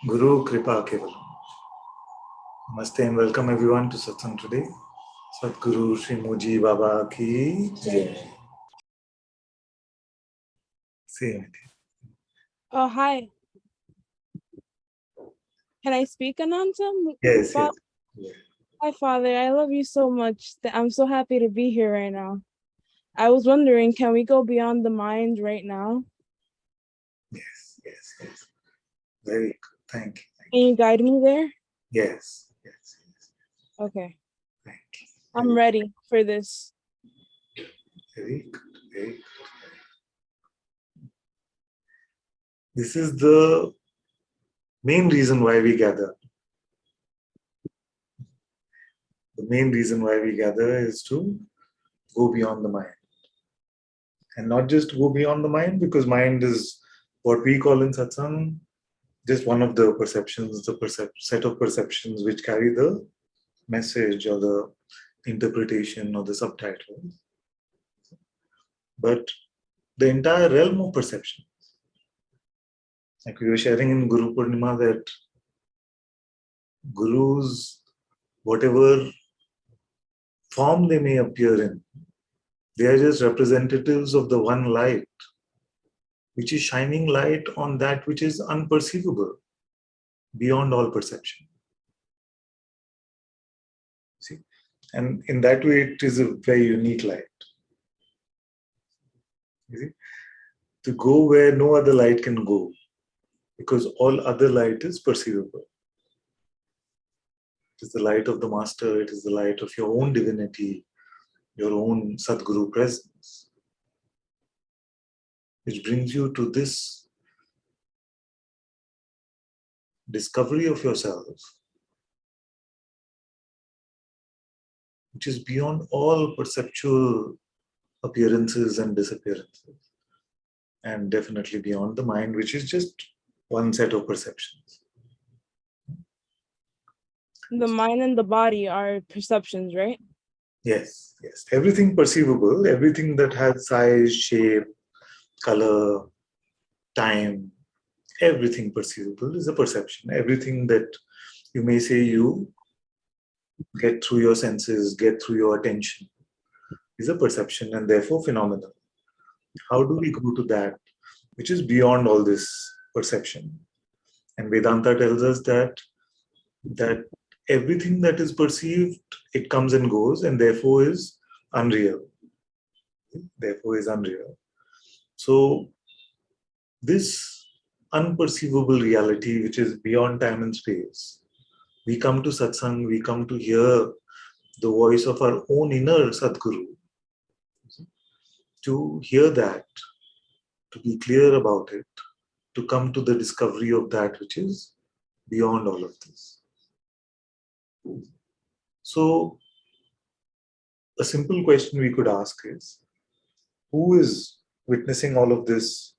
Guru Kripa Kevalam. Namaste and welcome everyone to Satsang today. Sadguru Sri Muji Baba ki Jai. Say anything. Oh, hi. Can I speak, Ananta? Yes, yes. Yeah. Hi, Father. I love you so much. I'm so happy to be here right now. I was wondering, can we go beyond the mind right now? Yes, yes, yes. Very good. Thank you. Can you guide me there? Yes, yes, yes. Okay. Thank you. I'm ready for this. Very good. Very good. This is the main reason why we gather. The main reason why we gather is to go beyond the mind. And not just go beyond the mind, because mind is what we call in satsang just one of the perceptions, the set of perceptions which carry the message or the interpretation or the subtitle. But the entire realm of perception. Like we were sharing in Guru Purnima that gurus, whatever form they may appear in, they are just representatives of the one light, which is shining light on that which is unperceivable, beyond all perception. See? And in that way, it is a very unique light. You see? To go where no other light can go, because all other light is perceivable. It is the light of the Master, it is the light of your own divinity, your own Sadguru presence, which brings you to this discovery of yourself, which is beyond all perceptual appearances and disappearances, and definitely beyond the mind, which is just one set of perceptions. The mind and the body are perceptions, right? Yes, yes. Everything perceivable, everything that has size, shape, color, time, everything perceivable is a perception. Everything that you may say you get through your senses, get through your attention, is a perception and therefore phenomenal. How do we go to that which is beyond all this perception? And Vedanta tells us that everything that is perceived, it comes and goes and therefore is unreal. Therefore is unreal. So this unperceivable reality which is beyond time and space, we come to satsang, we come to hear the voice of our own inner Sadguru, to hear that, to be clear about it, to come to the discovery of that which is beyond all of this. So, a simple question we could ask is, who is witnessing all of this,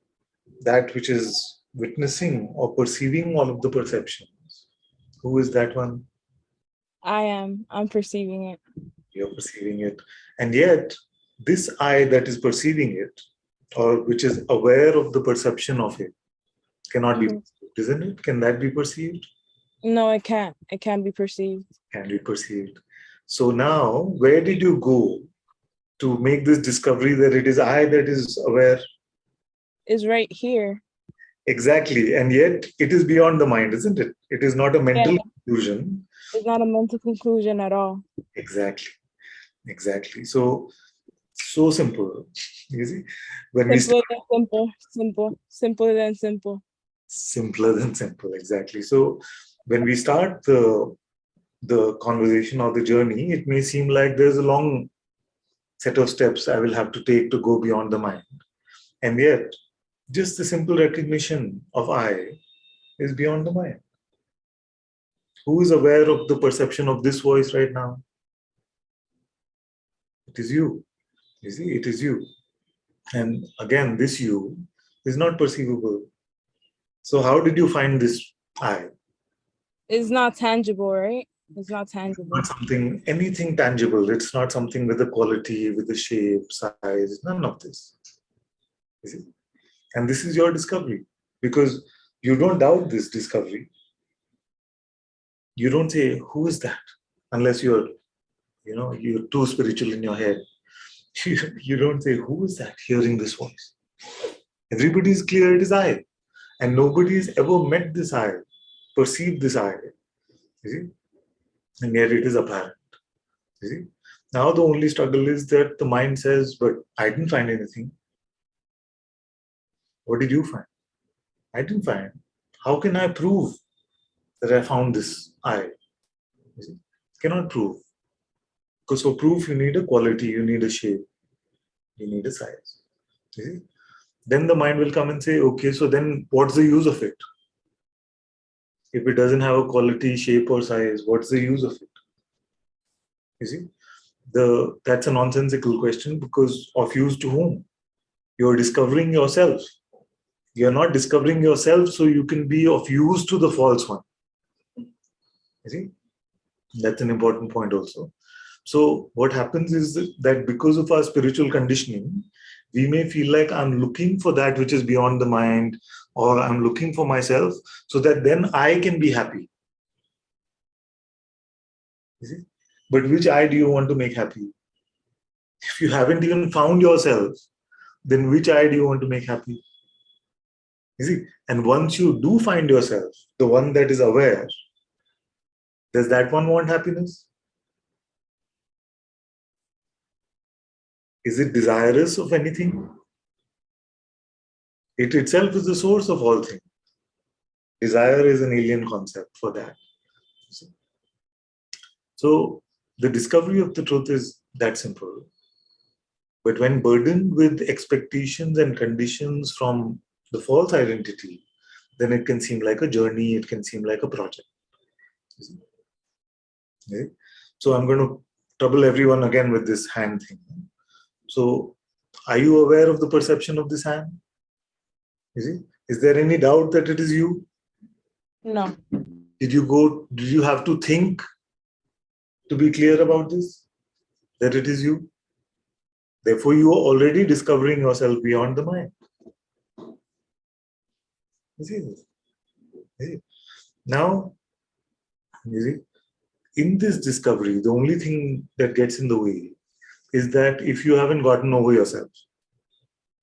that which is witnessing or perceiving all of the perceptions? Who is that one? I am. I'm perceiving it. You're perceiving it. And yet, this I that is perceiving it, or which is aware of the perception of it, cannot be perceived, isn't it? Can that be perceived? No, it can't. It can't be perceived. Can be perceived. So now, where did you go to make this discovery that it is I that is aware? It's right here. Exactly. And yet, it is beyond the mind, isn't it? It is not a mental conclusion. It's not a mental conclusion at all. Exactly. Exactly. So simple. You see, when Simpler than simple. Simpler than simple. simpler than simple, exactly. So when we start the conversation or the journey, it may seem like there's a long set of steps I will have to take to go beyond the mind. And yet, just the simple recognition of I is beyond the mind. Who is aware of the perception of this voice right now? It is you. You see, it is you. And again, this you is not perceivable. So how did you find this I? It's not tangible, right? It's not tangible. Not something, anything tangible. It's not something with a quality, with a shape, size, none of this. You see? And this is your discovery, because you don't doubt this discovery. You don't say, who is that? Unless you're too spiritual in your head. You don't say, who is that hearing this voice? Everybody is clear it is I. And nobody has ever met this I, perceived this I. You see? And yet it is apparent. You see? Now the only struggle is that the mind says, but I didn't find anything. What did you find? I didn't find. How can I prove that I found this I? You see? Cannot prove. Because for proof, you need a quality, you need a shape, you need a size. You see? Then the mind will come and say, okay, so then what's the use of it? If it doesn't have a quality, shape, or size, what's the use of it? You see? That's a nonsensical question because of use to whom? You're discovering yourself. You're not discovering yourself so you can be of use to the false one. You see? That's an important point also. So what happens is that because of our spiritual conditioning, we may feel like I'm looking for that which is beyond the mind, or I'm looking for myself so that then I can be happy. You see? But which I do you want to make happy? If you haven't even found yourself, then which I do you want to make happy? You see? And once you do find yourself, the one that is aware, does that one want happiness? Is it desirous of anything? It itself is the source of all things. Desire is an alien concept for that. So the discovery of the truth is that simple. But when burdened with expectations and conditions from the false identity, then it can seem like a journey, it can seem like a project. Okay? So I'm going to trouble everyone again with this hand thing. So are you aware of the perception of this hand? You see? Is there any doubt that it is you? No. Did you have to think to be clear about this? That it is you? Therefore, you are already discovering yourself beyond the mind. You see this? You see? Now, you see, in this discovery, the only thing that gets in the way is that if you haven't gotten over yourself,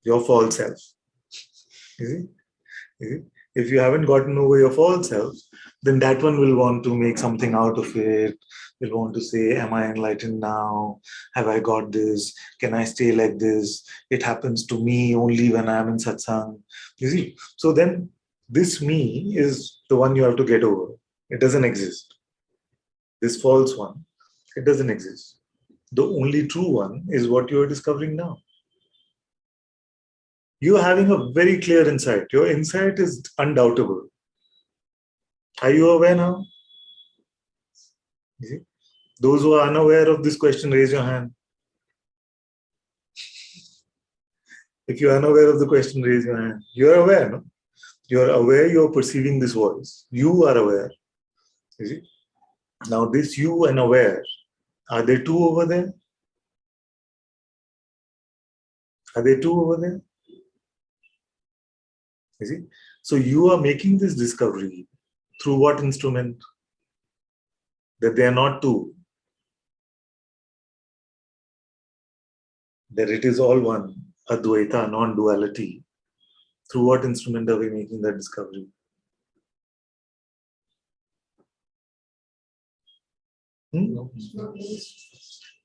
your false self, you see, you see, if you haven't gotten over your false self, then that one will want to make something out of it. Will want to say, am I enlightened now? Have I got this? Can I stay like this? It happens to me only when I'm in satsang. You see? So then this me is the one you have to get over. It doesn't exist. This false one, it doesn't exist. The only true one is what you are discovering now. You are having a very clear insight. Your insight is undoubtable. Are you aware now? You see? Those who are unaware of this question, raise your hand. If you are unaware of the question, raise your hand. You are aware, no? You are aware, you are perceiving this voice. You are aware. You see? Now, this you and aware, are there two over there? Are there two over there? You see? So you are making this discovery through what instrument? That they are not two. That it is all one. Advaita, non-duality. Through what instrument are we making that discovery?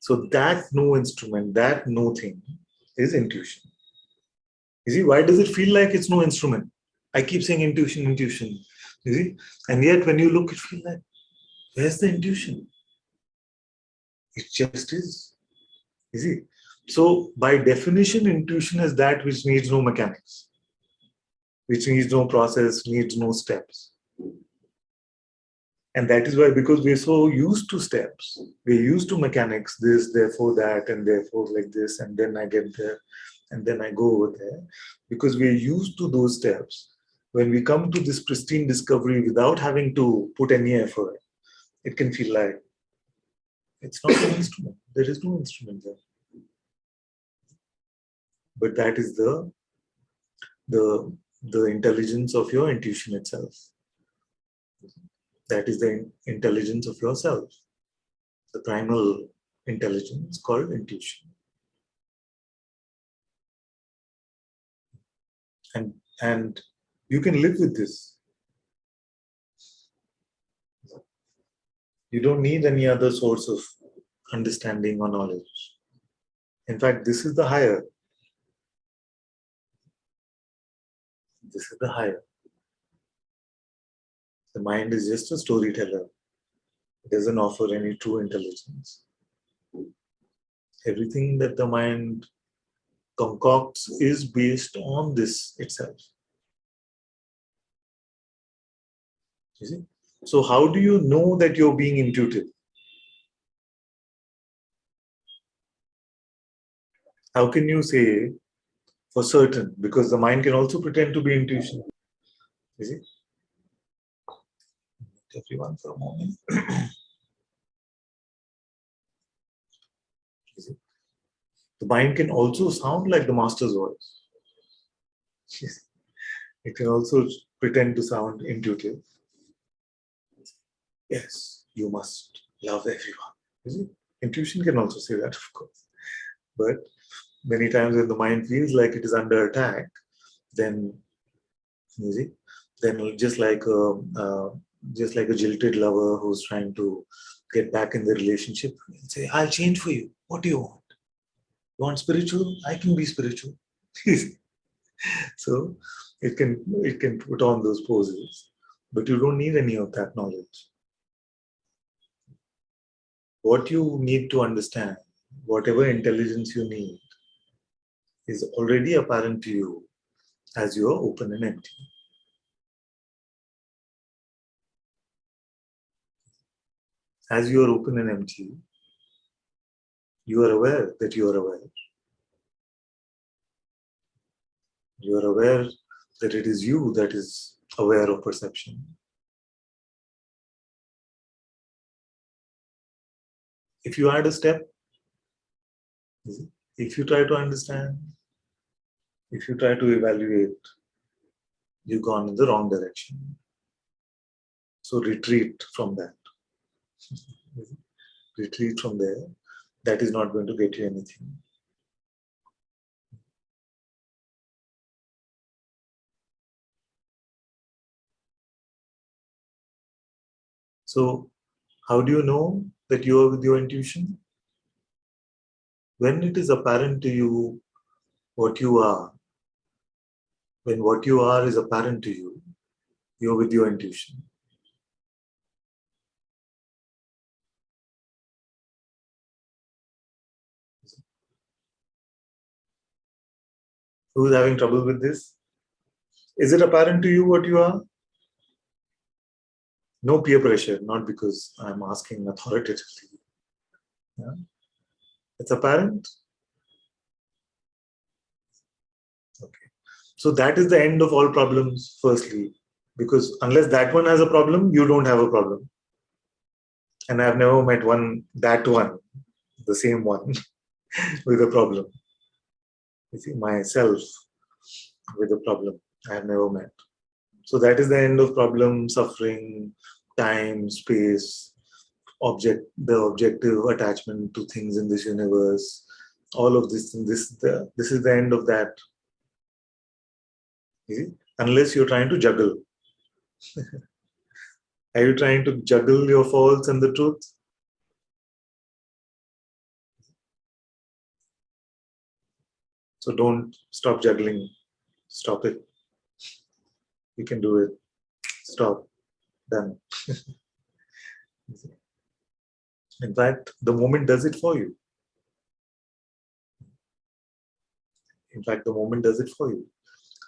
So that no instrument, that no thing is intuition. You see, why does it feel like it's no instrument? I keep saying intuition, intuition. You see? And yet when you look, it feels like, where's the intuition? It just is. You see? So by definition, intuition is that which needs no mechanics, which needs no process, needs no steps. And that is why, because we're so used to steps, we're used to mechanics, this, therefore that, and therefore like this, and then I get there, and then I go over there. Because we're used to those steps, when we come to this pristine discovery without having to put any effort, it can feel like it's not an instrument. There is no instrument there. But that is the intelligence of your intuition itself. That is the intelligence of yourself, the primal intelligence called intuition. And you can live with this. You don't need any other source of understanding or knowledge. In fact, this is the higher. This is the higher. The mind is just a storyteller. It doesn't offer any true intelligence. Everything that the mind concocts is based on this itself. You see? So how do you know that you're being intuitive? How can you say for certain? Because the mind can also pretend to be intuition. You see? Everyone for a moment. You see? The mind can also sound like the master's voice. It can also pretend to sound intuitive. Yes, you must love everyone. You see? Intuition can also say that, of course. But many times when the mind feels like it is under attack, then you see, then just like a jilted lover who's trying to get back in the relationship, and say, "I'll change for you. What do you want? You want spiritual? I can be spiritual." So it can put on those poses, but you don't need any of that knowledge. What you need to understand, whatever intelligence you need, is already apparent to you as you are open and empty. As you are open and empty, you are aware that you are aware. You are aware that it is you that is aware of perception. If you add a step, if you try to understand, if you try to evaluate, you've gone in the wrong direction. So retreat from that. Retreat from there. That is not going to get you anything. So, how do you know that you are with your intuition? When it is apparent to you what you are, when what you are is apparent to you, you're with your intuition. Who's having trouble with this? Is it apparent to you what you are? No peer pressure, not because I'm asking authoritatively. Yeah? It's apparent? Okay. So that is the end of all problems, firstly. Because unless that one has a problem, you don't have a problem. And I've never met that one, the same one, with a problem. You see, myself with a problem, I have never met. So that is the end of problem, suffering, time, space, the objective attachment to things in this universe, all of this, and this is the end of that. You see? Unless you're trying to juggle. Are you trying to juggle your faults and the truth? So don't stop juggling. Stop it. You can do it. Stop. Done. In fact, the moment does it for you. In fact, the moment does it for you.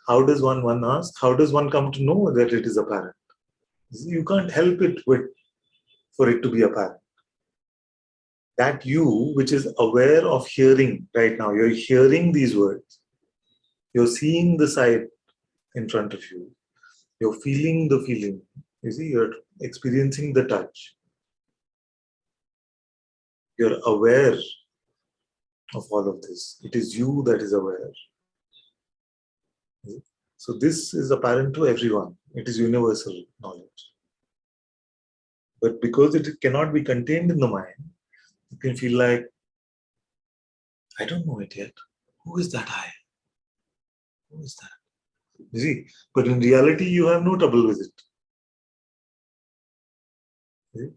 How does one ask, how does one come to know that it is apparent? You can't help it for it to be apparent. That you, which is aware of hearing right now, you're hearing these words, you're seeing the sight in front of you, you're feeling the feeling, you see, you're experiencing the touch, you're aware of all of this. It is you that is aware. So this is apparent to everyone. It is universal knowledge. But because it cannot be contained in the mind, you can feel like, I don't know it yet. Who is that I? Who is that? You see, but in reality, you have no trouble with it. See?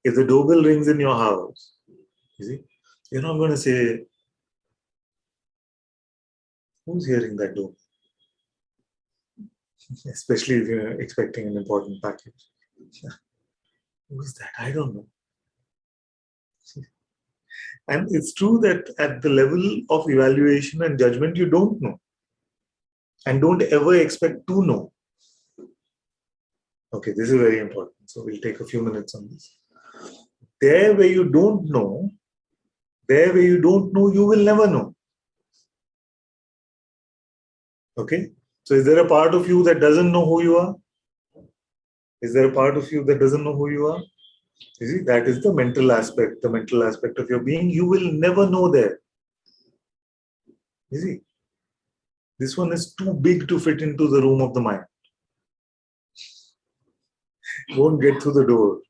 If the doorbell rings in your house, you see, you're not going to say, who's hearing that doorbell? Especially if you're expecting an important package. Who is that? I don't know. And it's true that at the level of evaluation and judgment, you don't know. And don't ever expect to know. Okay, this is very important. So we'll take a few minutes on this. There where you don't know, you will never know. Okay? So is there a part of you that doesn't know who you are? Is there a part of you that doesn't know who you are? You see, that is the mental aspect of your being. You will never know there. You see, this one is too big to fit into the room of the mind. It won't get through the door.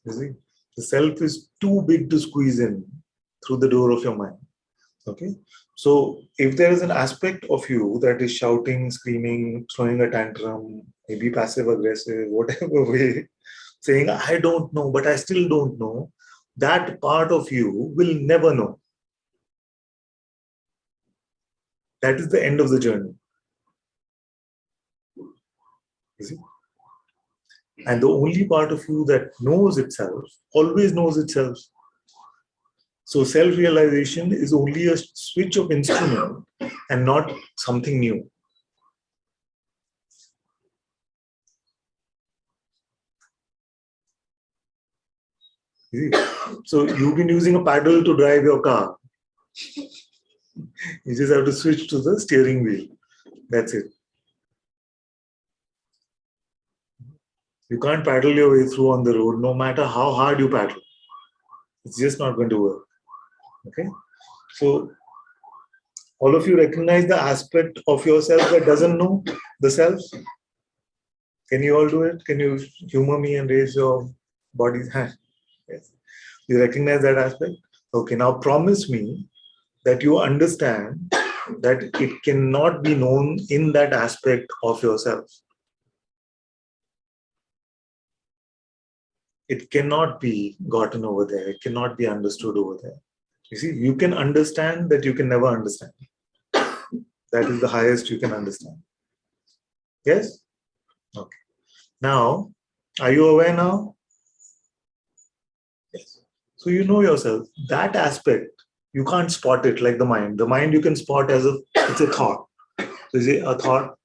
You see, the self is too big to squeeze in through the door of your mind. Okay, so if there is an aspect of you that is shouting, screaming, throwing a tantrum, maybe passive aggressive, whatever way, saying, I don't know, but I still don't know, that part of you will never know. That is the end of the journey. You see? And the only part of you that knows itself, always knows itself. So self-realization is only a switch of instrument and not something new. You see? So you've been using a paddle to drive your car. You just have to switch to the steering wheel. That's it. You can't paddle your way through on the road, no matter how hard you paddle. It's just not going to work. Okay? So all of you recognize the aspect of yourself that doesn't know the self? Can you all do it? Can you humor me and raise your body's hand? Yes. You recognize that aspect? Okay, now promise me that you understand that it cannot be known in that aspect of yourself. It cannot be gotten over there. It cannot be understood over there. You see, you can understand that you can never understand. That is the highest you can understand. Yes? Okay. Now, are you aware now? Yes. So you know yourself. That aspect, you can't spot it like the mind. The mind you can spot as if it's a thought. So you say a thought,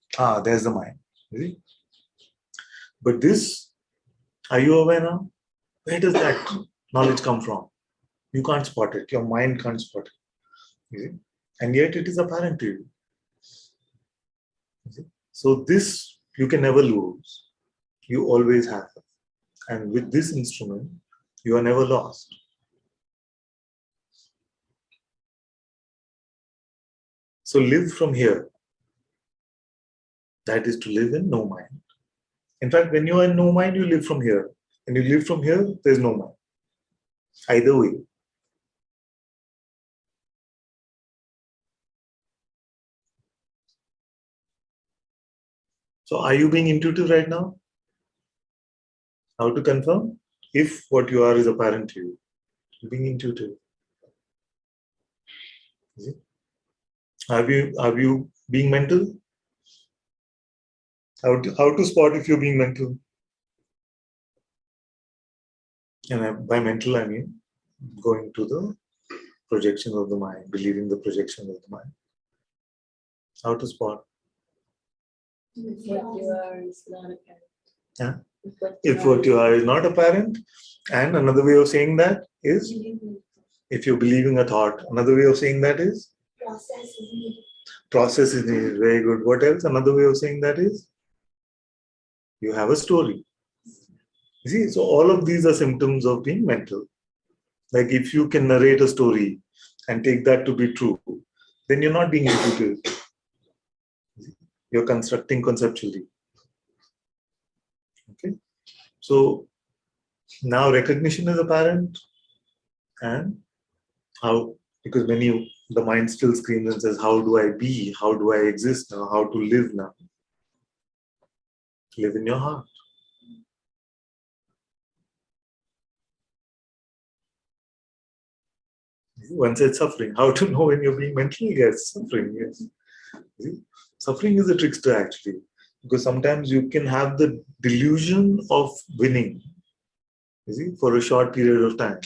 there's the mind. You see? But this, are you aware now? Where does that knowledge come from? You can't spot it. Your mind can't spot it. You see? And yet it is apparent to you. You see? So this you can never lose. You always have. And with this instrument, you are never lost. So live from here. That is to live in no mind. In fact, when you are in no mind, you live from here. When you live from here, there's no mind. Either way. So are you being intuitive right now? How to confirm? If what you are is apparent to you, you're being intuitive. Is it? Are you being mental? How to spot if you're being mental? And by mental, I mean going to the projections of the mind, believing the projections of the mind. How to spot? If what you are is not apparent. Yeah. If what you are is not apparent, and another way of saying that is, if you're believing a thought, another way of saying that is? Process is needed. Process is needed. Very good. What else? Another way of saying that is? You have a story. You see, so all of these are symptoms of being mental. Like if you can narrate a story and take that to be true, then you're not being intuitive. You're constructing conceptually. So now recognition is apparent, and how, because the mind still screams and says, how do I be? How do I exist now? How to live now? Live in your heart. One said suffering. How to know when you're being mental? Yes, suffering, yes. See? Suffering is a trickster actually, because sometimes you can have the delusion of winning, you see, for a short period of time.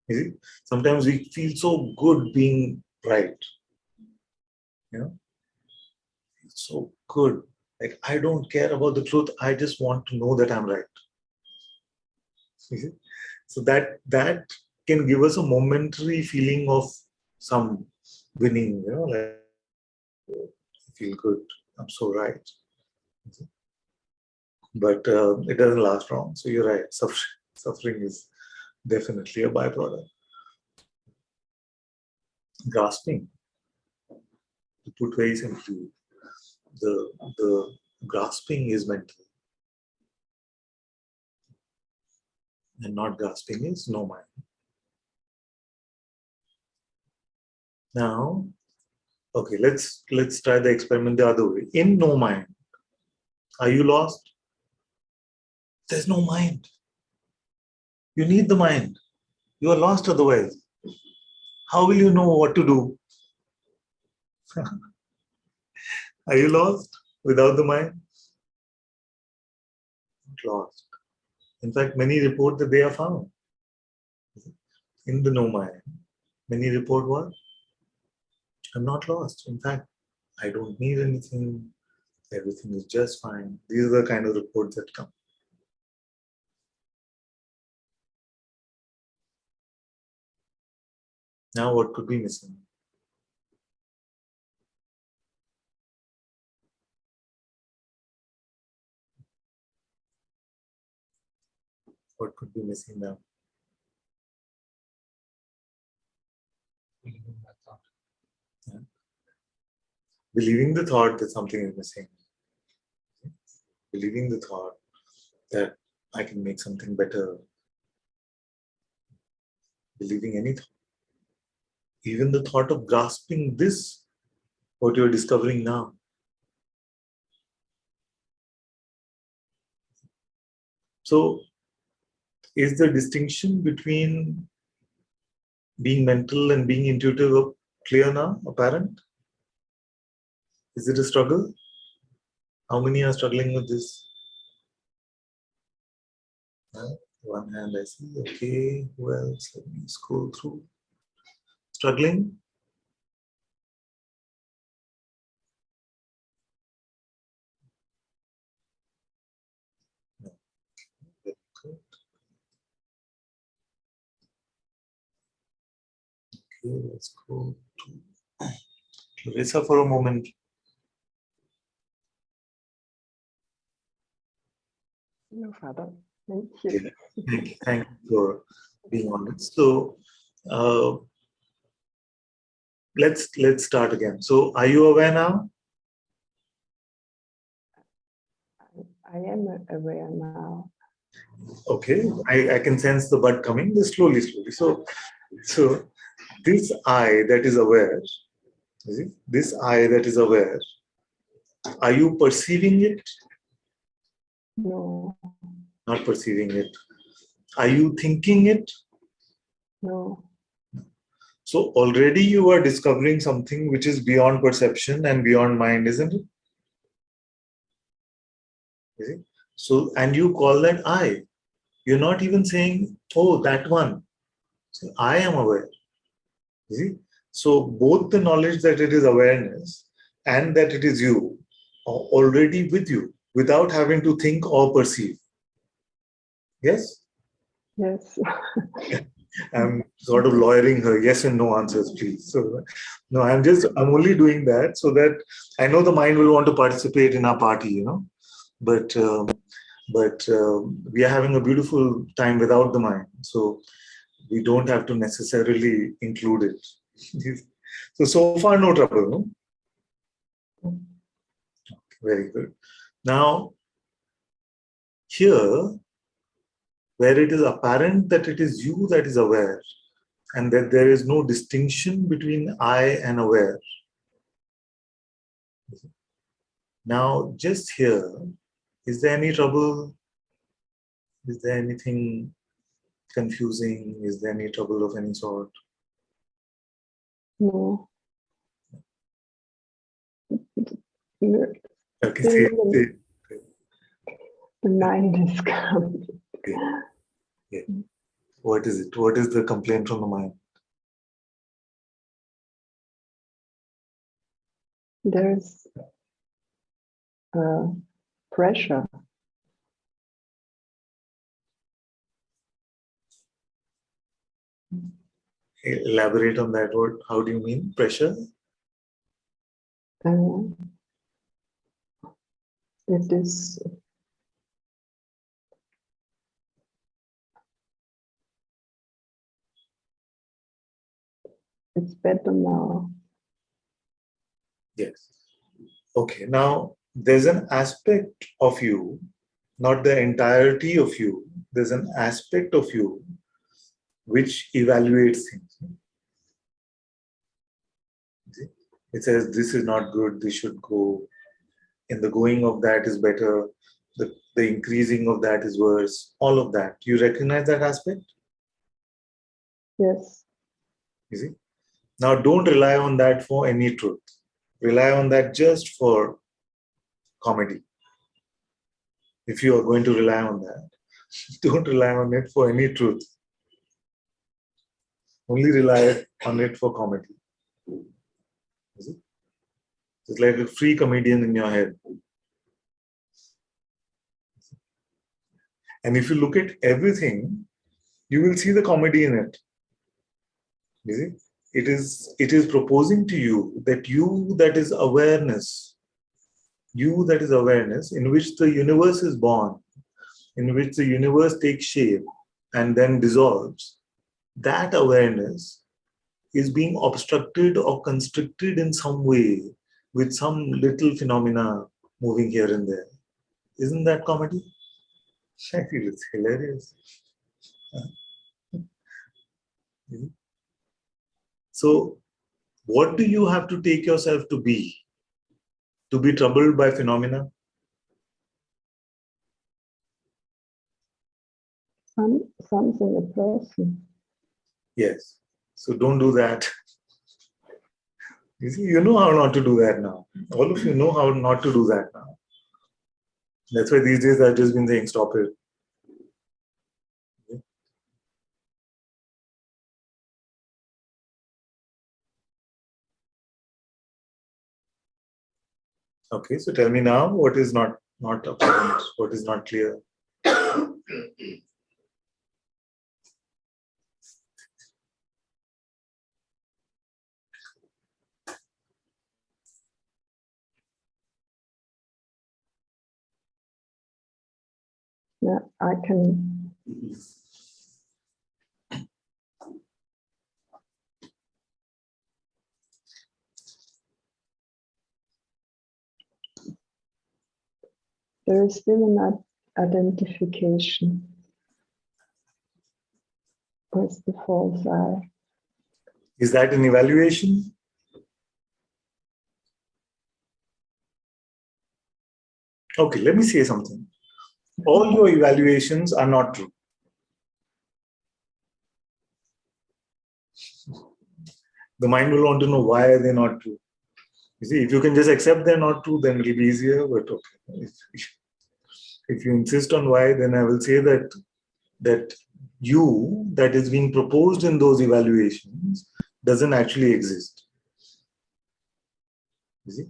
You see, sometimes we feel so good being right. You know, it's so good. Like, I don't care about the truth. I just want to know that I'm right. You see? So that can give us a momentary feeling of some winning. Like, I feel good. I'm so right. But it doesn't last long. So you're right. Suffering is definitely a byproduct. Grasping, to put very simply, the grasping is mental, and not grasping is no mind. Now, okay, let's try the experiment the other way. In no mind, are you lost? There's no mind. You need the mind. You are lost otherwise. How will you know what to do? Are you lost without the mind? Lost. In fact, many report that they are found in the no mind. Many report what? I'm not lost. In fact, I don't need anything. Everything is just fine. These are the kind of reports that come. Now, what could be missing? What could be missing now? Yeah. Believing the thought that something is missing. Believing the thought that I can make something better. Believing any thought. Even the thought of grasping this, what you're discovering now. So, is the distinction between being mental and being intuitive clear now, apparent? Is it a struggle? How many are struggling with this? One hand I see. Okay, who else? Let me scroll through. Struggling? No. Very good. Okay, let's go to Clarissa for a moment. No Father. Thank you. Thank you for being honest. So uh, let's start again. So are you aware now? I am aware now. Okay, I can sense the bud coming. Just slowly. So this I that is aware, is it? This I that is aware, are you perceiving it? No, Not perceiving it. Are you thinking it? no, So already you are discovering something which is beyond perception and beyond mind, isn't it? Is it? So, and you call that I. You're not even saying, oh, that one. So I am aware. You see? So both the knowledge that it is awareness and that it is you are already with you without having to think or perceive. Yes? yes. I'm sort of lawyering her. Yes and no answers, please. So, no, I'm only doing that so that I know the mind will want to participate in our party, but we are having a beautiful time without the mind. So we don't have to necessarily include it. So far, no trouble, no? Very good. Now, here, where it is apparent that it is you that is aware, and that there is no distinction between I and aware. Now, just here, is there any trouble? Is there anything confusing? Is there any trouble of any sort? No. Okay, Still see, the mind is coming. yeah. What is it? What is the complaint from the mind? There's pressure. Elaborate on that word. How do you mean pressure? It is it's better now. Yes. Okay, now there's an aspect of you, not the entirety of you. There's an aspect of you which evaluates things. It says this is not good, this should go. In the going of that is better, the increasing of that is worse. All of that. You recognize that aspect? Yes. You see? Now don't rely on that for any truth. Rely on that just for comedy. If you are going to rely on that, don't rely on it for any truth. Only rely on it for comedy. Is it? It's like a free comedian in your head. And if you look at everything, you will see the comedy in it. You see? It is proposing to you that is awareness, in which the universe is born, in which the universe takes shape and then dissolves. That awareness is being obstructed or constricted in some way with some little phenomena moving here and there. Isn't that comedy? I feel it's hilarious. So, what do you have to take yourself to be? To be troubled by phenomena? Something, a person. Yes. So don't do that. You see, you know how not to do that now. All of you know how not to do that now. That's why these days I've just been saying, stop it. Okay, so tell me now what is not apparent, what is not clear. Yeah, I can. There is still an identification with the false I. Is that an evaluation? Okay, let me say something. All your evaluations are not true. The mind will want to know why they're not true. You see, if you can just accept they're not true, then it'll be easier. But okay, if you insist on why, then I will say that you that is being proposed in those evaluations doesn't actually exist. You see?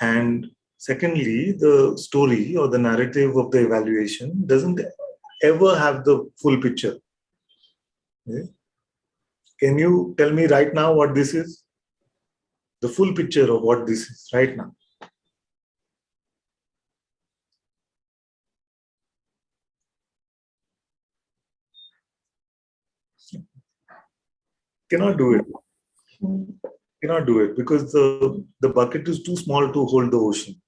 And secondly, the story or the narrative of the evaluation doesn't ever have the full picture. Okay? Can you tell me right now what this is? The full picture of what this is right now. Cannot do it. Cannot do it because the bucket is too small to hold the ocean.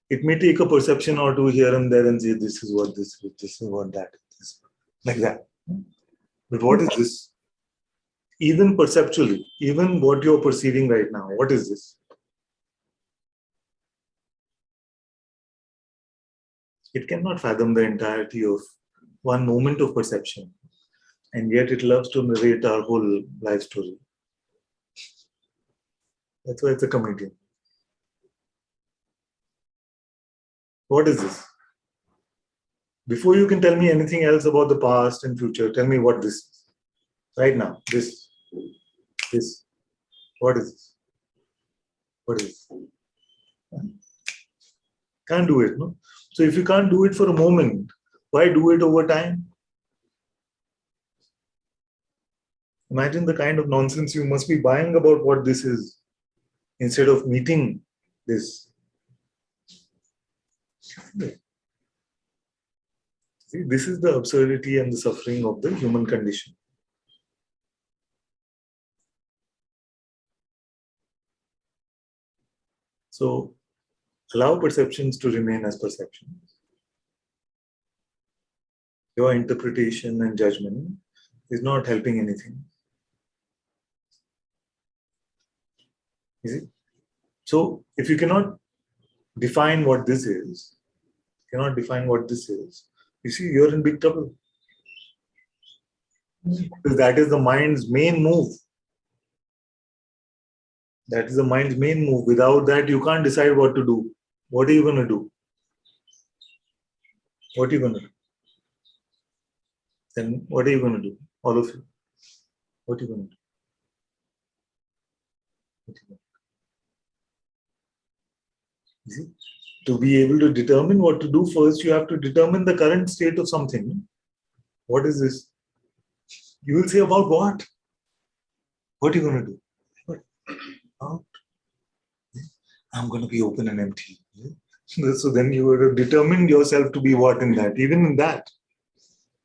It may take a perception or two here and there and say, this is what this is, this is what that is, like that. But what is this? Even perceptually, even what you're perceiving right now, what is this? It cannot fathom the entirety of one moment of perception, and yet it loves to narrate our whole life story. That's why it's a comedian. What is this? Before you can tell me anything else about the past and future, tell me what this is. Right now, this. What is this? What is this? Can't do it, no? So if you can't do it for a moment, why do it over time? Imagine the kind of nonsense you must be buying about what this is instead of meeting this. See, this is the absurdity and the suffering of the human condition. So allow perceptions to remain as perceptions. Your interpretation and judgment is not helping anything. Is it? So if you cannot define what this is, you see, you're in big trouble. Because that is the mind's main move. That is the mind's main move. Without that, you can't decide what to do. What are you going to do? What are you going to do? Then what are you going to do? All of you. What are you going to do? What are you going to do? You see? To be able to determine what to do first, you have to determine the current state of something. What is this? You will say about what? What are you going to do? What? Out. I'm going to be open and empty. So then you would have determined yourself to be what in that? Even in that,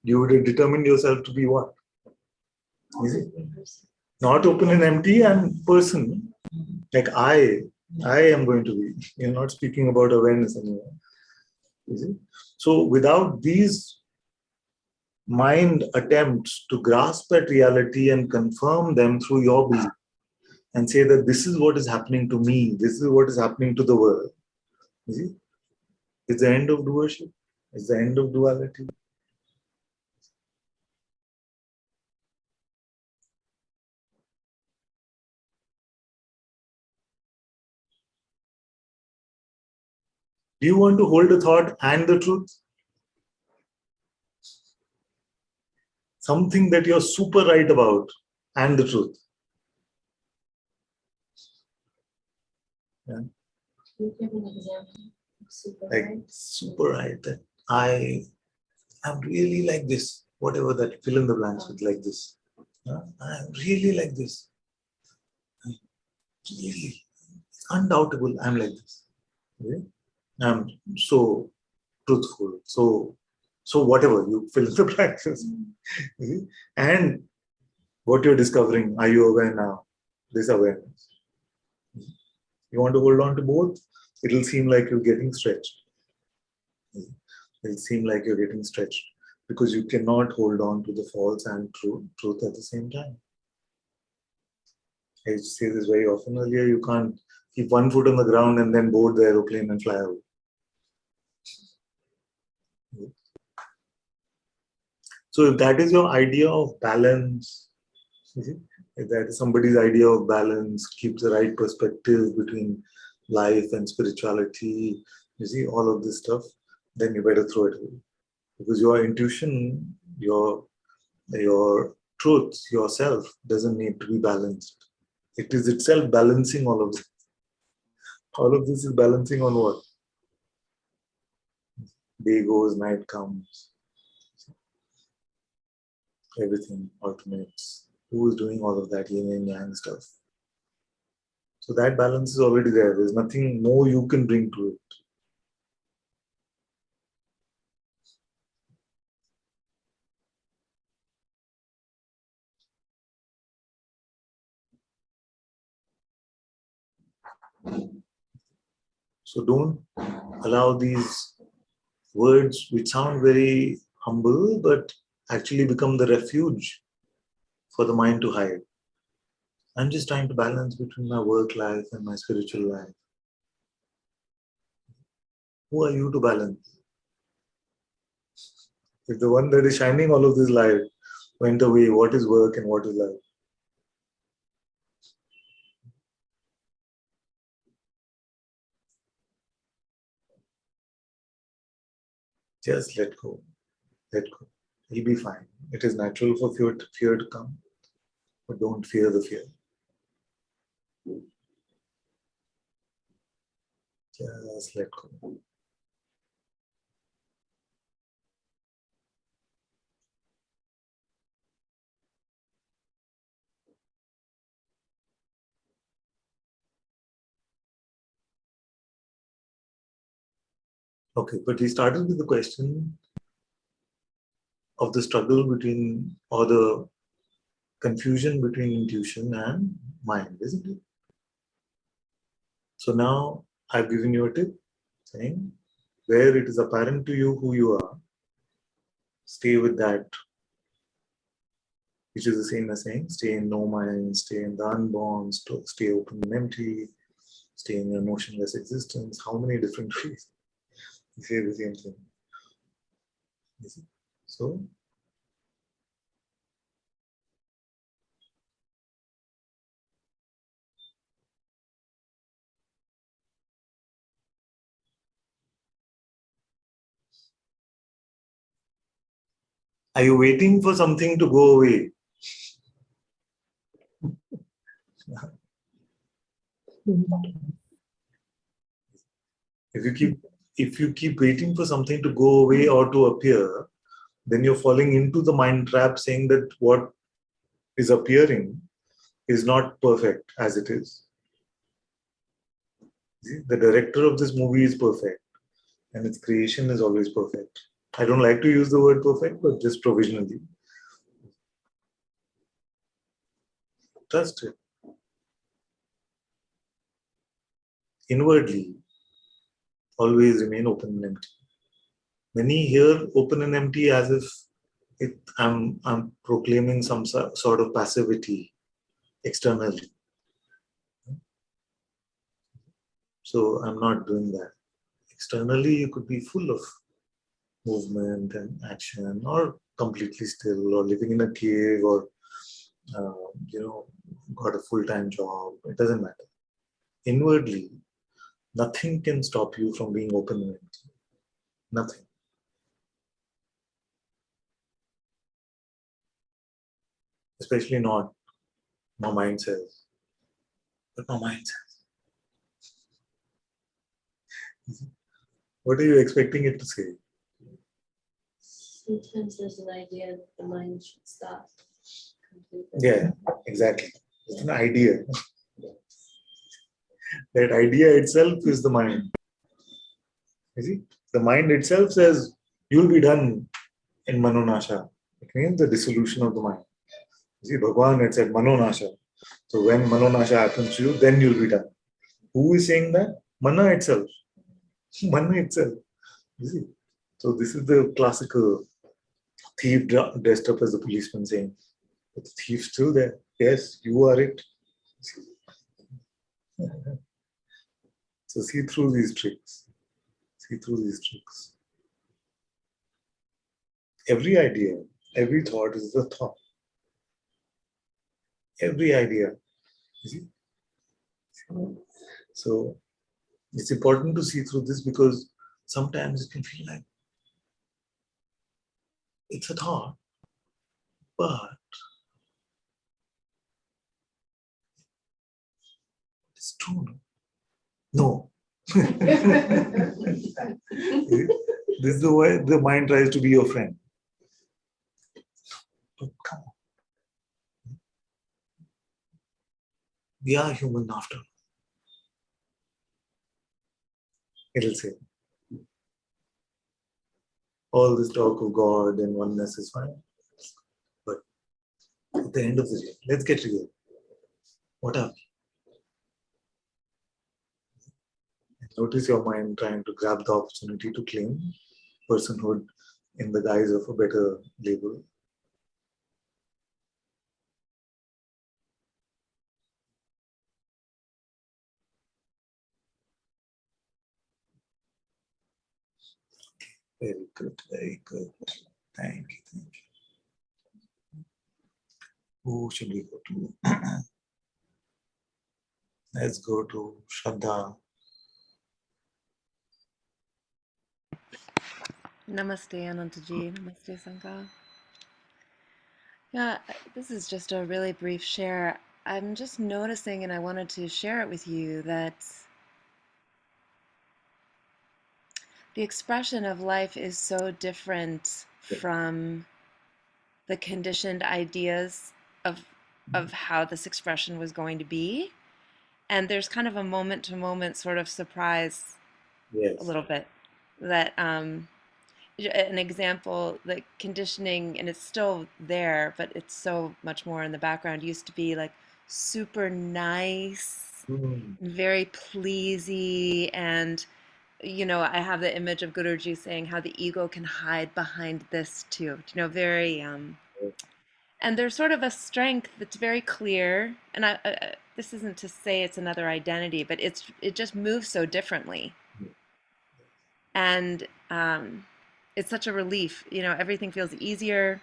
you would have determined yourself to be what? Is it? Not open and empty and person. Like I am going to be. You're not speaking about awareness anymore. Is it? So without these mind attempts to grasp at reality and confirm them through your belief and say that this is what is happening to me, this is what is happening to the world. You see? It's the end of doership. It's the end of duality. Do you want to hold a thought and the truth? Something that you're super right about and the truth. Yeah. Can you give an example? Super Like right. super right that I am really like this. Whatever that fill in the blanks with like this. Yeah? I am really like this. Really, it's undoubtable I'm like this. Okay? I'm so truthful. So whatever you fill in the blanks. Okay? And what you're discovering, are you aware now? This awareness. You want to hold on to both, it'll seem like you're getting stretched. It'll seem like you're getting stretched because you cannot hold on to the false and truth at the same time. I used to say this very often earlier, you can't keep one foot on the ground and then board the aeroplane and fly away. So if that is your idea of balance, you see, if that is somebody's idea of balance, keep the right perspective between life and spirituality, you see, all of this stuff, then you better throw it away. Because your intuition, your truth, yourself doesn't need to be balanced. It is itself balancing all of this. All of this is balancing on what? Day goes, night comes. Everything alternates. Who is doing all of that yin and yang stuff? So that balance is already there. There's nothing more you can bring to it. So don't allow these words which sound very humble but actually become the refuge for the mind to hide. I'm just trying to balance between my work life and my spiritual life. Who are you to balance? If the one that is shining all of this light went away, what is work and what is life? Just let go. Let go. You'll be fine. It is natural for fear to come, but don't fear the fear. Just let go. Okay, but we started with the question of the struggle between, or the confusion between intuition and mind, isn't it? So now I've given you a tip saying where it is apparent to you who you are, stay with that, which is the same as saying stay in no mind, stay in the unborn, stay open and empty, stay in your motionless existence. How many different ways? You say the same thing. So, are you waiting for something to go away? If you keep waiting for something to go away or to appear, then you're falling into the mind trap saying that what is appearing is not perfect as it is. See, the director of this movie is perfect and its creation is always perfect. I don't like to use the word perfect, but just provisionally. Trust it. Inwardly, always remain open and empty. Many hear open and empty as if I'm proclaiming some sort of passivity externally. So I'm not doing that. Externally, you could be full of movement and action, or completely still, or living in a cave, or got a full-time job. It doesn't matter. Inwardly, nothing can stop you from being open and empty. Nothing. Especially not my mind says. But my mind says. What are you expecting it to say? Sometimes there's an idea that the mind should stop completely. Yeah, exactly. It's an idea. That idea itself is the mind. You see? The mind itself says, you'll be done in Manonasha. It means the dissolution of the mind. You see, Bhagavan had said Manonasha. So when Manonasha happens to you, then you'll be done. Who is saying that? Mana itself. Mana itself. You see? So this is the classical thief dressed up as a policeman saying, but the thief's still there. Yes, you are it. So see through these tricks. See through these tricks. Every idea, every thought is a thought. Every idea. You see? So it's important to see through this because sometimes it can feel like it's a thought, but it's true. No. This is the way the mind tries to be your friend. But come on. We are human after all. It'll say, all this talk of God and oneness is fine. But at the end of the day, let's get real. What are we? Notice your mind trying to grab the opportunity to claim personhood in the guise of a better label. Very good, very good. Thank you, thank you. Who should we go to? Let's go to Shraddha. Namaste, Ananta-ji. Namaste, Sangha. Yeah, this is just a really brief share. I'm just noticing, and I wanted to share it with you, that the expression of life is so different from the conditioned ideas of how this expression was going to be. And there's kind of a moment-to-moment sort of surprise a Yes. little bit that an example, the conditioning, and it's still there, but it's so much more in the background, used to be like super nice, Hmm. very pleasy, and I have the image of Guruji saying how the ego can hide behind this too. Very and there's sort of a strength that's very clear, and this isn't to say it's another identity, but it just moves so differently. And it's such a relief. Everything feels easier,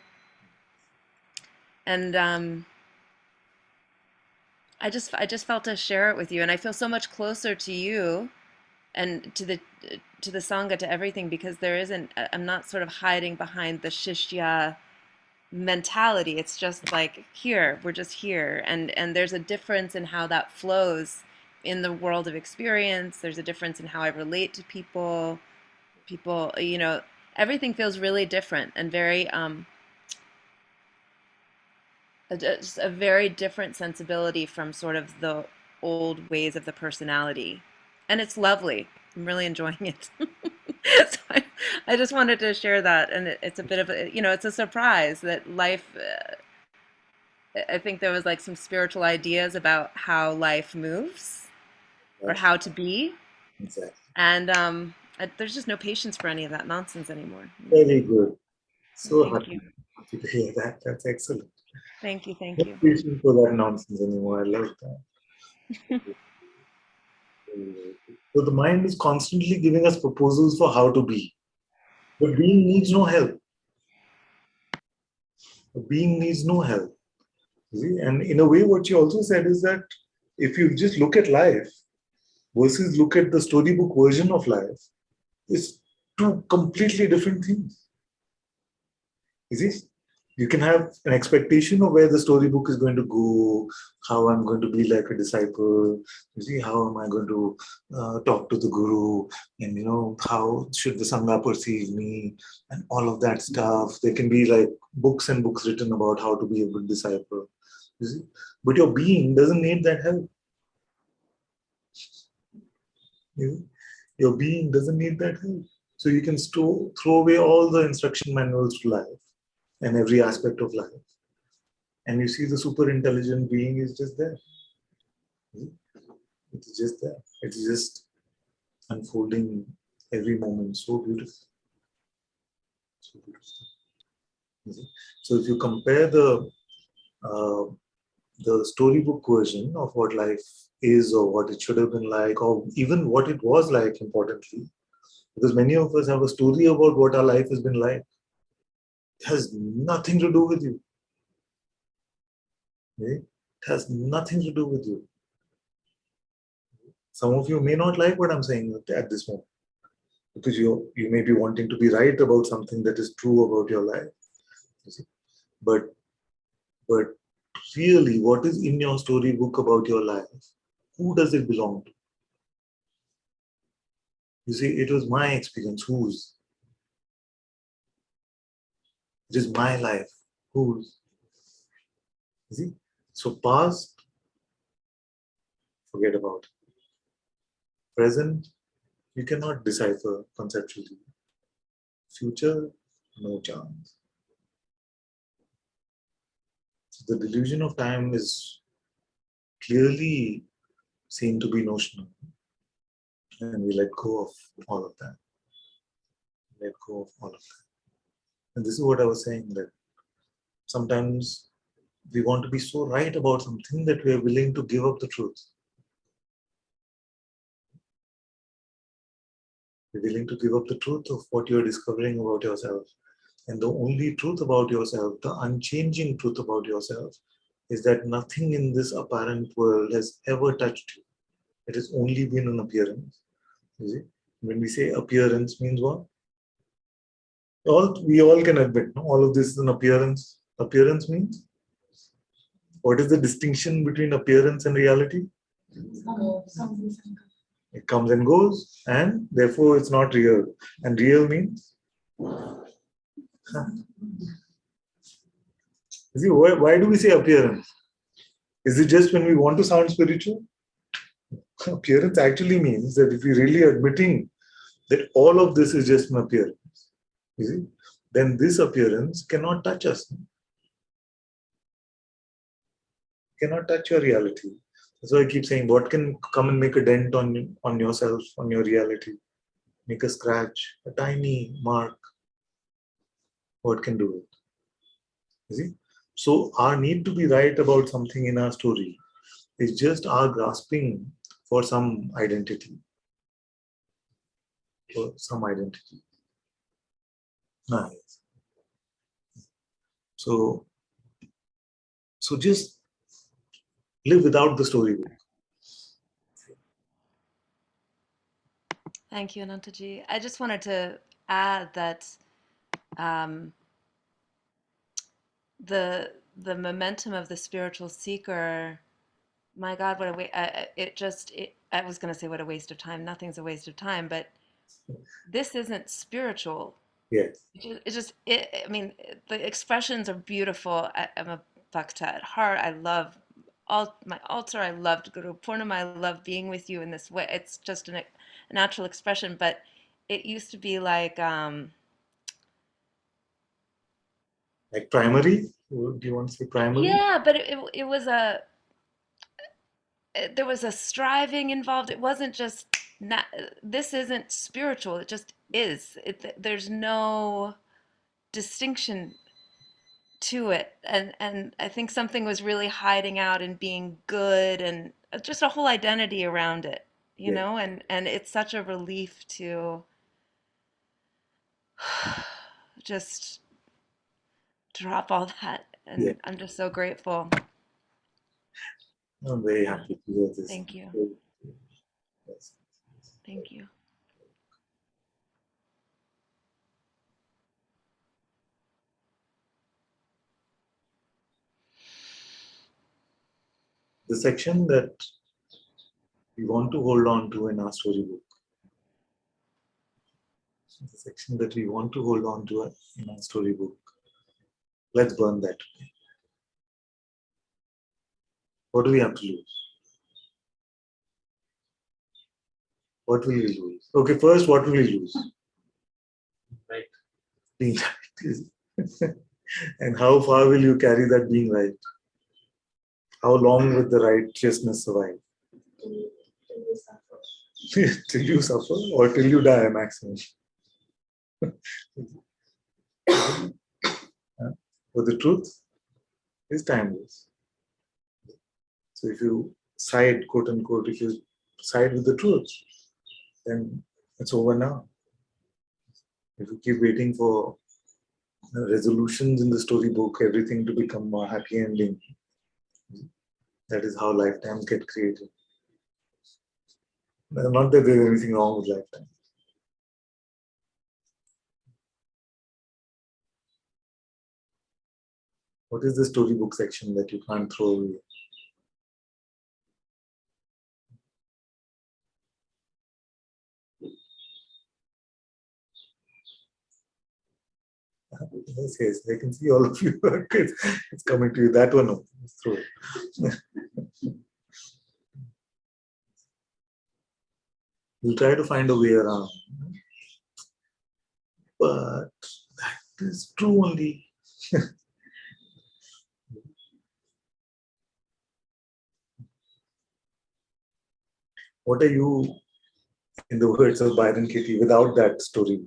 and I just felt to share it with you, and I feel so much closer to you and to the sangha, to everything, because there isn't. I'm not sort of hiding behind the shishya mentality. It's just like, here, we're just here, and there's a difference in how that flows in the world of experience. There's a difference in how I relate to people, everything feels really different and very just a very different sensibility from sort of the old ways of the personality, and it's lovely. I'm really enjoying it. So I just wanted to share that, and it's a bit of it's a surprise that life. I think there was like some spiritual ideas about how life moves or Yes, how to be, exactly. and there's just no patience for any of that nonsense anymore. Very good. So Thank you, happy to hear that. That's excellent. thank you, thank No you. patience for that nonsense anymore. I love that. So the mind is constantly giving us proposals for how to be. But being needs no help. The being needs no help. You see? And in a way, what you also said is that if you just look at life versus look at the storybook version of life, it's two completely different things. You see? You can have an expectation of where the storybook is going to go, how I'm going to be like a disciple, you see, how am I going to talk to the guru, and how should the sangha perceive me, and all of that stuff. There can be like books and books written about how to be a good disciple, you see. But your being doesn't need that help. You see? Your being doesn't need that help. So you can throw away all the instruction manuals to life and every aspect of life. And you see the super intelligent being is just there. It's just there. It's just unfolding every moment so beautiful. So beautiful. You see? So if you compare uh, the storybook version of what life is or what it should have been like, or even what it was like, importantly, because many of us have a story about what our life has been like. It has nothing to do with you. Okay? It has nothing to do with you. Some of you may not like what I'm saying at this moment, because you may be wanting to be right about something that is true about your life. You see? But but really, what is in your storybook about your life? Who does it belong to? You see, it was my experience. Whose? It is my life. Whose? You see? So past, forget about it. Present, you cannot decipher conceptually. Future, no chance. So the delusion of time is clearly seen to be notional. And we let go of all of that. Let go of all of that. And this is what I was saying, that sometimes we want to be so right about something that we are willing to give up the truth. You're willing to give up the truth of what you're discovering about yourself. And the only truth about yourself, the unchanging truth about yourself, is that nothing in this apparent world has ever touched you. It has only been an appearance. You see? When we say appearance means what? We all can admit, no? All of this is an appearance. Appearance means? What is the distinction between appearance and reality? It comes and goes, and therefore it's not real. And real means? See, why do we say appearance? Is it just when we want to sound spiritual? Appearance actually means that if we're really admitting that all of this is just an appearance, you see, then this appearance cannot touch us. Cannot touch your reality. That's why I keep saying, what can come and make a dent on yourself, on your reality? Make a scratch, a tiny mark. What can do it? You see? So our need to be right about something in our story is just our grasping for some identity. For some identity. Yes. So just live without the storybook. Thank you, Anantaji. I just wanted to add that um, the momentum of the spiritual seeker, my God, what a way! I was going to say what a waste of time. Nothing's a waste of time, but this isn't spiritual. Yes. I mean, the expressions are beautiful. I'm a bhakta at heart. I love my altar. I loved Guru Purnima. I love being with you in this way. It's just a natural expression, but it used to be like, Like primary? Do you want to say primary? yeah, but it was there was a striving involved. It wasn't just not, this isn't spiritual. It just is. There's no distinction to it, and I think something was really hiding out and being good, and just a whole identity around it, you Yeah. know, and it's such a relief to just drop all that, Yeah. and I'm just so grateful. I'm very Yeah. happy to hear this. Thank you. Yes. Thank you. The section that we want to hold on to in our storybook, the section that we want to hold on to in our storybook, let's burn that. What do we have to lose? What will we lose? Okay, first, what will we lose? Right. Being right. And how far will you carry that being right? How long will the righteousness survive? Till you suffer or till you die, maximum. But the truth is timeless. So if you side, quote unquote, if you side with the truth, then it's over now. If you keep waiting for resolutions in the storybook, everything to become a happy ending, that is how lifetimes get created. Not that there's anything wrong with lifetime. What is the storybook section that you can't throw away? Yes, yes, I can see all of you. It's coming to you. That one, no, throw it. We'll try to find a way around. But that is true only. What are you in the words of Byron Katie, without that story.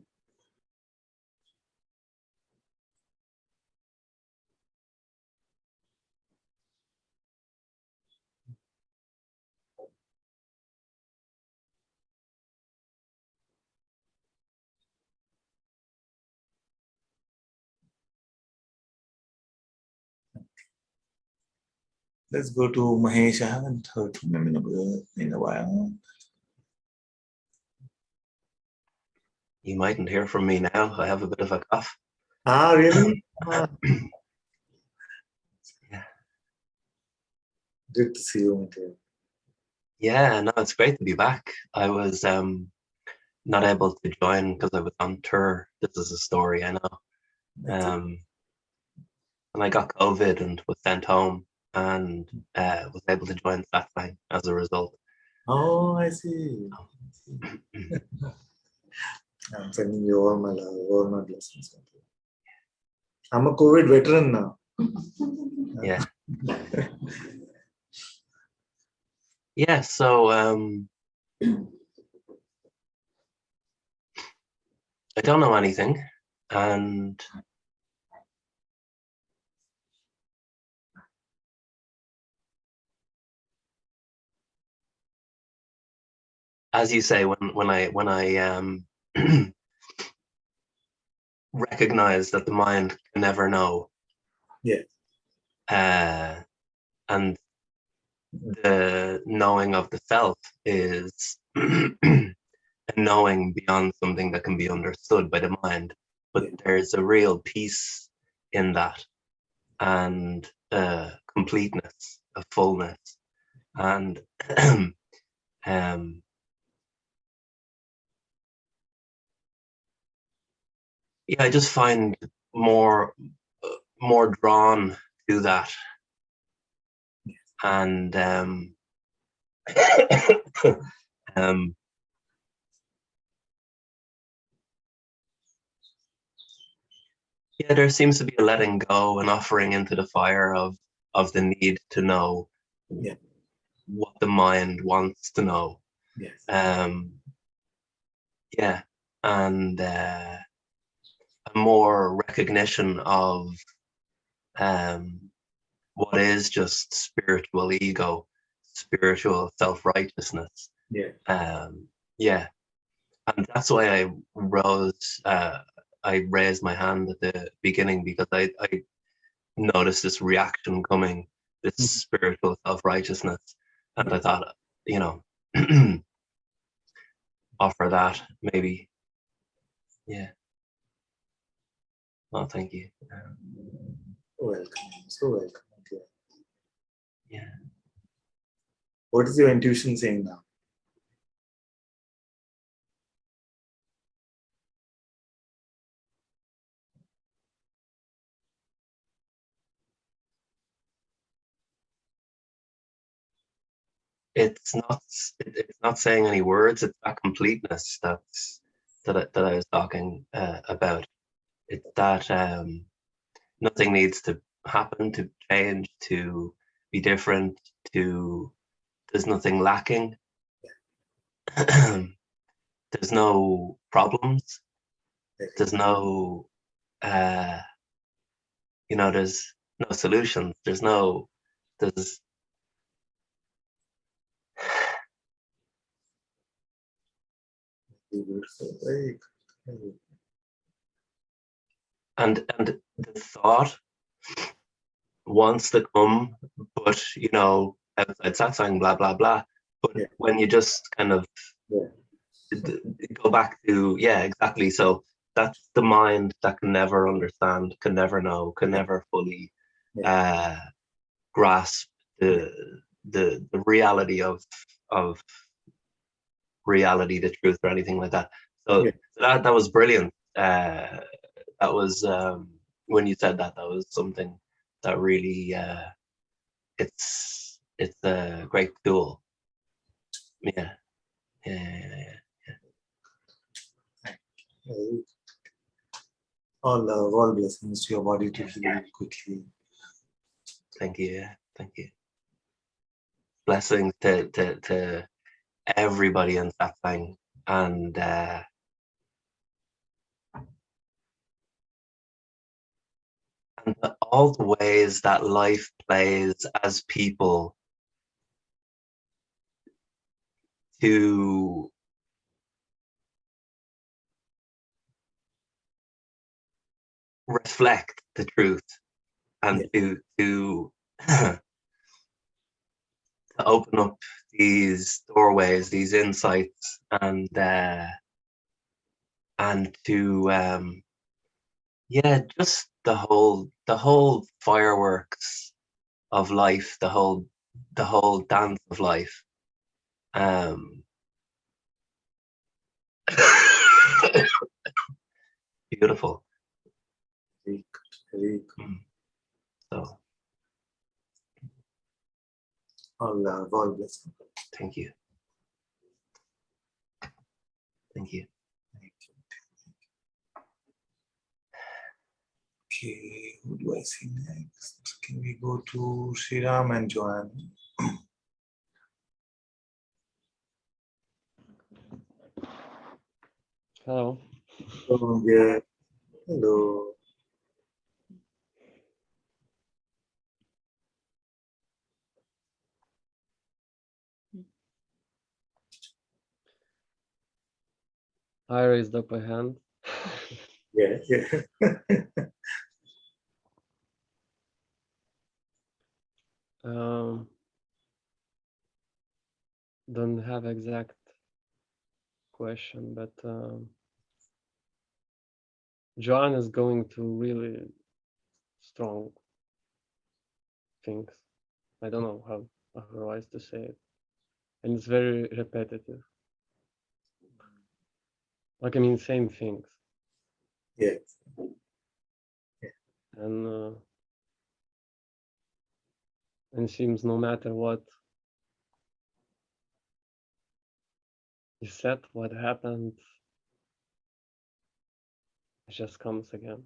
Let's go to Mahesh. I haven't heard from him in a while. You mightn't hear from me now. I have a bit of a cough. Ah, really? Yeah. Good to see you, Mahesh. Yeah, no, it's great to be back. I was not able to join because I was on tour. This is a story, I know. And I got COVID and was sent home and was able to join Satsang as a result. Oh, I see. I'm sending you all my love, all my blessings. I'm a COVID veteran now. Yeah. Yeah, so I don't know anything, and as you say, when I recognize that the mind can never know, Yeah. And the knowing of the self is a knowing beyond something that can be understood by the mind, but there's a real peace in that, and completeness, a fullness, and yeah, I just find more drawn to that, and yeah, there seems to be a letting go, an offering into the fire of the need to know what the mind wants to know. Yes. Yeah, and a more recognition of what is just spiritual ego, spiritual self-righteousness. Yeah. Yeah, and that's why I raised my hand at the beginning, because I noticed this reaction coming, this spiritual self-righteousness, and I thought, offer that maybe. Yeah. Well, thank you. Welcome. So welcome. Okay. Yeah. What is your intuition saying now? It's not saying any words. It's that completeness that I was talking about. It's that nothing needs to happen, to change, to be different, there's nothing lacking. There's no problems. There's no there's no solutions. There's and the thought wants to come, but outside satsang, blah blah blah. But when you just kind of go back to exactly. So that's the mind that can never understand, can never know, can never fully grasp the reality of reality, the truth, or anything like that. So that was brilliant. That was when you said that was something that really it's a great tool. Yeah. All love, all blessings to your body to heal quickly. Thank you. Thank you. Blessings to everybody in Satsang, and all the ways that life plays as people to reflect the truth and to open up these doorways, these insights, and to yeah, just the whole fireworks of life, the whole dance of life. Beautiful. Very good. Very good. So All love, all blessing. thank you. Thank you. Thank you. Okay, who do I see next? Can we go to Sriram and Joanne? Hello. Oh, yeah. Hello. I raised up a hand. Yeah, yeah. Don't have exact question, but Joanne is going through really strong things. I don't know how otherwise to say it. And it's very repetitive. Like, I mean, same things. Yeah. And it seems no matter what you said, what happened, it just comes again.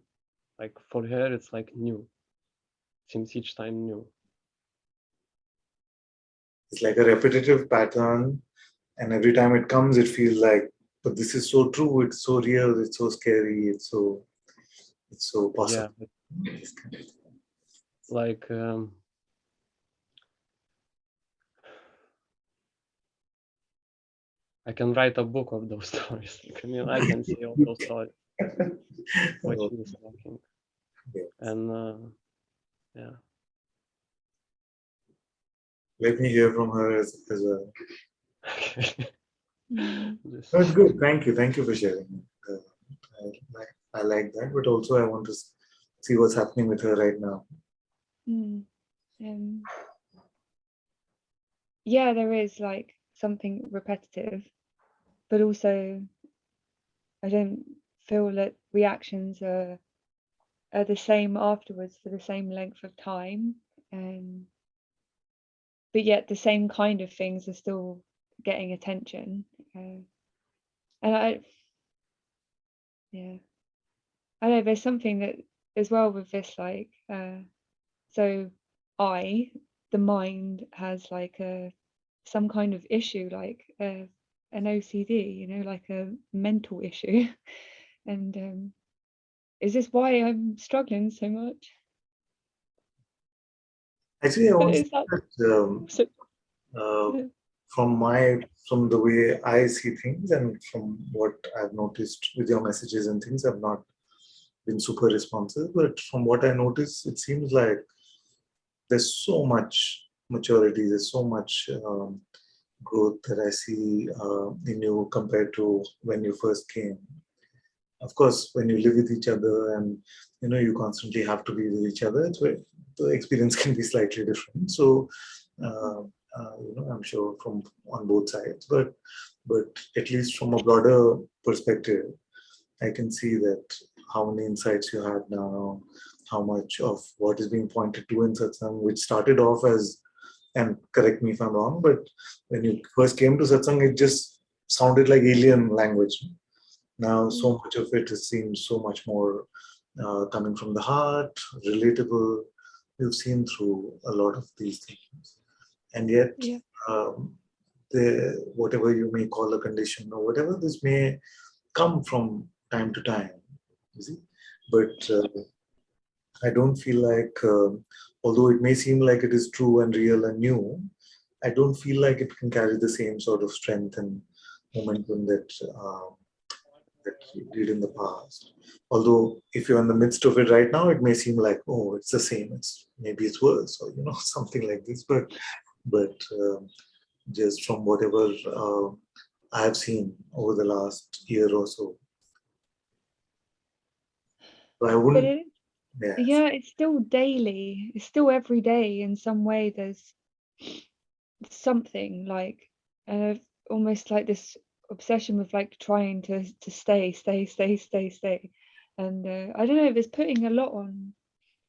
Like for her, it's like new. Seems each time new. It's like a repetitive pattern, and every time it comes, it feels like, but this is so true, it's so real, it's so scary, it's so possible. Yeah, like I can write a book of those stories. I mean, I can say all those stories. What she was talking, Yes. and yeah. Let me hear from her as well. This- That's good. Thank you. Thank you for sharing. I like that, but also I want to see what's happening with her right now. Yeah, there is like something repetitive, but also I don't feel that reactions are the same afterwards for the same length of time, but yet the same kind of things are still getting attention. And I don't know, there's something that as well with this, like so the mind has like some kind of issue, like an OCD, you know, like a mental issue. And is this why I'm struggling so much? Actually, I want to Is that say that from the way I see things and from what I've noticed with your messages and things, I've not been super responsive, but from what I notice, it seems like there's so much maturity, there's so much growth that I see in you compared to when you first came. Of course, when you live with each other and you constantly have to be with each other, the experience can be slightly different. So, I'm sure from on both sides, but at least from a broader perspective, I can see that how many insights you had now, how much of what is being pointed to in Satsang, which started off as, and correct me if I'm wrong, but when you first came to Satsang, it just sounded like alien language. Now, so much of it seems so much more coming from the heart, relatable. You've seen through a lot of these things. And yet, whatever you may call a condition or whatever, this may come from time to time, you see. But I don't feel like, although it may seem like it is true and real and new, I don't feel like it can carry the same sort of strength and momentum that you did in the past. Although if you're in the midst of it right now, it may seem like, oh, it's the same. Maybe it's worse, or something like this. But just from whatever I have seen over the last year or so, I But wouldn't. yeah, it's still daily. It's still every day in some way. There's something like almost like this obsession with like trying to stay, and I don't know if it's putting a lot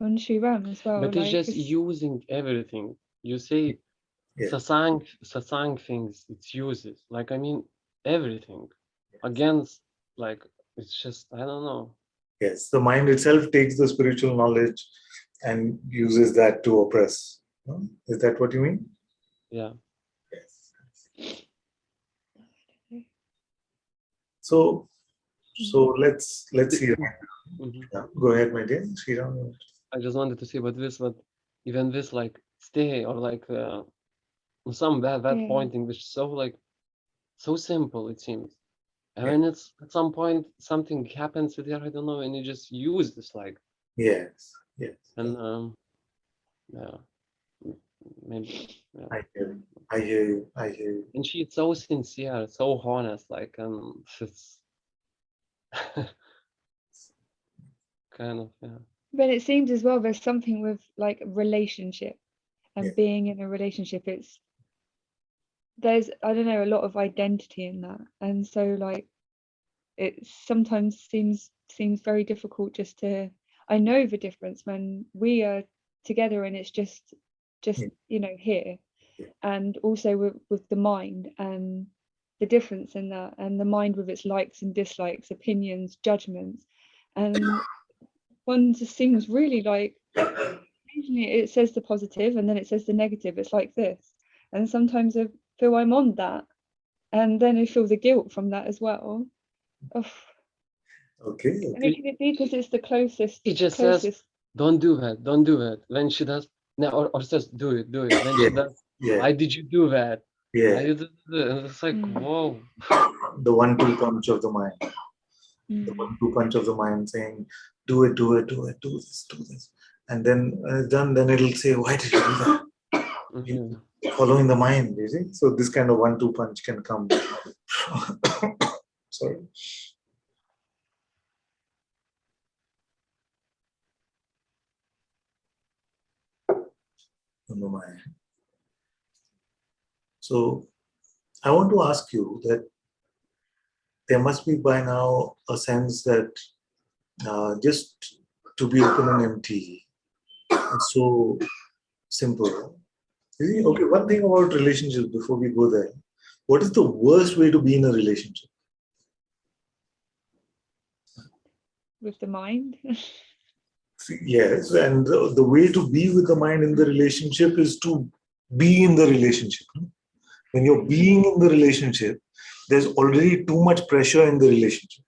on Sri Ram as well. But Like it's just using everything. You say Yeah. Satsang things, it's uses. Like, I mean, everything. Against, like, it's just, I don't know. Yes, the mind itself takes the spiritual knowledge and uses that to oppress. No? Is that what you mean? Yeah. Yes. So let's see. Mm-hmm. Yeah, go ahead, my dear. Sriram. I just wanted to say about this, but even this, like, stay or like some bad Yeah. pointing, which is so simple, it seems. And when it's at some point something happens with you, I don't know, and you just use this, like. Yes. And yeah, maybe. Yeah. I hear you. And she's so sincere, so honest, like, it's kind of, yeah. But it seems as well there's something with like relationship and being in a relationship. There's I don't know, a lot of identity in that, and so like it sometimes seems very difficult just to. I know the difference when we are together and it's just here, and also with the mind and the difference in that, and the mind with its likes and dislikes, opinions, judgments, and one just seems really like occasionally it says the positive and then it says the negative. It's like this, and sometimes I feel I'm on that, and then I feel the guilt from that as well. Okay. And it can be because it's the closest. He just says, don't do that. When she does, no, or says, do it. When she does, why did you do that? Yeah. And it's like, whoa. The 1-2 punch of the mind. The 1-2 punch of the mind saying, do it, do this. And then when it's done, then it'll say, why did you do that? Mm-hmm. Following the mind, you see? So this kind of 1-2 punch can come. Sorry. On the mind. So I want to ask you that there must be by now a sense that just to be open and empty is so simple. Okay, one thing about relationships before we go there. What is the worst way to be in a relationship? With the mind? Yes, and the way to be with the mind in the relationship is to be in the relationship. When you're being in the relationship, there's already too much pressure in the relationship.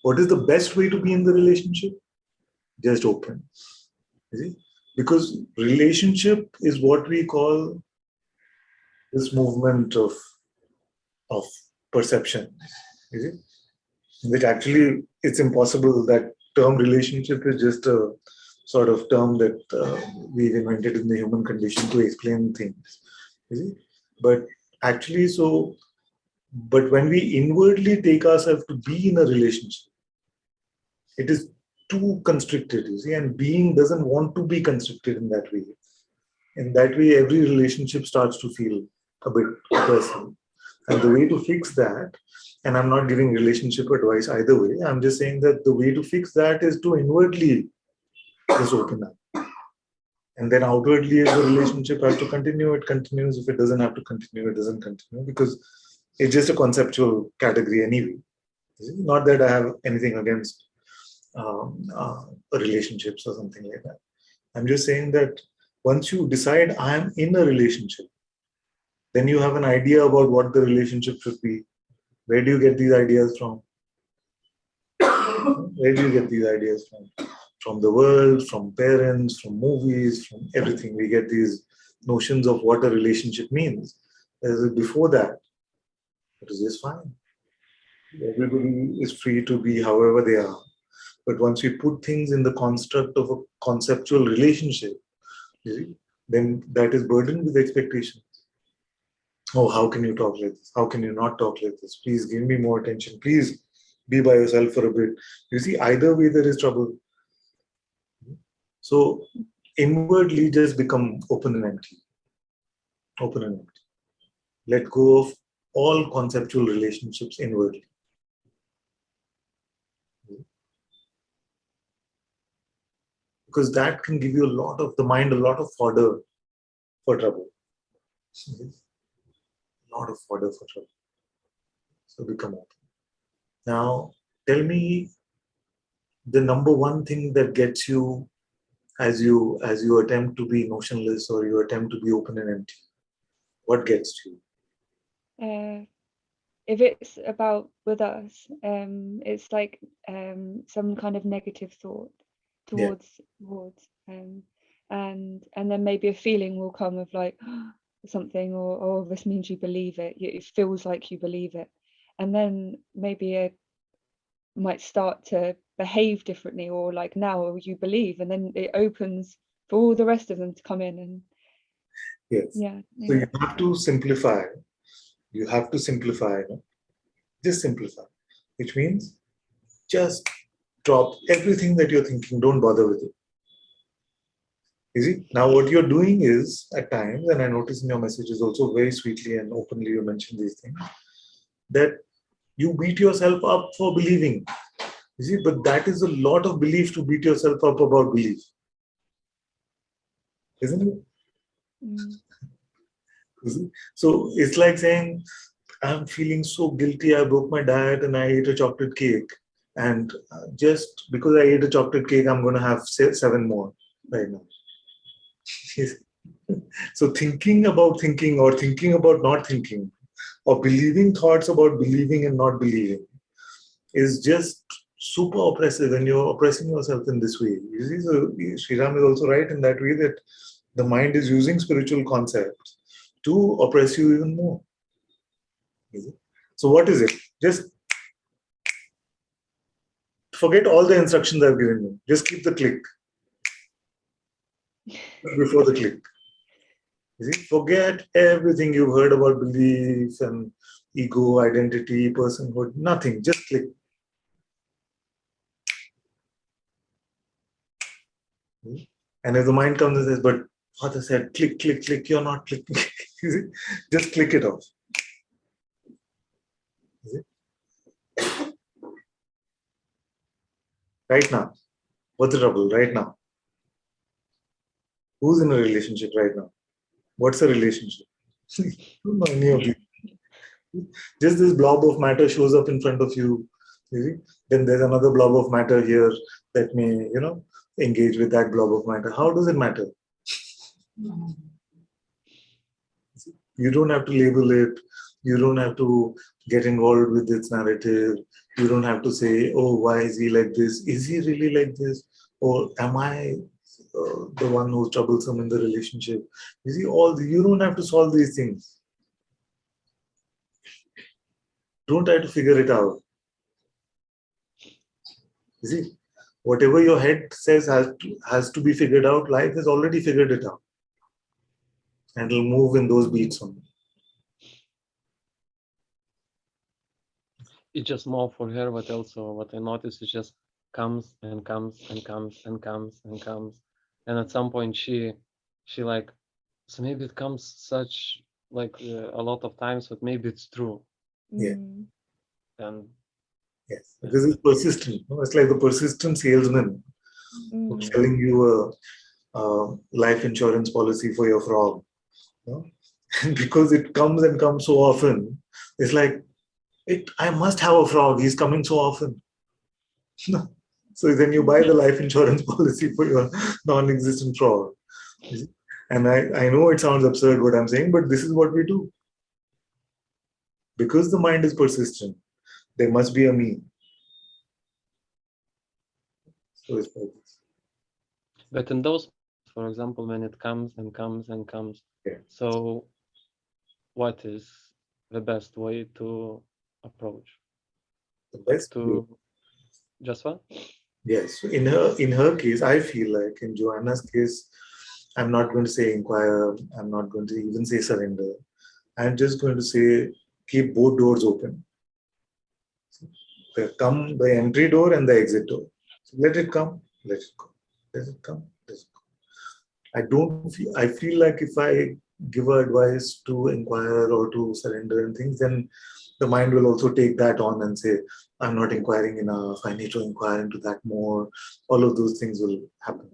What is the best way to be in the relationship? Just open. You see? Because relationship is what we call this movement of perception. You see? Which actually, it's impossible. That term relationship is just a sort of term that we've invented in the human condition to explain things. You see? But actually, but when we inwardly take ourselves to be in a relationship, it is too constricted, you see, and being doesn't want to be constricted in that way. In that way, every relationship starts to feel a bit oppressive. And the way to fix that, and I'm not giving relationship advice either way, I'm just saying that the way to fix that is to inwardly just open up. And then outwardly, if the relationship has to continue, it continues. If it doesn't have to continue, it doesn't continue, because it's just a conceptual category anyway. Not that I have anything against relationships or something like that. I'm just saying that once you decide I am in a relationship, Then you have an idea about what the relationship should be. Where do you get these ideas from? Where do you get these ideas from? From the world, from parents, from movies, from everything. We get these notions of what a relationship means. As before that, it is just fine. Everybody is free to be however they are. But once we put things in the construct of a conceptual relationship, you see, then that is burdened with expectations. Oh, how can you talk like this? How can you not talk like this? Please give me more attention. Please be by yourself for a bit. You see, either way there is trouble. So inwardly just become open and empty. Open and empty. Let go of all conceptual relationships inwardly. Because that can give you a lot of fodder for trouble. A lot of fodder for trouble. So become open. Now, tell me the number one thing that gets you as you attempt to be notionless or you attempt to be open and empty. What gets you? If it's about with us, it's like some kind of negative thought towards and then maybe a feeling will come of like something, or oh, this means you believe it. It feels like you believe it, and then maybe it might start to behave differently, or like now you believe, and then it opens for all the rest of them to come in. And yes, yeah. So you have to simplify. You have to simplify. No? Just simplify, which means just drop everything that you're thinking. Don't bother with it. You see, now what you're doing is at times, and I notice in your messages also very sweetly and openly you mention these things, that you beat yourself up for believing. You see, but that is a lot of belief to beat yourself up about belief. Isn't it? You see? So it's like saying, I'm feeling so guilty, I broke my diet and I ate a chocolate cake. And just because I ate a chocolate cake, I'm going to have 7 more right now. So thinking about thinking or thinking about not thinking or believing thoughts about believing and not believing is just super oppressive, and you're oppressing yourself in this way. You see, so Sriram is also right in that way that the mind is using spiritual concepts to oppress you even more. So what is it? Just forget all the instructions I've given you. Just keep the click before the click. You see, forget everything you've heard about beliefs and ego, identity, personhood, nothing. Just click. And if the mind comes and says, but Father said, click, click, click, you're not clicking. You see? Just click it off. You see? Right now. What's the trouble right now? Who's in a relationship right now? What's a relationship? Don't know any of these. Just this blob of matter shows up in front of you. You see? Then there's another blob of matter here that may, engage with that blob of matter. How does it matter? You don't have to label it. You don't have to get involved with its narrative. You don't have to say, oh, why is he like this? Is he really like this? Or am I the one who's troublesome in the relationship? You see, you don't have to solve these things. Don't try to figure it out. You see, whatever your head says has to be figured out, life has already figured it out. And it'll move in those beats only. It's just more for her, but also what I noticed is just comes and comes and comes and comes and comes. And at some point she like, so maybe it comes such like a lot of times, but maybe it's true. Yeah. And yes, because it's persistent. It's like the persistent salesman who's selling you a life insurance policy for your frog. Because it comes and comes so often, it's like, I must have a frog. He's coming so often. So then you buy the life insurance policy for your non-existent frog. And I know it sounds absurd what I'm saying, but this is what we do. Because the mind is persistent, there must be a me. So it's like this. But in those, for example, when it comes and comes and comes, Yeah. so what is the best way to approach? The best way. To just what? Yes. So in her case, I feel like in Joanna's case, I'm not going to say inquire. I'm not going to even say surrender. I'm just going to say keep both doors open. The entry door and the exit door. So let it come. Let it go. Let it come. Let it go. I feel like if I give her advice to inquire or to surrender and things, then the mind will also take that on and say, I'm not inquiring enough. I need to inquire into that more. All of those things will happen.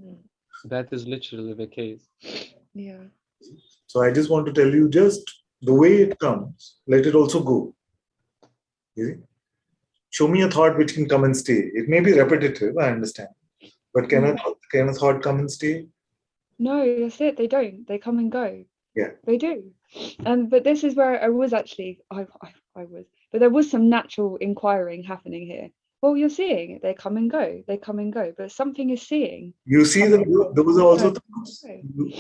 That is literally the case. Yeah. So I just want to tell you, just the way it comes, let it also go. You see? Show me a thought which can come and stay. It may be repetitive, I understand. But can a thought come and stay? No, that's it. They don't. They come and go. Yeah. They do. But this is where I was actually, I was, but there was some natural inquiring happening here. Well, you're seeing it. They come and go. They come and go. But something is seeing. You see come that and go, those are also go, thoughts. go.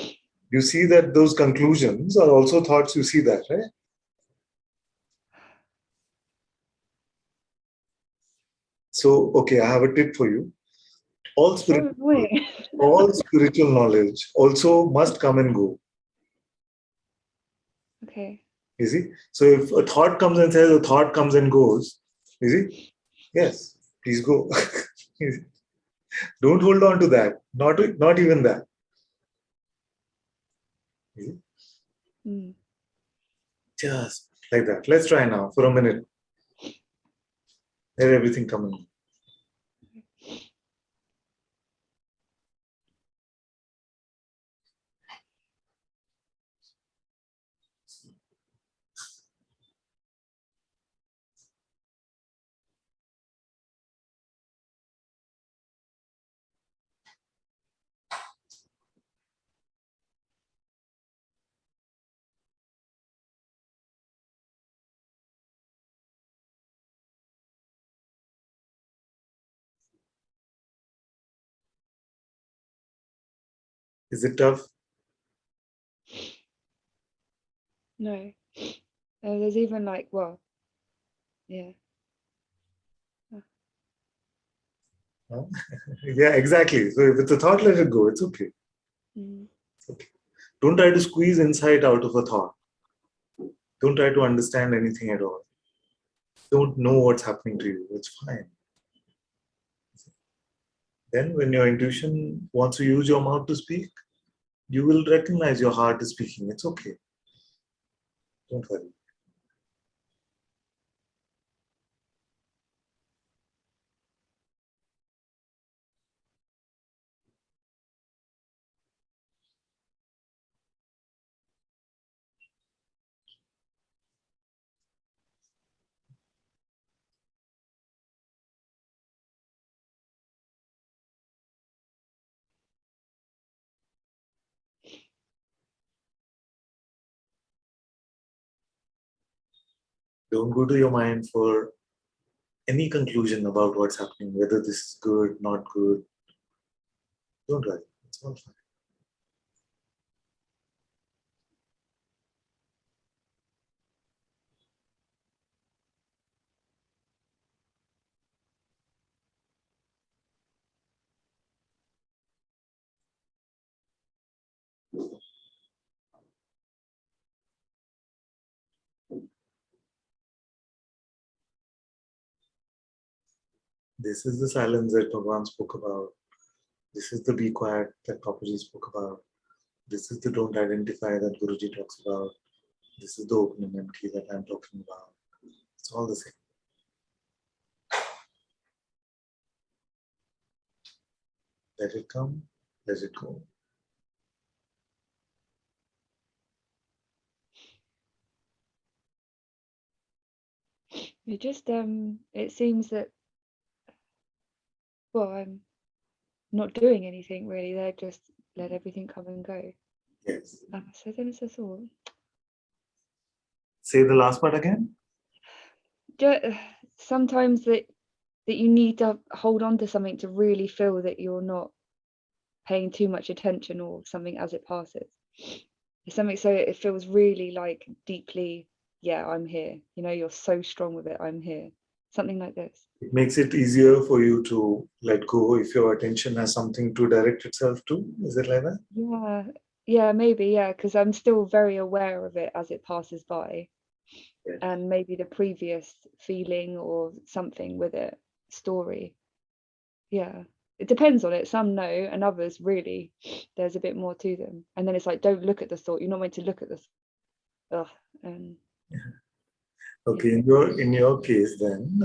You see that those conclusions are also thoughts. You see that, right? So, okay, I have a tip for you. All So spiritual, annoying. all spiritual knowledge also must come and go. Okay. You see? So if a thought comes and says a thought comes and goes, you see? Yes, please go. You see? Don't hold on to that. Not even that. You see? Mm. Just like that. Let's try now for a minute. Let everything come and go. Is it tough? No. There's even like, well, yeah. Huh? Yeah, exactly. So if it's a thought, let it go. It's okay. Mm. It's okay. Don't try to squeeze insight out of a thought. Don't try to understand anything at all. Don't know what's happening to you. It's fine. Then, when your intuition wants to use your mouth to speak, you will recognize your heart is speaking. It's okay. Don't worry. Don't go to your mind for any conclusion about what's happening, whether this is good, not good. Don't worry. It's all fine. This is the silence that Bhagavan spoke about. This is the be quiet that Papaji spoke about. This is the don't identify that Guruji talks about. This is the opening and key that I'm talking about. It's all the same. Let it come, let it go. It just it seems that, well, I'm not doing anything really. They're just let everything come and go. Yes. So then it's a thought. Say the last part again. sometimes that you need to hold on to something to really feel that you're not paying too much attention or something as it passes. It's something so it feels really like deeply, yeah, I'm here. You know, you're so strong with it, I'm here. Something like this. It makes it easier for you to let go if your attention has something to direct itself to. Is it like that? Yeah, maybe, yeah, because I'm still very aware of it as it passes by. Yeah. And maybe the previous feeling or something with it, story. Yeah, it depends on it. Some know, and others really, there's a bit more to them. And then it's like, don't look at the thought. You're not meant to look at the thought. And Okay, yeah. in your case then,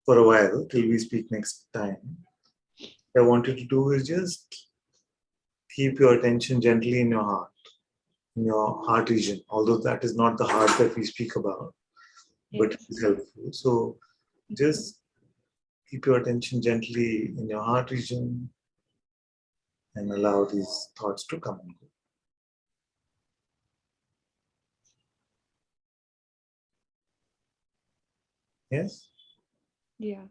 for a while, till we speak next time, what I want you to do is just keep your attention gently in your heart region, although that is not the heart that we speak about, but Yes. it's helpful. So just keep your attention gently in your heart region and allow these thoughts to come and go. Yes? Yeah.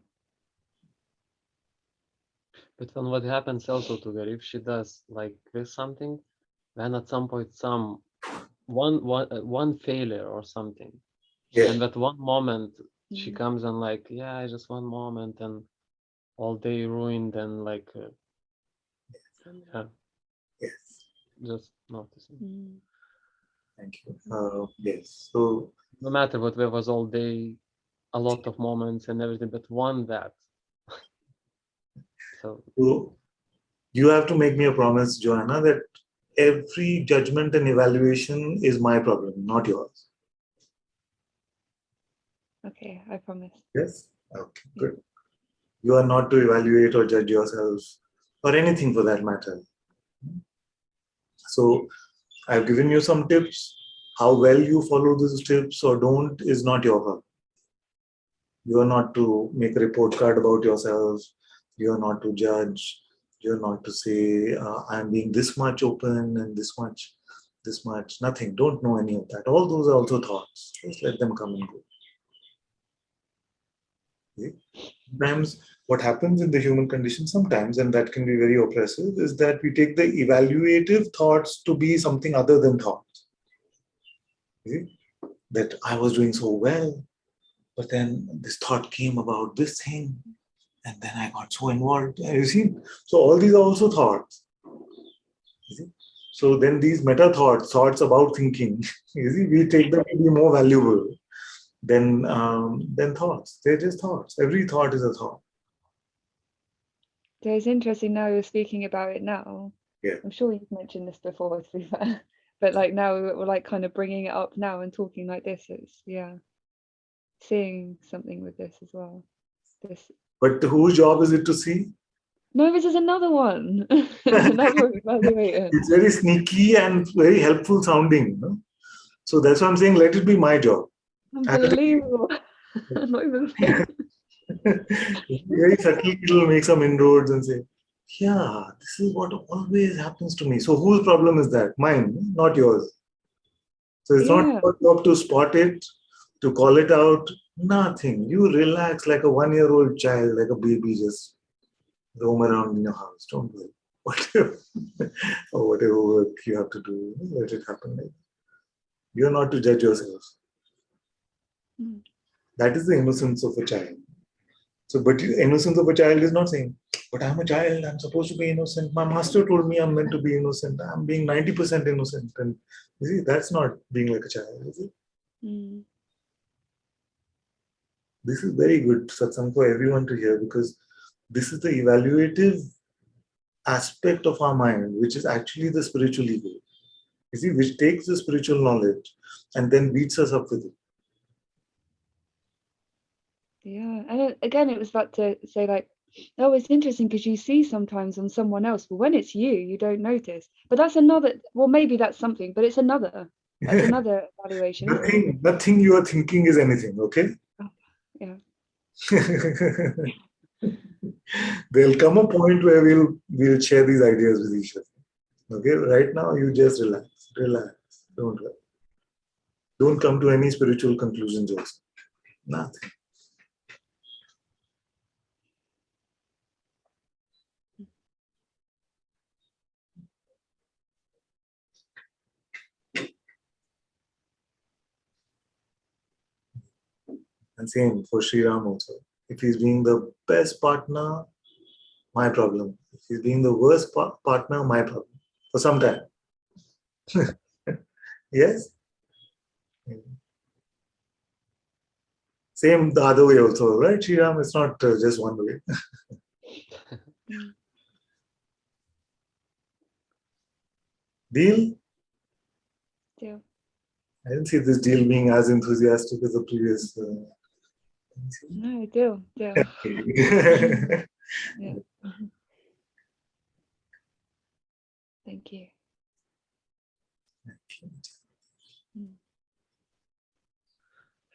But then what happens also to her if she does like this something, then at some point one failure or something, Yeah. and that one moment she Mm. comes and like, yeah, just one moment, and all day ruined, and like and yeah, Yes. just noticing. Mm. Thank you. Yes. So No matter what, there was all day a lot of moments and everything, but one that. So you have to make me a promise, Joanna, that every judgment and evaluation is my problem, not yours. Okay, I promise. Yes? Okay, good. You are not to evaluate or judge yourself or anything for that matter. So I've given you some tips. How well you follow these tips or don't is not your problem. You are not to make a report card about yourself. You are not to judge. You are not to say, I'm being this much open and this much. Nothing. Don't know any of that. All those are also thoughts. Just let them come and go. Okay? Sometimes what happens in the human condition sometimes, and that can be very oppressive, is that we take the evaluative thoughts to be something other than thoughts. Okay? That I was doing so well, but then this thought came about this thing, and then I got so involved. You see, so all these are also thoughts. You see? So then these meta thoughts about thinking, you see, we take them to be more valuable than thoughts. They're just thoughts. Every thought is a thought. So it's interesting now you're speaking about it now. Yeah. I'm sure you've mentioned this before, to be fair. But like now we're like kind of bringing it up now and talking like this. It's, yeah, seeing something with this as well. This. But whose job is it to see? No, this is another one. Another evaluator. It's very sneaky and very helpful sounding. No? So that's why I'm saying let it be my job. Unbelievable. I'm not even Very subtly, it'll make some inroads and say, yeah, this is what always happens to me. So whose problem is that? Mine, not yours. So it's not Yeah. your job to spot it, to call it out. Nothing. You relax like a 1-year-old child, like a baby, just roam around in your house. Don't worry. Whatever, or whatever work you have to do, let it happen. You're not to judge yourself. Mm. That is the innocence of a child. So, but the innocence of a child is not saying, but I'm a child, I'm supposed to be innocent. My master told me I'm meant to be innocent. I'm being 90% innocent. And you see, that's not being like a child, is it? Mm. This is very good satsang for everyone to hear, because this is the evaluative aspect of our mind, which is actually the spiritual ego. You see, which takes the spiritual knowledge and then beats us up with it. Yeah. And again, it was about to say like, oh, it's interesting because you see sometimes on someone else, but when it's you, you don't notice. But that's another, well, maybe that's something, but it's another. That's another evaluation, isn't it? Nothing you are thinking is anything, okay? Yeah. There'll come a point where we'll share these ideas with each other. Okay, right now you just relax. Don't come to any spiritual conclusions also. Nothing. And same for Sri Ram also. If he's being the best partner, my problem. If he's being the worst partner, my problem. For some time. Yes? Same the other way also, right? Sri Ram, it's not just one way. Deal? Deal. I didn't see this deal being as enthusiastic as the previous. No, deal. Yeah. Yeah. Thank you.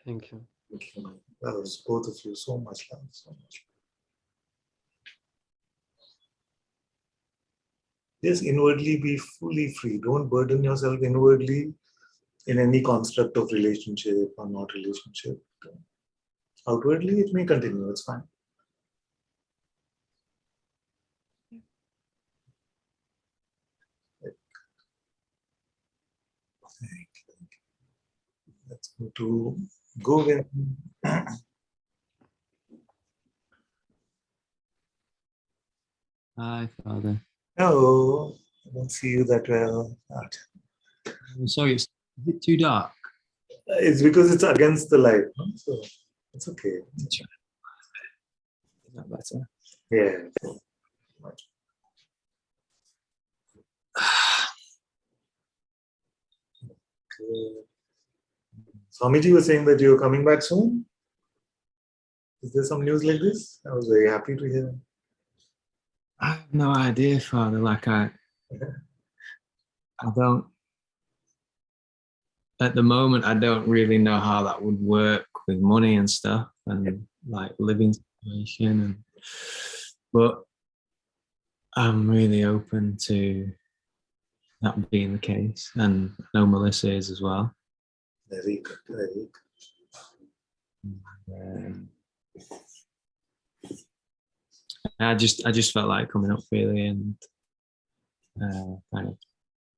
Thank you. That was both of you. So much love. So much. Just inwardly be fully free. Don't burden yourself inwardly in any construct of relationship or not relationship. Outwardly, it may continue. It's fine. Let's go to Govind. Hi, Father. Hello. I don't see you that well. I'm sorry, it's a bit too dark. It's because it's against the light, no? So it's okay. Is that better? Yeah. Swamiji was saying that you're coming back soon. Is there some news like this? I was very happy to hear. I have no idea, Father. Like I don't. At the moment, I don't really know how that would work with money and stuff, and like living situation. And but I'm really open to that being the case, and I know Melissa is as well. Very good. Very good. I just felt like coming up really and kind of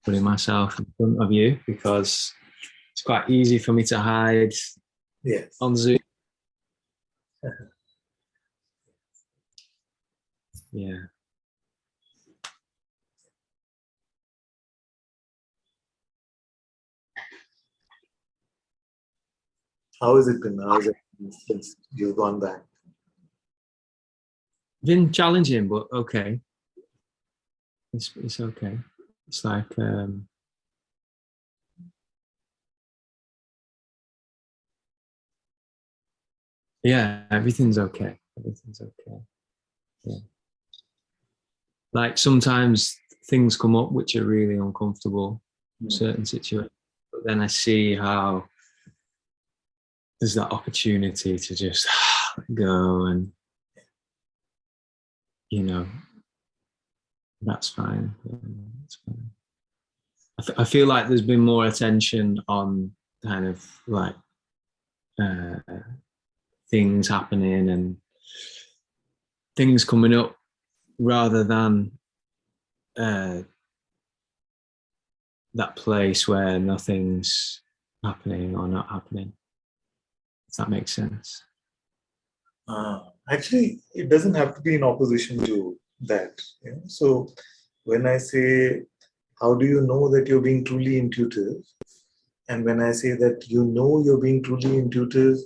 putting myself in front of you because it's quite easy for me to hide on Zoom. Yeah. How has it been? How has it been since you've gone back? Been challenging, but okay. It's okay. It's like yeah, everything's okay. Everything's okay. Yeah. Like sometimes things come up which are really uncomfortable, certain situations, but then I see how there's that opportunity to just go and, you know, that's fine. That's fine. I feel like there's been more attention on kind of like things happening and things coming up rather than that place where nothing's happening or not happening. If that makes sense. Actually, it doesn't have to be in opposition to that. You know? So when I say, how do you know that you're being truly intuitive? And when I say that you know you're being truly intuitive,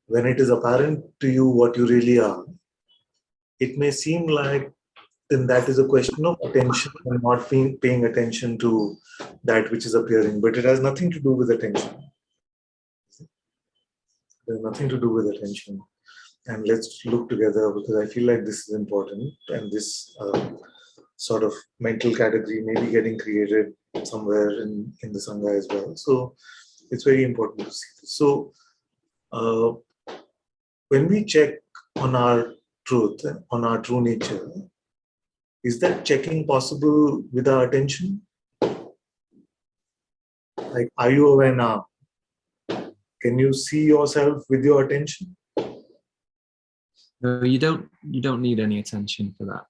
when it is apparent to you what you really are, it may seem like then that is a question of attention and not paying attention to that which is appearing. But it has nothing to do with attention. There's nothing to do with attention. And let's look together because I feel like this is important and this sort of mental category may be getting created somewhere in the Sangha as well. So it's very important to see this. So when we check on our truth, on our true nature, is that checking possible with our attention? Like, are you aware now? Can you see yourself with your attention? No, you don't need any attention for that.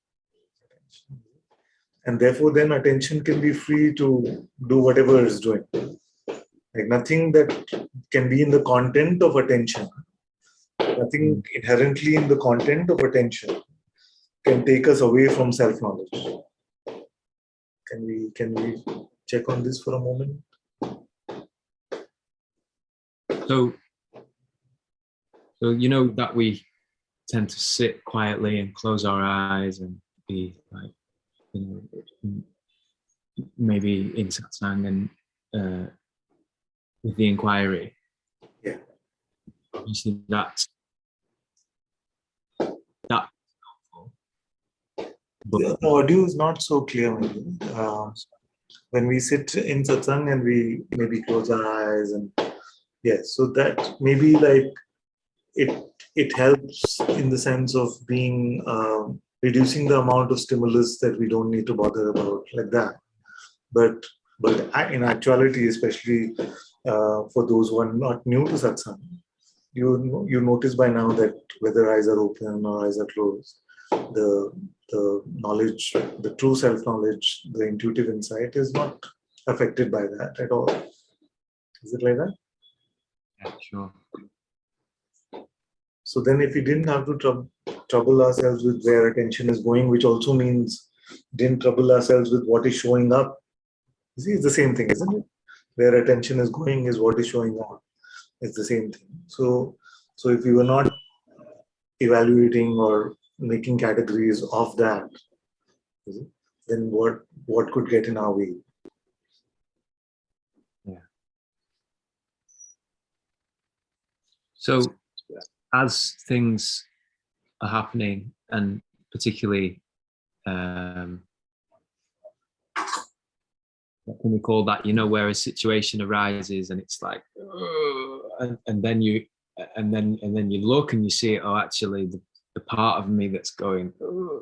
And therefore, then attention can be free to do whatever it's doing. Like nothing that can be in the content of attention, nothing inherently in the content of attention can take us away from self-knowledge. Can we check on this for a moment? So you know that we tend to sit quietly and close our eyes and be like, you know, maybe in satsang and with the inquiry. Yeah. Obviously, that's helpful. But The audio is not so clear. Maybe. When we sit in satsang and we maybe close our eyes, and yes, so that maybe like it helps in the sense of being reducing the amount of stimulus that we don't need to bother about, like that. But in actuality, especially for those who are not new to satsang, you notice by now that whether eyes are open or eyes are closed, the knowledge, the true self-knowledge, the intuitive insight is not affected by that at all. Is it like that? yeah, sure. So then if we didn't have to trouble ourselves with where attention is going, which also means didn't trouble ourselves with what is showing up. You see, it's the same thing, isn't it? Where attention is going is what is showing up. It's the same thing. So if we were not evaluating or making categories of that, then what could get in our way? Yeah. So as things are happening, and particularly what can we call that? You know, where a situation arises and it's like, and then you look and you see, oh, actually the part of me that's going,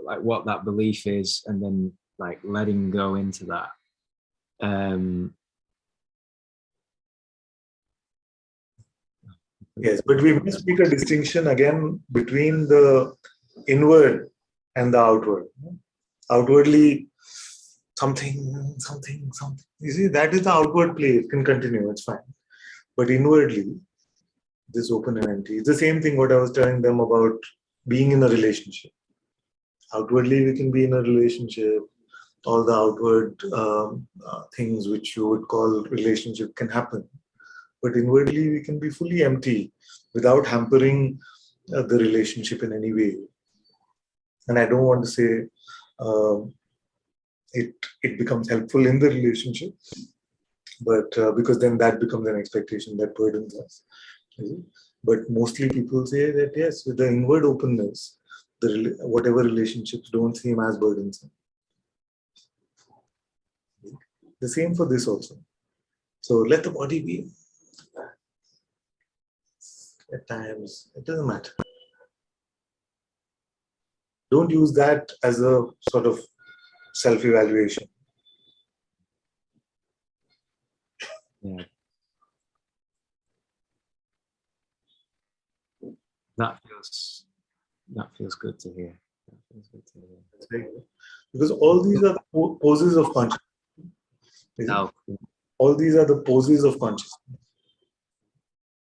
like what that belief is, and then like letting go into that. Yes, but we must make a distinction again between the inward and the outward. Outwardly, something. You see, that is the outward play. It can continue, it's fine. But inwardly, this open and empty. It's the same thing what I was telling them about being in a relationship. Outwardly, we can be in a relationship. All the outward things which you would call relationship can happen. But inwardly, we can be fully empty without hampering the relationship in any way. And I don't want to say it becomes helpful in the relationship, but because then that becomes an expectation that burdens us. But mostly people say that yes, with the inward openness, whatever relationships don't seem as burdensome. The same for this also. So let the body be. At times, it doesn't matter. Don't use that as a sort of self-evaluation. Yeah. That feels good to hear. That feels good to hear. That's very good. Because all these are the poses of consciousness. No. All these are the poses of consciousness.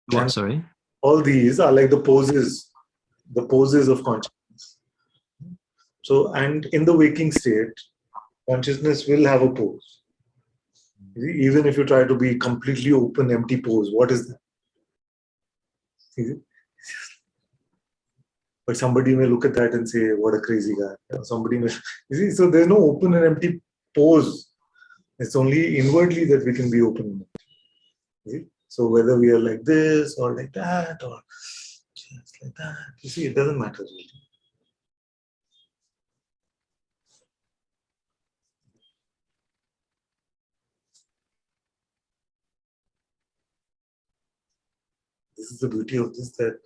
What? And Sorry. all these are like the poses of consciousness. So, and in the waking state, consciousness will have a pose. Even if you try to be completely open, empty pose, what is that? But somebody may look at that and say, what a crazy guy. Somebody may, you see, so there's no open and empty pose. It's only inwardly that we can be open. See? So whether we are like this or like that or just like that, you see, it doesn't matter really. This is the beauty of this, that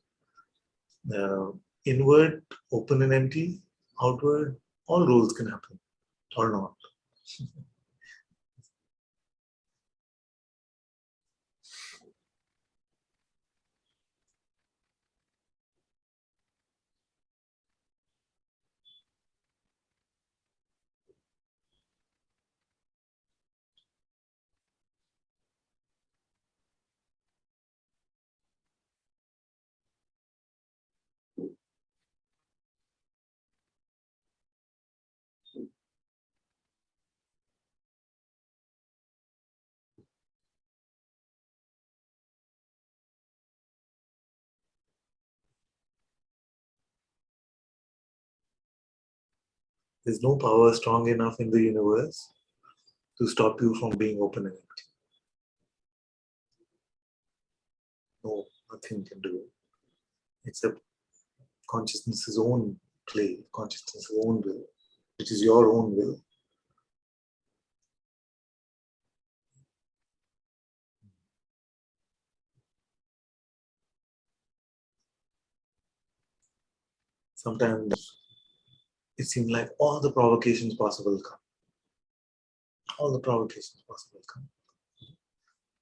inward, open and empty, outward, all roles can happen or not. There's no power strong enough in the universe to stop you from being open and empty. No, nothing can do it. Except consciousness's own play, consciousness's own will, which is your own will. Sometimes it seems like all the provocations possible come. All the provocations possible come.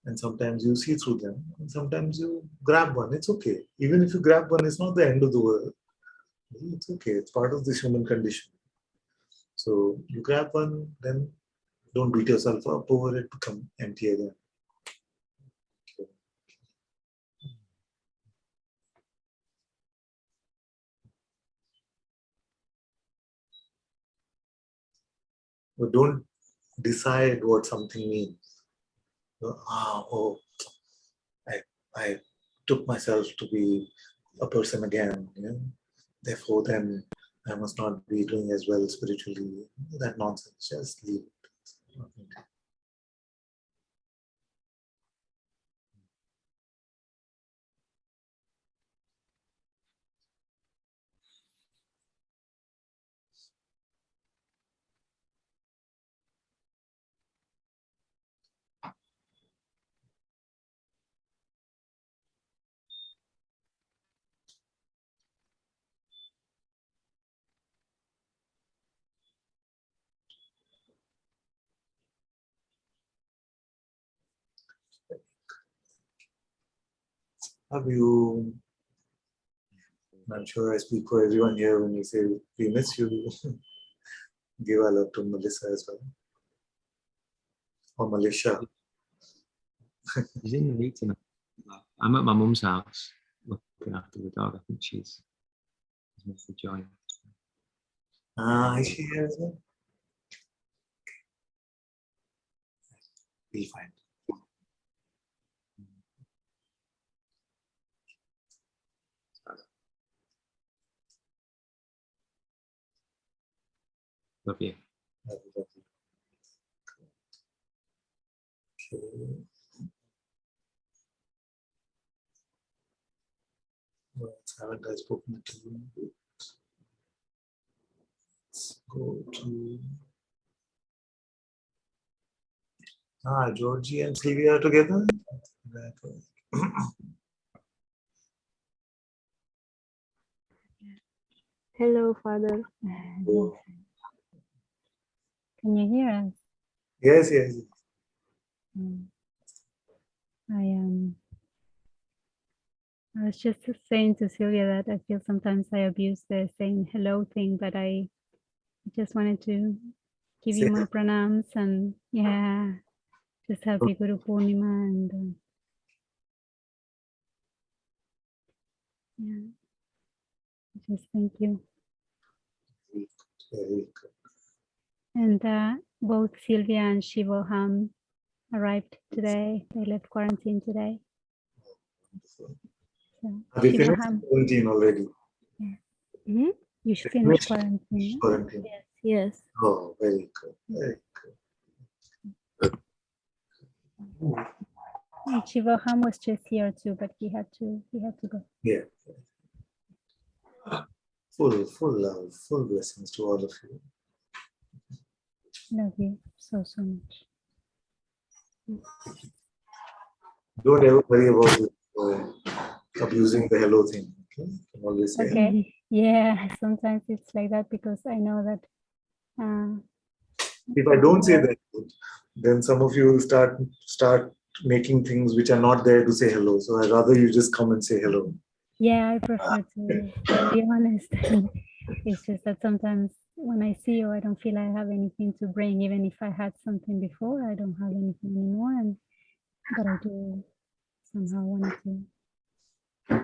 And sometimes you see through them, and sometimes you grab one. It's okay. Even if you grab one, it's not the end of the world. It's okay. It's part of this human condition. So you grab one, then don't beat yourself up over it, become empty again. But don't decide what something means. I took myself to be a person again. Therefore, then I must not be doing as well spiritually. That nonsense. Just leave it. Have you? I'm sure I speak for everyone here when you say we miss you. Give a love to Melissa as well. Or Malaysia. She's in the meeting. I'm at my mum's house looking after the dog. I think she's must have joined. Is she here as well? We'll find. Love you. Okay. Well, haven't I spoken to you? Let's go to Georgie and Sylvia are together. Hello, Father. Can you hear us? Yes, yes. I was just saying to Sylvia that I feel sometimes I abuse the saying hello thing, but I just wanted to give you my pranams and just happy Guru Purnima and just thank you. Very good. And both Sylvia and Shivoham arrived today. They left quarantine today. So, Have you finished Shivoham, quarantine already? you should finish quarantine. Quarantine. Yes. Oh, very good. Very good. And Shivoham was just here too, but he had to go. Yeah. Full love, full blessings to all of you. Love you so much. Don't ever worry about abusing the hello thing. Okay? You can always say hello. Okay. Yeah, sometimes it's like that because I know that. If I don't say that, then some of you will start making things which are not there to say hello. So I'd rather you just come and say hello. Yeah, I prefer to be honest. It's just that sometimes when I see you, I don't feel I have anything to bring. Even if I had something before, I don't have anything anymore. But I do somehow want to say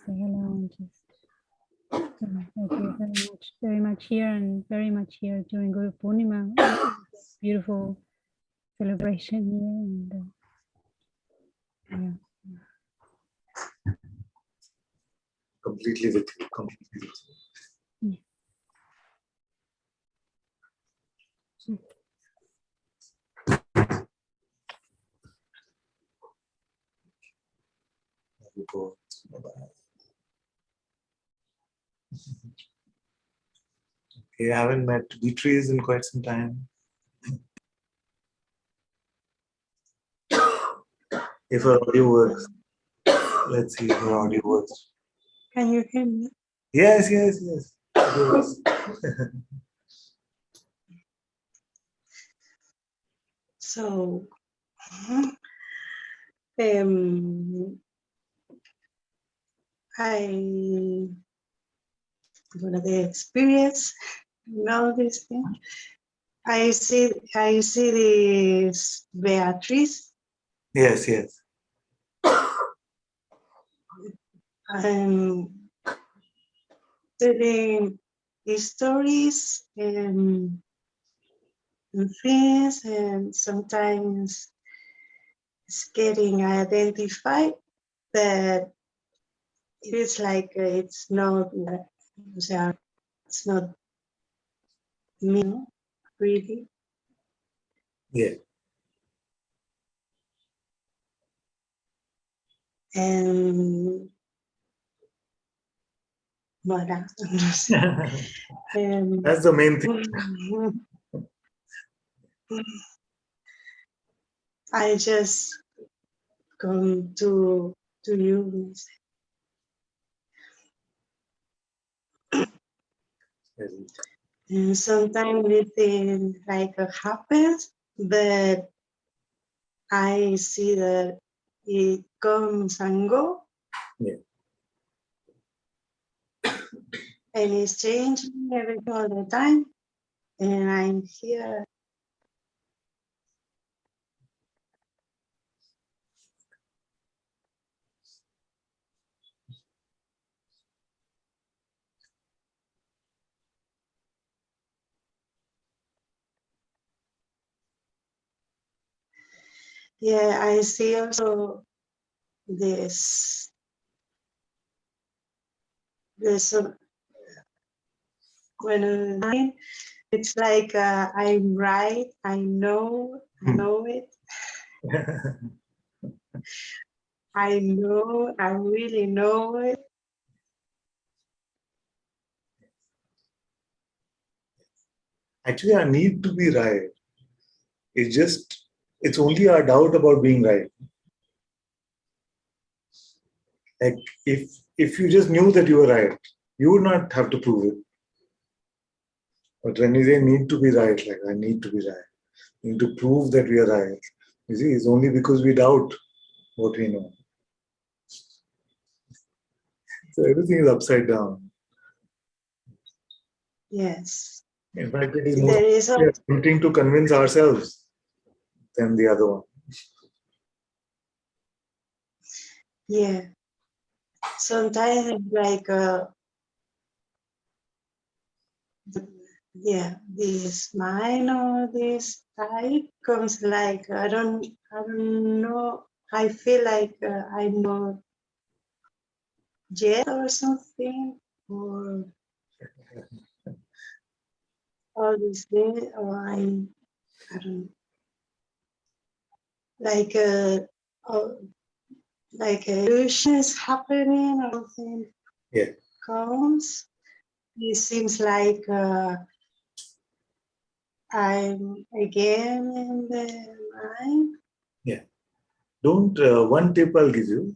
hello and just thank you very much here and very much here during Guru Purnima. Beautiful celebration here and Completely with you. Completely with you. you both. Bye-bye. Okay, I haven't met Beatrice in quite some time. If her audio works, let's see if her audio works. Can you hear me? Yes, yes, yes. It works. So, I one of the experience, this thing. I see this Beatrice. Yes, yes. I'm telling stories and things, and sometimes it's getting identified, but it is like it's not, it's not me, really. Yeah. And voilà. That's the main thing. I just come to you. And sometimes it like happens, but I see that it comes and go. Yeah. And it's changing every all the time. And I'm here. Yeah, I see also this when it's like I'm right, I know it. I know, I really know it. Actually, I need to be right. It's only our doubt about being right. Like if you just knew that you were right, you would not have to prove it. But when you say need to be right, like I need to be right, need to prove that we are right. You see, it's only because we doubt what we know. So everything is upside down. Yes. In fact, it is more There is attempting to convince ourselves than the other one. Yeah. Sometimes it's like this mind or this type comes like I don't know. I feel like I'm not yet or something, or all these things, or I don't like like a illusion is happening or something. Yeah. Comes. It seems like I'm again in the mind. Yeah. Don't, one tip I'll give you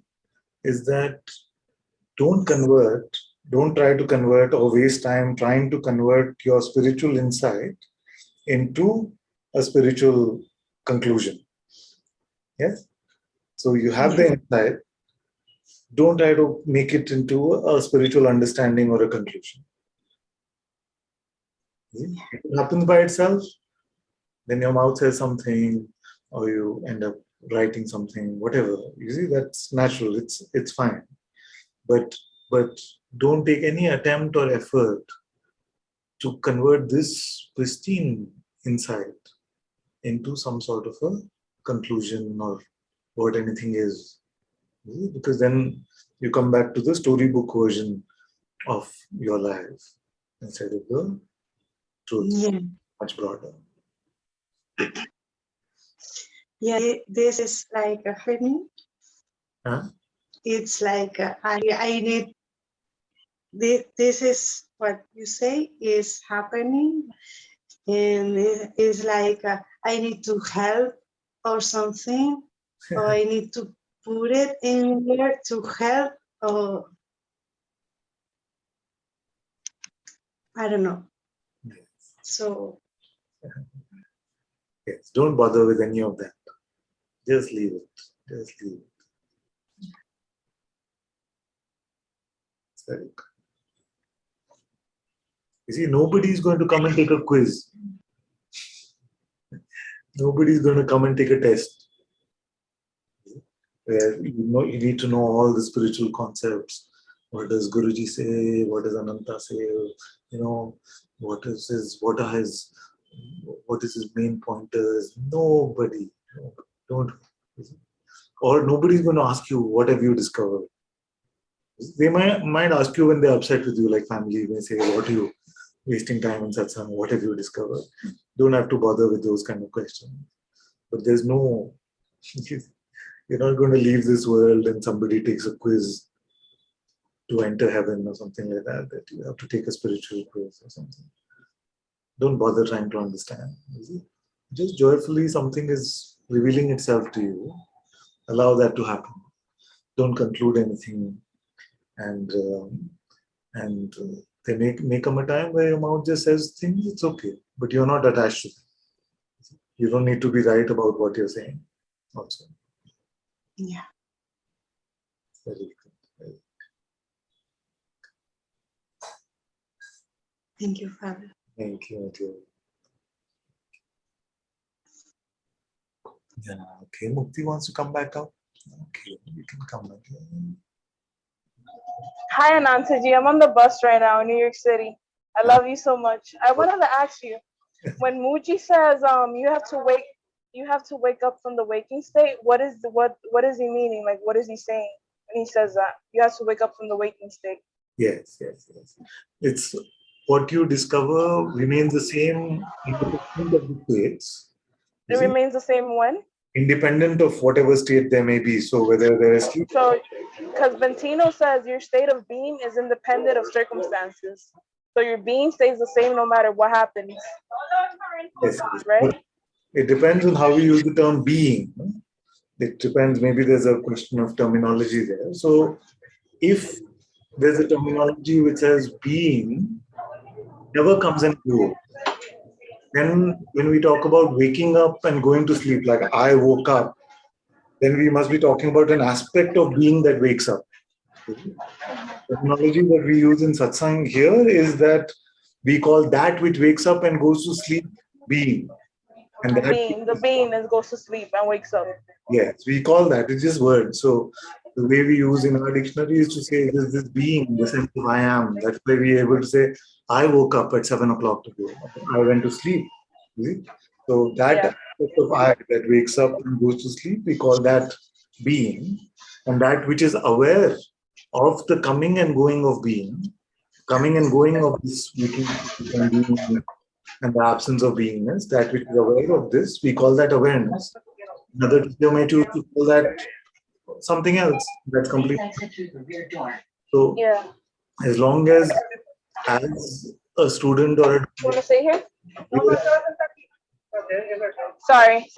is that don't try to convert or waste time trying to convert your spiritual insight into a spiritual conclusion. Yes? So you have the insight, don't try to make it into a spiritual understanding or a conclusion. If it happens by itself, then your mouth says something, or you end up writing something, whatever. You see, that's natural. It's fine. But don't take any attempt or effort to convert this pristine insight into some sort of a conclusion or what anything is. Because then you come back to the storybook version of your life instead of the truth. Yeah. Much broader. Yeah, this is like happening. Huh? it's like I need this is what you say is happening, and it's like I need to help or something, or I need to put it in there to help, or I don't know. So Yes, don't bother with any of that. Just leave it. Just leave it. It's very good. You see, nobody is going to come and take a quiz. Nobody is going to come and take a test. Where you need to know all the spiritual concepts. What does Guruji say? What does Ananta say? What is his main pointers? Nobody. Don't. Or nobody's going to ask you, what have you discovered? They might ask you when they're upset with you, like family, they say, what are you wasting time in satsang? What have you discovered? Don't have to bother with those kind of questions. But there's no, you're not going to leave this world and somebody takes a quiz to enter heaven or something like that, that you have to take a spiritual quiz or something. Don't bother trying to understand. Just joyfully something is revealing itself to you. Allow that to happen. Don't conclude anything. And there may come a time where your mouth just says things, it's okay. But you're not attached to them. You don't need to be right about what you're saying also. yeah. Very good. Thank you, Father. Thank you. Yeah, okay. Mukti wants to come back up. Okay, you can come again. Hi, Ananta-ji. I'm on the bus right now in New York City. I love you so much. I wanted to ask you, when Muji says you have to wake up from the waking state, what is he meaning? Like, what is he saying when he says that? You have to wake up from the waking state. Yes. It's what you discover remains the same independent of the states. It remains the same when? Independent of whatever state there may be. So whether there is sleep. So, because Bentino says your state of being is independent of circumstances. So your being stays the same no matter what happens. Yes. Right? It depends on how we use the term being. It depends, maybe there's a question of terminology there. So if there's a terminology which says being never comes and goes, then when we talk about waking up and going to sleep, like I woke up, then we must be talking about an aspect of being that wakes up. Terminology that we use in satsang here is that we call that which wakes up and goes to sleep being. And that the being that goes to sleep and wakes up. Yes, we call that, it's just words. So the way we use in our dictionary is to say this being, the sense of I am. That's why we are able to say, I woke up at 7 o'clock today. I went to sleep. See? So that aspect of I that wakes up and goes to sleep, we call that being. And that which is aware of the coming and going of being, coming and going of this waking and being and the absence of beingness, that which is aware of this, we call that awareness. Another teacher may choose to call that something else. That's complete. So, as long as a student or a Want to stay here? Sorry.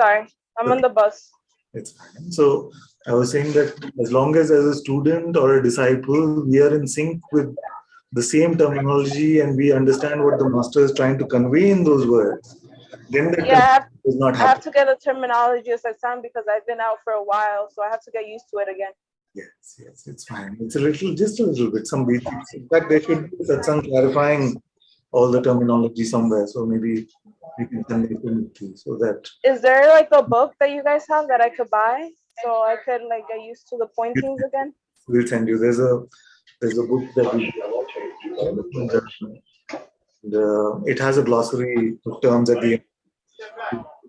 I'm on the bus. It's fine. So I was saying that as long as a student or a disciple, we are in sync with the same terminology and we understand what the master is trying to convey in those words, then that does not happen. I have to get the terminology of satsang because I've been out for a while, so I have to get used to it again. Yes, it's fine. It's just a little bit, some basics. In fact, there should be satsang clarifying all the terminology somewhere. So maybe we can send it to so that. Is there like a book that you guys have that I could buy so I could like get used to the pointings again? We'll send you. There's a book that we it has a glossary of terms at the end.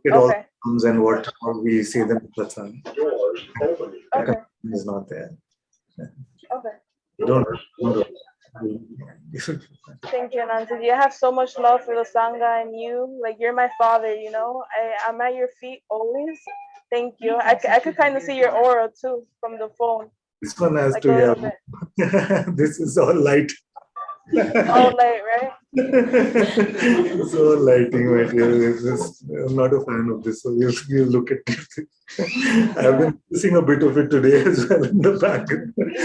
It all comes and how we say them in satsang. Okay. Is not there. Okay. Don't. Thank you, Ananta-ji. I have so much love for the Sangha and you. Like, you're my father, you know? I'm at your feet always. Thank you. I could kind of see your aura, too, from the phone. This one has like to, a yeah. little bit. This is all light. All light, right? It's all lighting, my dear. I'm not a fan of this, so we'll look at it. I've been using a bit of it today as well in the back.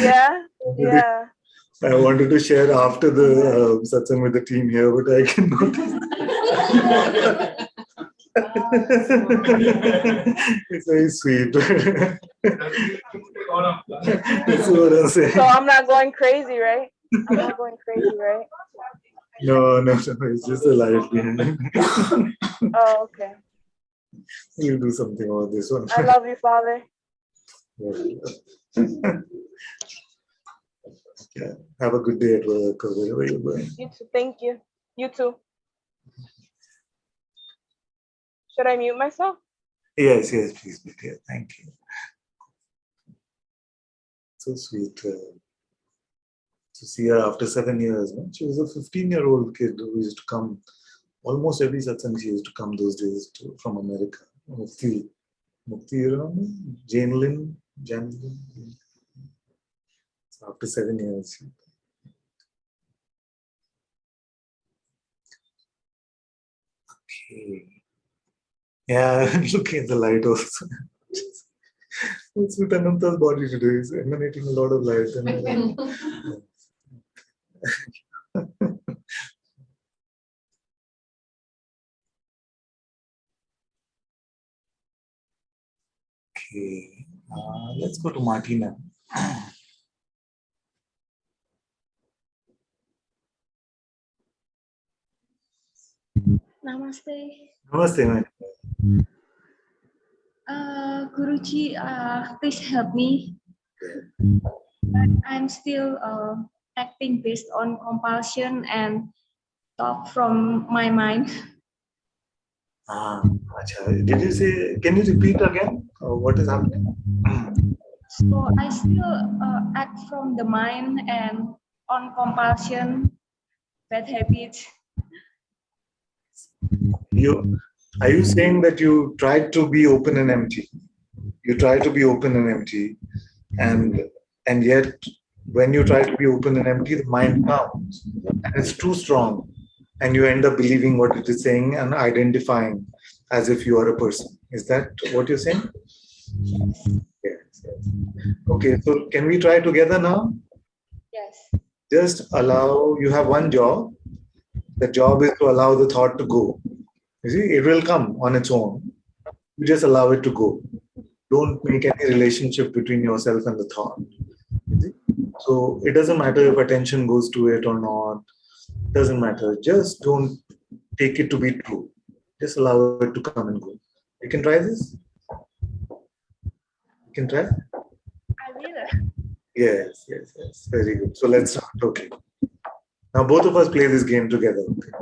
Yeah, yeah. I wanted to share after the satsang with the team here, but I cannot. It's very sweet. That's what I'm saying. So I'm not going crazy, right? I'm not going crazy, right? No, it's just a light behind it. Oh, okay. We'll do something about this one. I love you, Father. Yeah. Have a good day at work or wherever you're going. You too. Thank you. You too. Should I mute myself? Yes, please, dear. Thank you. So sweet to see her after 7 years. No? She was a 15-year-old kid who used to come almost every satsang. She used to come those days from America. Mukti, you remember? Janelin. So after 7 years. Okay. Yeah, looking at the light also. What's with Ananta's body today? He's emanating a lot of light. Okay, let's go to Martina. Namaste. Namaste, man. Guruji, please help me. I'm still acting based on compulsion and thought from my mind. Did you say, can you repeat again? What is happening? So I still act from the mind and on compulsion, bad habits. Are you saying that you tried to be open and empty? You try to be open and empty, and yet when you try to be open and empty, the mind comes and it's too strong, and you end up believing what it is saying and identifying as if you are a person. Is that what you're saying? Yes. Okay, so can we try together now? Yes. Just allow, you have one job. The job is to allow the thought to go. You see, it will come on its own. You just allow it to go. Don't make any relationship between yourself and the thought. You see? So it doesn't matter if attention goes to it or not. It doesn't matter. Just don't take it to be true. Just allow it to come and go. You can try this? You can try? I will. Yes. Very good. So let's start. Okay. Now both of us play this game together. Okay?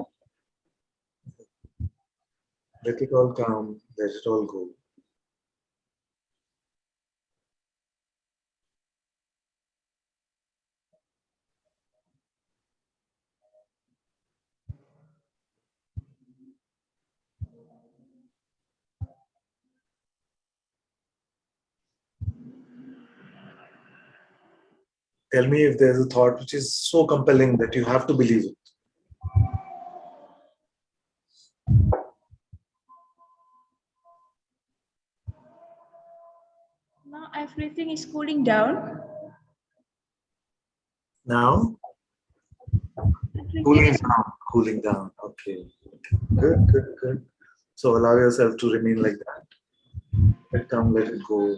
Let it all come. Let it all go. Tell me if there's a thought which is so compelling that you have to believe it. Now everything is cooling down. Now? Cooling down. Okay. Good. So allow yourself to remain like that. Let it come, let it go.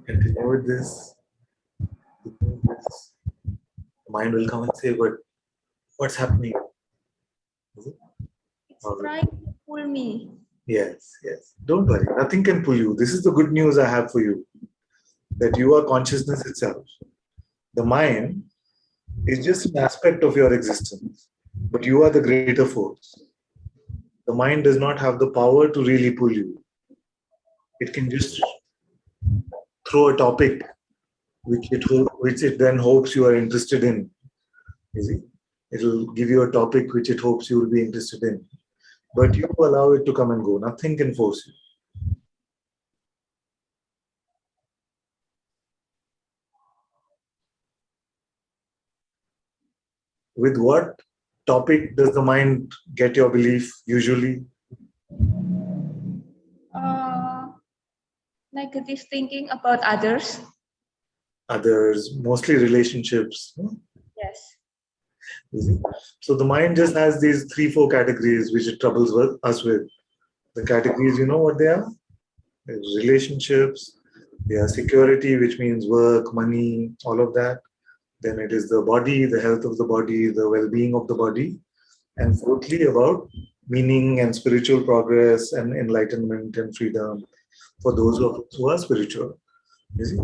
Continue with this. The mind will come and say, but what's happening? Is it? It's trying to pull me. Yes. Don't worry. Nothing can pull you. This is the good news I have for you. That you are consciousness itself. The mind is just an aspect of your existence. but you are the greater force. The mind does not have the power to really pull you. It can just throw a topic which it then hopes you are interested in. You see, it'll give you a topic which it hopes you will be interested in, but you allow it to come and go. Nothing can force you. With what topic does the mind get your belief usually? Negative thinking about others. Others, mostly relationships. Yes. You see? So the mind just has these 3-4 categories which it troubles us with. The categories, you know what they are? There's relationships, they are security, which means work, money, all of that. Then it is the body, the health of the body, the well-being of the body. And fourthly, about meaning and spiritual progress and enlightenment and freedom for those of us who are spiritual. You see?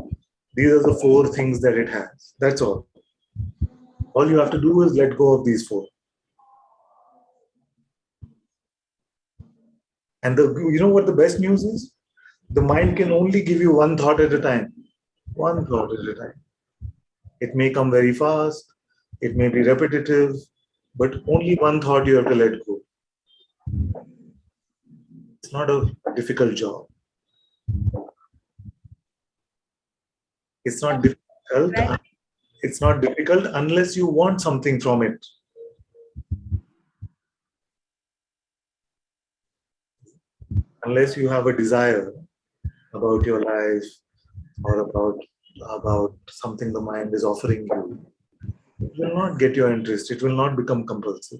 These are the 4 things that it has. That's all. All you have to do is let go of these 4. And you know what the best news is? The mind can only give you one thought at a time. One thought at a time. It may come very fast, it may be repetitive, but only one thought you have to let go. It's not a difficult job. It's not difficult. It's not difficult unless you want something from it. Unless you have a desire about your life or about something the mind is offering you, it will not get your interest. It will not become compulsive.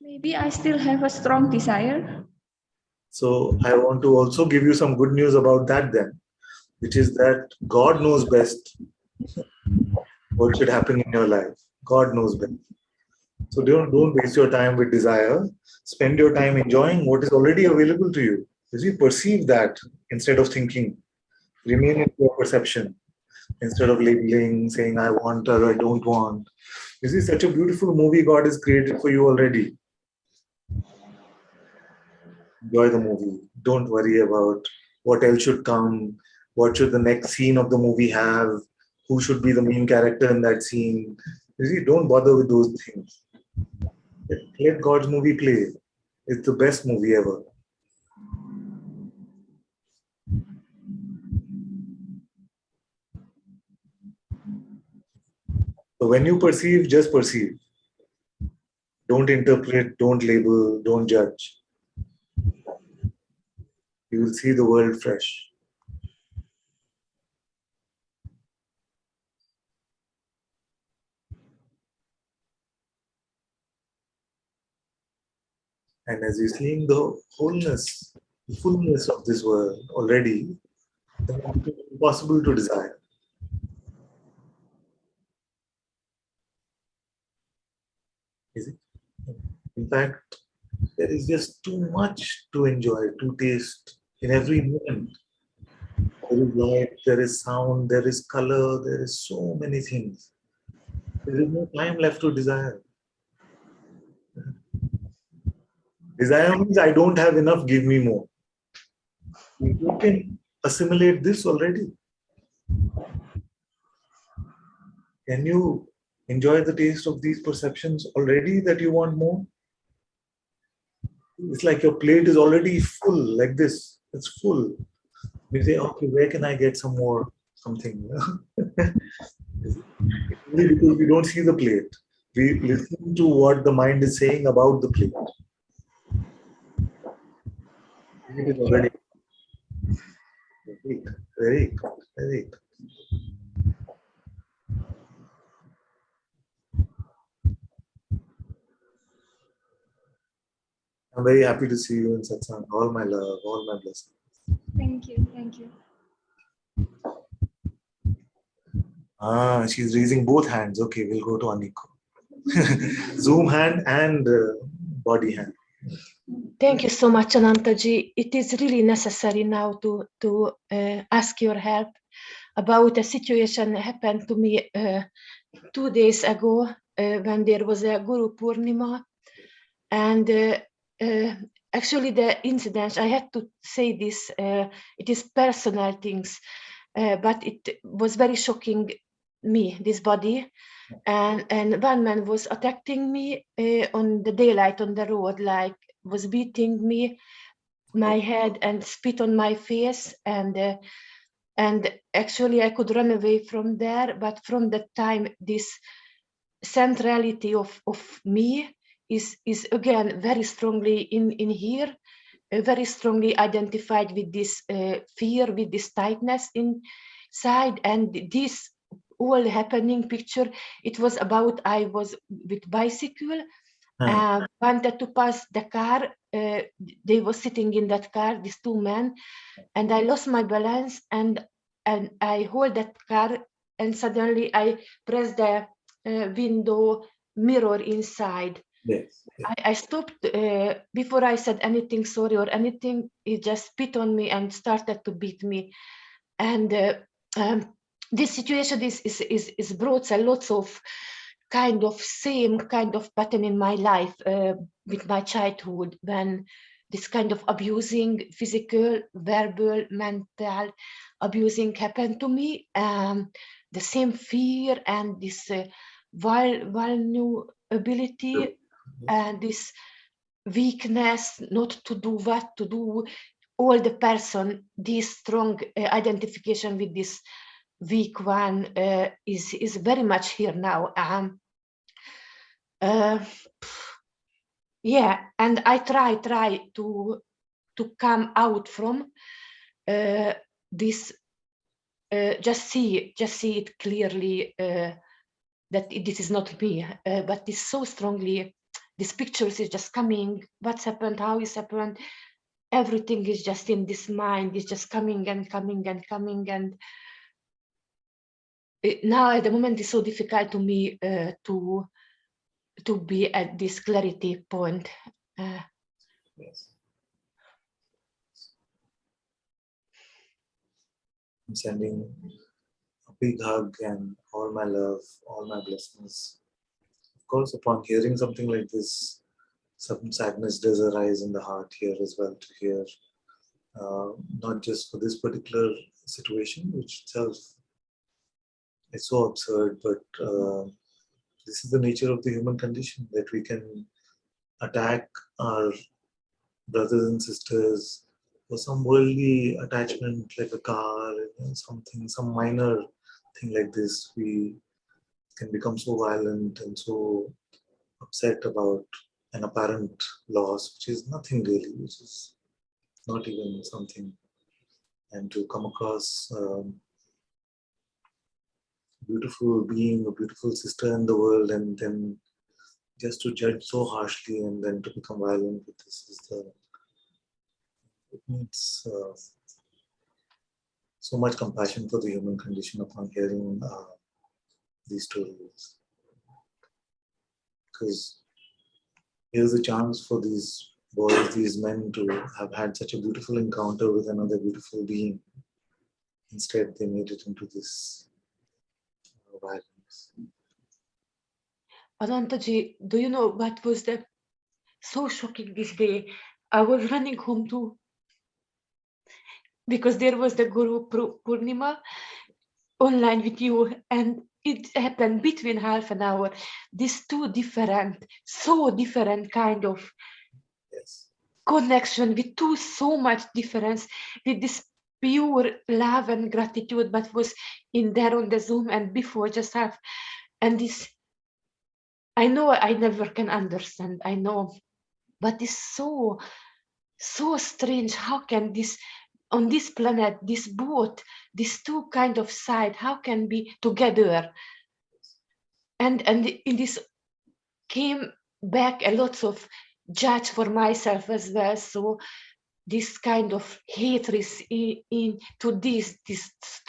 Maybe I still have a strong desire. So I want to also give you some good news about that then, which is that God knows best what should happen in your life. God knows best. So don't waste your time with desire. Spend your time enjoying what is already available to you. As you perceive that instead of thinking, remain in your perception instead of labeling, saying I want or I don't want. You see, such a beautiful movie God has created for you already. Enjoy the movie. Don't worry about what else should come, what should the next scene of the movie have, who should be the main character in that scene. You see, don't bother with those things. Let God's movie play. It's the best movie ever. So when you perceive, just perceive. Don't interpret, don't label, don't judge. You will see the world fresh. And as you're seeing the wholeness, the fullness of this world already, then it becomes impossible to desire. Is it? In fact, there is just too much to enjoy, to taste in every moment. There is light, there is sound, there is color, there is so many things. There is no time left to desire. Desire means I don't have enough, give me more. You can assimilate this already. Can you enjoy the taste of these perceptions already that you want more? It's like your plate is already full, like this. It's full. You say, okay, where can I get some more something? Only because we don't see the plate. We listen to what the mind is saying about the plate. It is already very good. Very good. I'm very happy to see you in Satsang. All my love, all my blessings. Thank you. Thank you. She's raising both hands. Okay, we'll go to Aniko. Zoom hand and body hand. Thank you so much, Anantaji. It is really necessary now to ask your help about a situation that happened to me 2 days ago when there was a Guru Purnima. And actually the incident, I had to say this, it is personal things, but it was very shocking me, this body. And one man was attacking me on the daylight on the road, like was beating me, my head, and spit on my face. And actually I could run away from there, but from that time this centrality of me is again very strongly in here, very strongly identified with this fear, with this tightness inside. And this all happening picture, it was about I was with bicycle, wanted to pass the car. They were sitting in that car, these two men, and I lost my balance, and I hold that car, and suddenly I press the window mirror inside. Yes. I stopped before I said anything sorry or anything. He just spit on me and started to beat me. And this situation is brought a lots of kind of same kind of pattern in my life with my childhood, when this kind of abusing, physical, verbal, mental abusing happened to me. The same fear and this vulnerability and this weakness not to do what to do, all the person, this strong identification with this weak one is very much here now. Yeah, and I try to come out from this, just see it clearly that this is not me, but this so strongly, these pictures is just coming, what's happened, how it's happened, everything is just in this mind, is just coming and coming and coming. And now at the moment it's so difficult to me to be at this clarity point. Yes. I'm sending a big hug and all my love, all my blessings. Of course, upon hearing something like this, some sadness does arise in the heart here as well, to hear not just for this particular situation, which itself is so absurd, but this is the nature of the human condition, that we can attack our brothers and sisters for some worldly attachment, like a car, something, some minor thing like this. We can become so violent and so upset about an apparent loss, which is nothing really, which is not even something. And to come across a beautiful being, a beautiful sister in the world, and then just to judge so harshly and then to become violent with this is it needs so much compassion for the human condition upon hearing these stories. Because here's a chance for these boys, these men, to have had such a beautiful encounter with another beautiful being. Instead, they made it into this violence. Anantaji, do you know what was the so shocking this day? I was running home too, because there was the Guru Purnima online with you, and it happened between half an hour. These two different, so different kind of connection with two so much difference, with this pure love and gratitude, but was in there on the Zoom and before just have, and this, I know I never can understand, I know, but it's so strange. How can this, on this planet, this both, these two kind of side, how can be together? And in this came back a lot of judge for myself as well. So this kind of hatred is in to this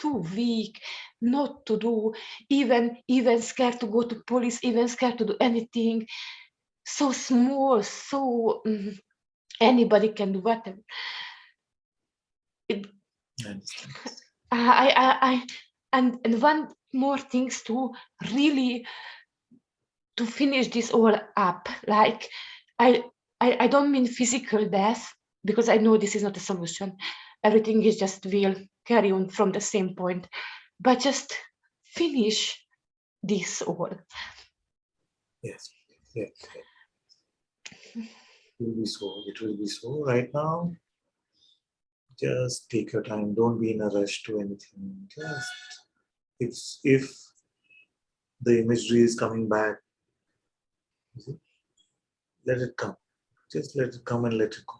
too weak, not to do, even scared to go to police, even scared to do anything. So small, so anybody can do whatever. I understand. And one more things to really to finish this all up. Like I don't mean physical death, because I know this is not a solution. Everything is just will carry on from the same point, but just finish this all. Yes, yes, yes. It will be so. It will be so. Right now, just take your time. Don't be in a rush to anything. Just if the imagery is coming back, let it come. Just let it come and let it go.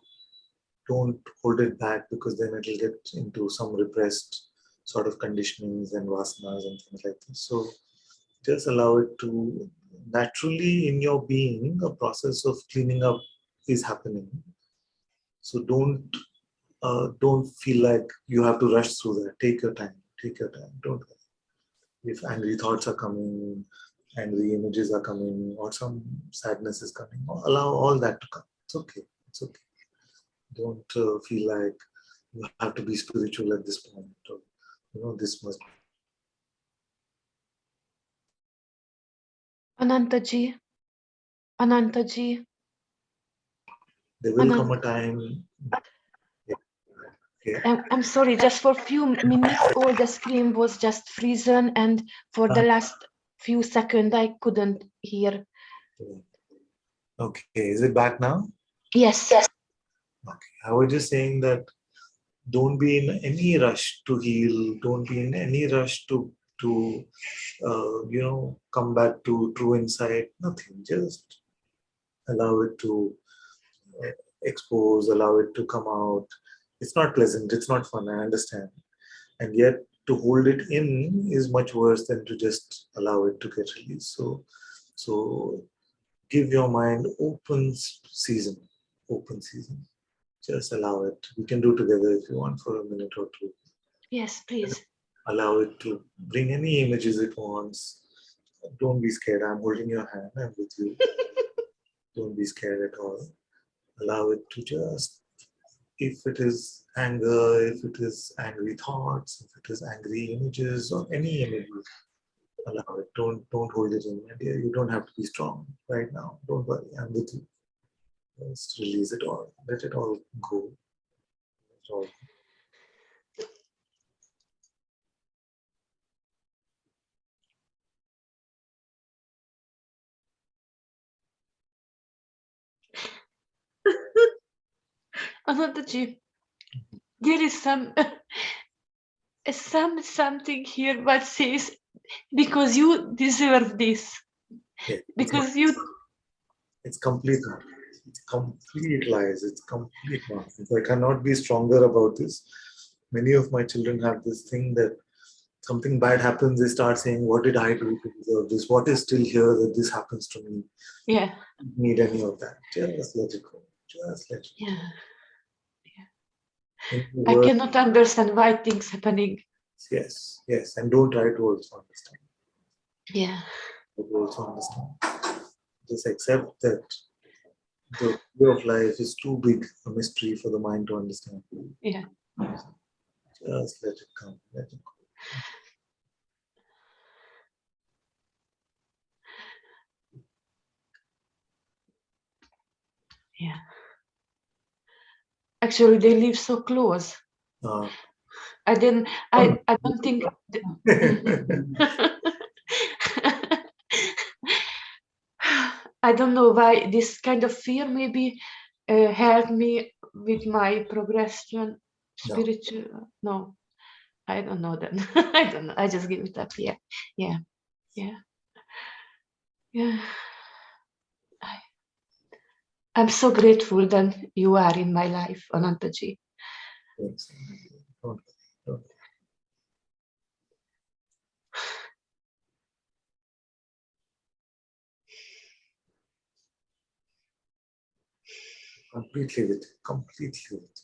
Don't hold it back, because then it will get into some repressed sort of conditionings and vasanas and things like this. So just allow it to naturally in your being, a process of cleaning up is happening. So don't feel like you have to rush through that. Take your time. Take your time. Don't worry. If angry thoughts are coming, angry images are coming, or some sadness is coming, allow all that to come. It's okay. It's okay. Don't feel like you have to be spiritual at this point, or this must. Ananta-ji, Ananta-ji, There will come a time. Yeah. I'm sorry, just for a few minutes, all the screen was just frozen, and for the last few seconds, I couldn't hear. Okay, is it back now? Yes. Okay, I was just saying that don't be in any rush to heal. Don't be in any rush to come back to true insight. Nothing. Just allow it to expose. Allow it to come out. It's not pleasant. It's not fun. I understand. And yet, to hold it in is much worse than to just allow it to get released. So give your mind open season. Open season. Just allow it. We can do together if you want for a minute or two. Yes, please. Allow it to bring any images it wants. Don't be scared. I'm holding your hand. I'm with you. Don't be scared at all. Allow it to just, if it is anger, if it is angry thoughts, if it is angry images or any images, allow it. Don't hold it in. And you don't have to be strong right now. Don't worry. I'm with you. Just release it all. Let it all go. Let it all go. Ananta-ji, there is something here that says, because you deserve this. Yeah, Because it's complete. It's complete lies. It's complete nonsense. I cannot be stronger about this. Many of my children have this thing that something bad happens, they start saying, "What did I do to deserve this? What is still here that this happens to me?" Yeah. I don't need any of that. Just let it go. Just let it go. Yeah. I cannot understand why things happening. Yes, yes, and don't try to also understand. Yeah. To also understand. Just accept that the way of life is too big a mystery for the mind to understand. Yeah. Just let it come. Let it go. Yeah. Actually, they live so close. I don't think. I don't know why this kind of fear maybe helped me with my progression spiritual. No, I don't know that. I don't know. I just give it up. Yeah. Yeah. Yeah. Yeah. I'm so grateful that you are in my life, Ananta-ji. Yes. Completely with it. Completely with it.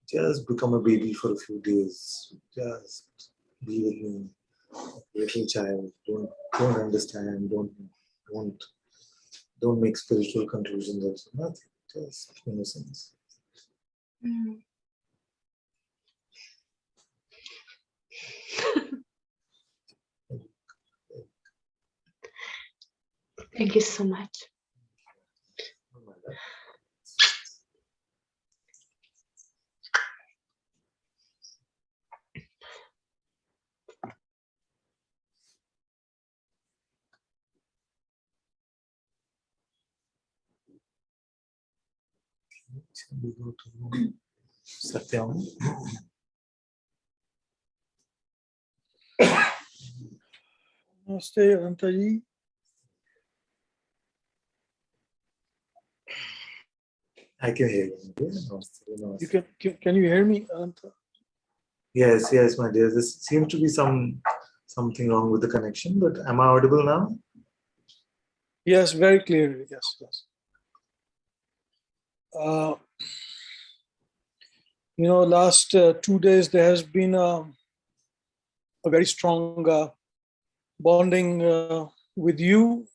Just become a baby for a few days. Just be with me, little child. Don't understand. Don't make spiritual conclusions. Also, nothing. Yes, innocence. Mm. Thank you so much. We go to Satyam. Namaste, Ananta-ji. I can hear you. Namaste, namaste. Can you hear me, Ananta? Yes, yes, my dear. There seems to be something wrong with the connection, but am I audible now? Yes, very clearly. Yes, yes. Last 2 days there has been a very strong bonding with you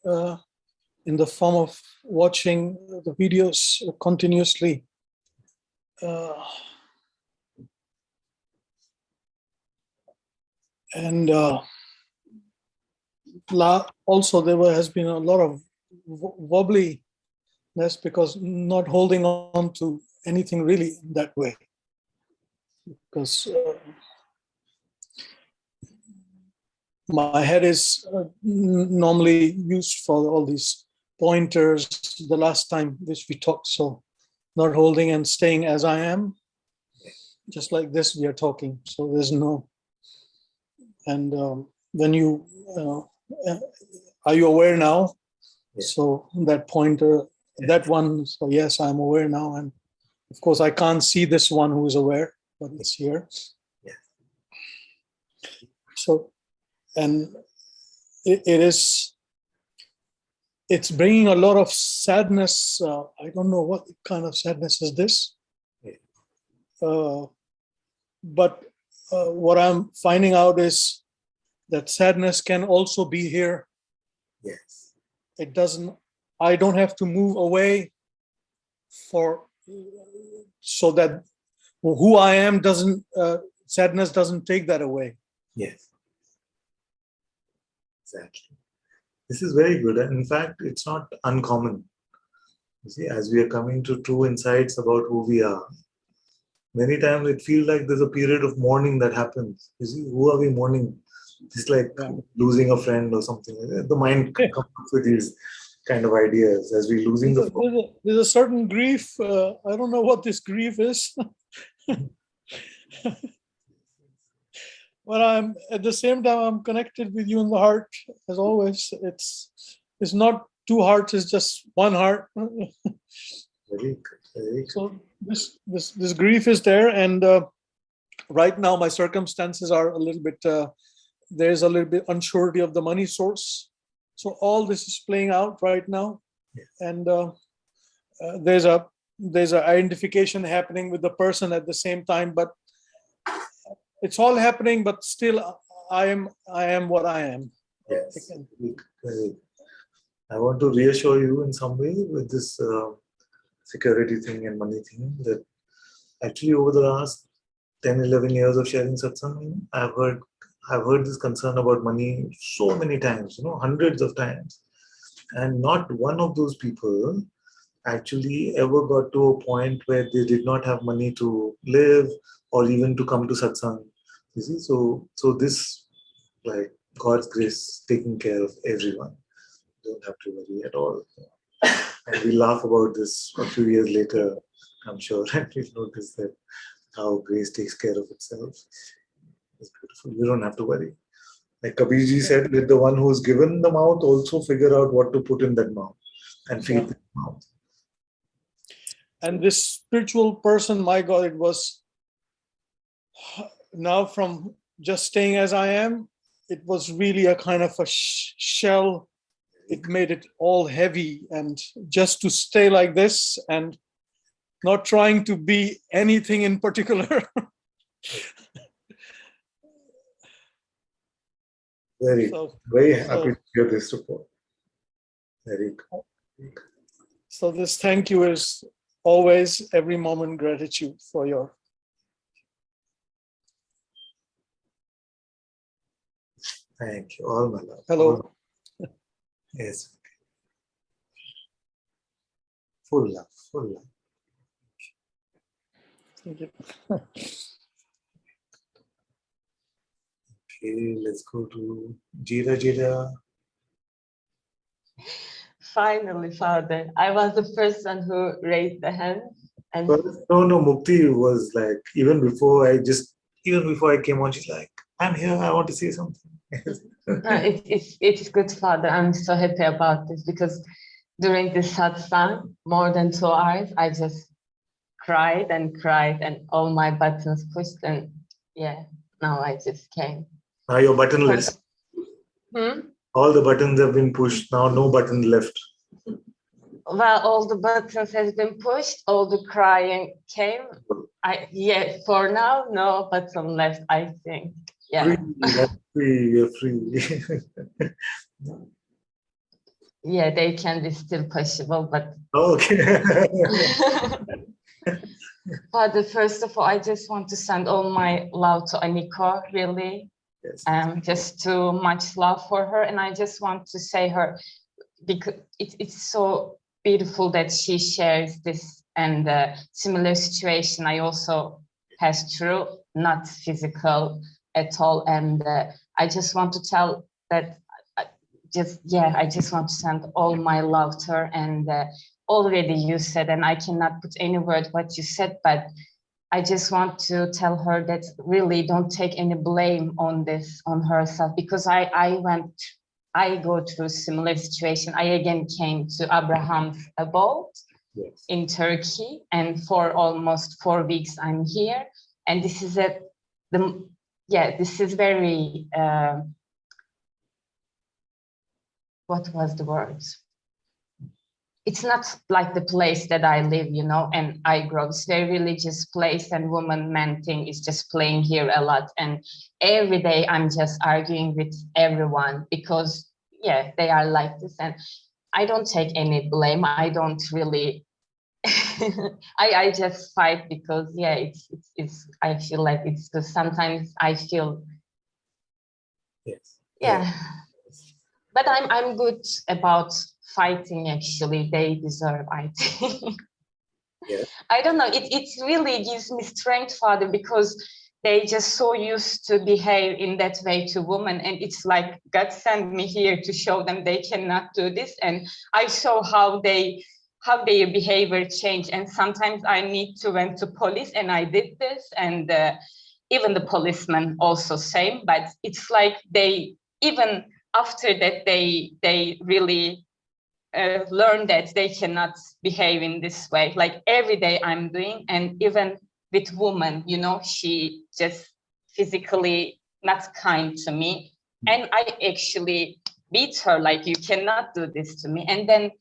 in the form of watching the videos continuously. And also there has been a lot of wobbliness because not holding on to anything really that way. Because my head is normally used for all these pointers the last time which we talked, so not holding and staying as I am, just like this we are talking, so there's no. And when you are you aware now? Yeah. So that pointer, that one, so yes, I'm aware now, and of course I can't see this one who is aware, but it's here. Yeah. So, and it's bringing a lot of sadness. I don't know what kind of sadness is this. But what I'm finding out is that sadness can also be here. Yes. It doesn't, I don't have to move away so that who I am doesn't, sadness doesn't take that away. Yes. Exactly. This is very good. And in fact, it's not uncommon. You see, as we are coming to true insights about who we are, many times it feels like there's a period of mourning that happens. You see, who are we mourning? It's like losing a friend or something. The mind comes up with these kind of ideas as we're losing there's a certain grief. I don't know what this grief is. But I'm at the same time I'm connected with you in the heart as always. It's not two hearts, it's just one heart. Very good, very good. So this grief is there, and right now my circumstances are a little bit. There's a little bit unsurety of the money source. So all this is playing out right now, and there's a identification happening with the person at the same time, but it's all happening, but still I am what I am. Yes. I want to reassure you in some way with this security thing and money thing, that actually over the last 10, 11 years of sharing satsang, I've heard this concern about money so many times, hundreds of times. And not one of those people actually ever got to a point where they did not have money to live or even to come to satsang. You see, so this, like God's grace, taking care of everyone. Don't have to worry at all. And we laugh about this a few years later, I'm sure, and we'll notice that how grace takes care of itself. It's beautiful. You don't have to worry. Like Kabirji said, let the one who's given the mouth also figure out what to put in that mouth and feed the mouth. And this spiritual person, my God, it was now from just staying as I am, it was really a kind of a shell. It made it all heavy, and just to stay like this and not trying to be anything in particular. Very happy to hear this report. Very good. So this thank you is always, every moment, gratitude for your. Thank you. All my love. Hello. Yes. Full love. Full love. Thank you. Okay, let's go to Jira Jira. Finally, Father, I was the person who raised the hand. And No, Mukti was like, even before I came on, she's like, I'm here, I want to say something. it's good, Father. I'm so happy about this because during this satsang, more than 2 hours, I just cried and all my buttons pushed, and yeah, now I just came. Now your button left. All the buttons have been pushed. Now no button left. Well, all the buttons has been pushed. All the crying came. For now, no button left. I think. Yeah. Free. That's free. You're free. Yeah, they can be still pushable, but. Okay. Father, first of all, I just want to send all my love to Aniko. Really. Yes. Just too much love for her, and I just want to say her because it's so beautiful that she shares this and similar situation I also passed through, not physical at all, and I just want to tell that I just want to send all my love to her, and already you said, and I cannot put any word what you said, but I just want to tell her that really don't take any blame on this, on herself, because I go through similar situation. I again came to Abraham's abode in Turkey, and for almost 4 weeks I'm here. And this is this is very, what was the word? It's not like the place that I live, and I grow. It's very religious place, and woman-man thing is just playing here a lot. And every day I'm just arguing with everyone because, they are like this. And I don't take any blame. I don't really, I just fight because, it's I feel like it's because sometimes I feel, but I'm good about fighting, actually. They deserve, I think. I don't know, it really gives me strength, Father, because they just so used to behave in that way to women, and it's like God sent me here to show them they cannot do this, and I saw how their behavior changed, and sometimes I need to went to police, and I did this, and even the policeman also same, but it's like they, even after that, they really learn that they cannot behave in this way. Like every day I'm doing, and even with woman, she just physically not kind to me, and I actually beat her, like, you cannot do this to me. And then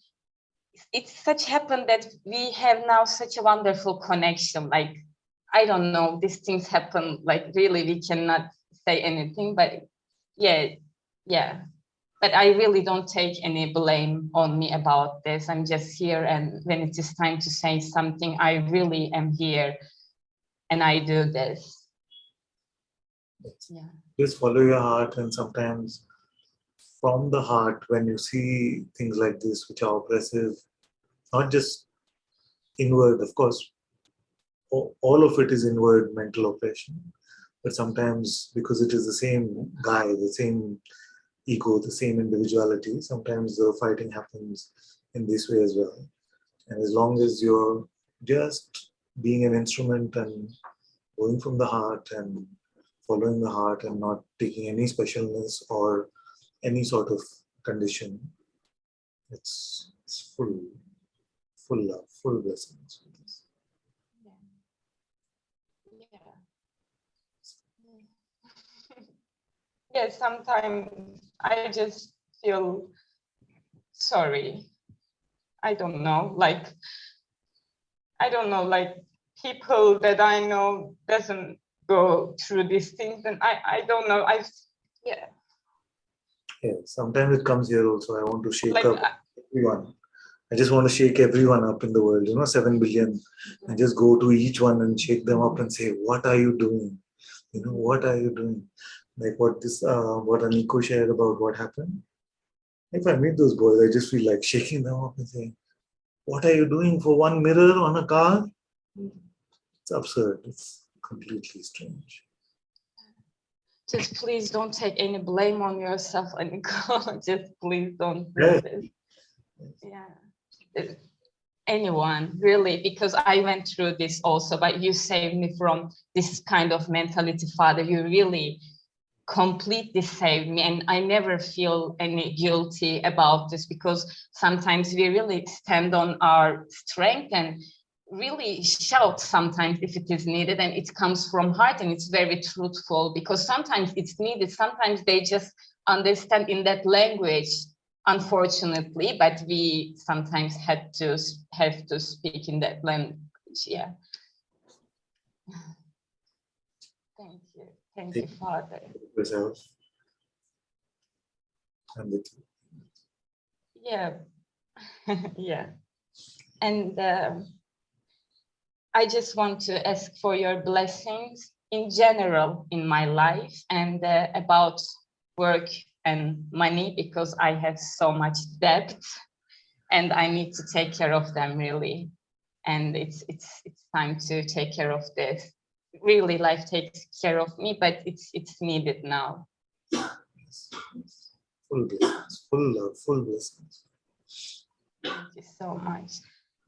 it's such happened that we have now such a wonderful connection. Like, I don't know, these things happen, like really we cannot say anything, but but I really don't take any blame on me about this. I'm just here, and when it is time to say something, I really am here, and I do this. Just follow your heart, and sometimes from the heart, when you see things like this, which are oppressive, not just inward, of course, all of it is inward mental oppression, but sometimes because it is the same guy, the same ego, the same individuality, sometimes the fighting happens in this way as well. And as long as you're just being an instrument and going from the heart and following the heart and not taking any specialness or any sort of condition, it's full love, full blessings. Sometimes I just feel sorry. I don't know, like people that I know doesn't go through these things, and I don't know. Sometimes it comes here also. I want to shake up everyone I just want to shake everyone up in the world, 7 billion, and just go to each one and shake them up and say, what are you doing? What are you doing? Like what Aniko shared about what happened. If I meet those boys, I just feel like shaking them up and saying, what are you doing for one mirror on a car? It's absurd. It's completely strange. Just please don't take any blame on yourself, Aniko. Just please don't do this. Yeah. Anyone, really, because I went through this also, but you saved me from this kind of mentality, Father. You really completely saved me, and I never feel any guilty about this, because sometimes we really stand on our strength and really shout sometimes if it is needed, and it comes from heart and it's very truthful, because sometimes it's needed. Sometimes they just understand in that language, unfortunately, but we sometimes have to speak in that language. Yeah. Thank you, Father. Yourself. And the two. Yeah. Yeah. And I just want to ask for your blessings in general in my life, and about work and money, because I have so much debt and I need to take care of them, really. And it's time to take care of this. Really, life takes care of me, but it's needed now. Full blessings, full love, full blessings. Thank you so much.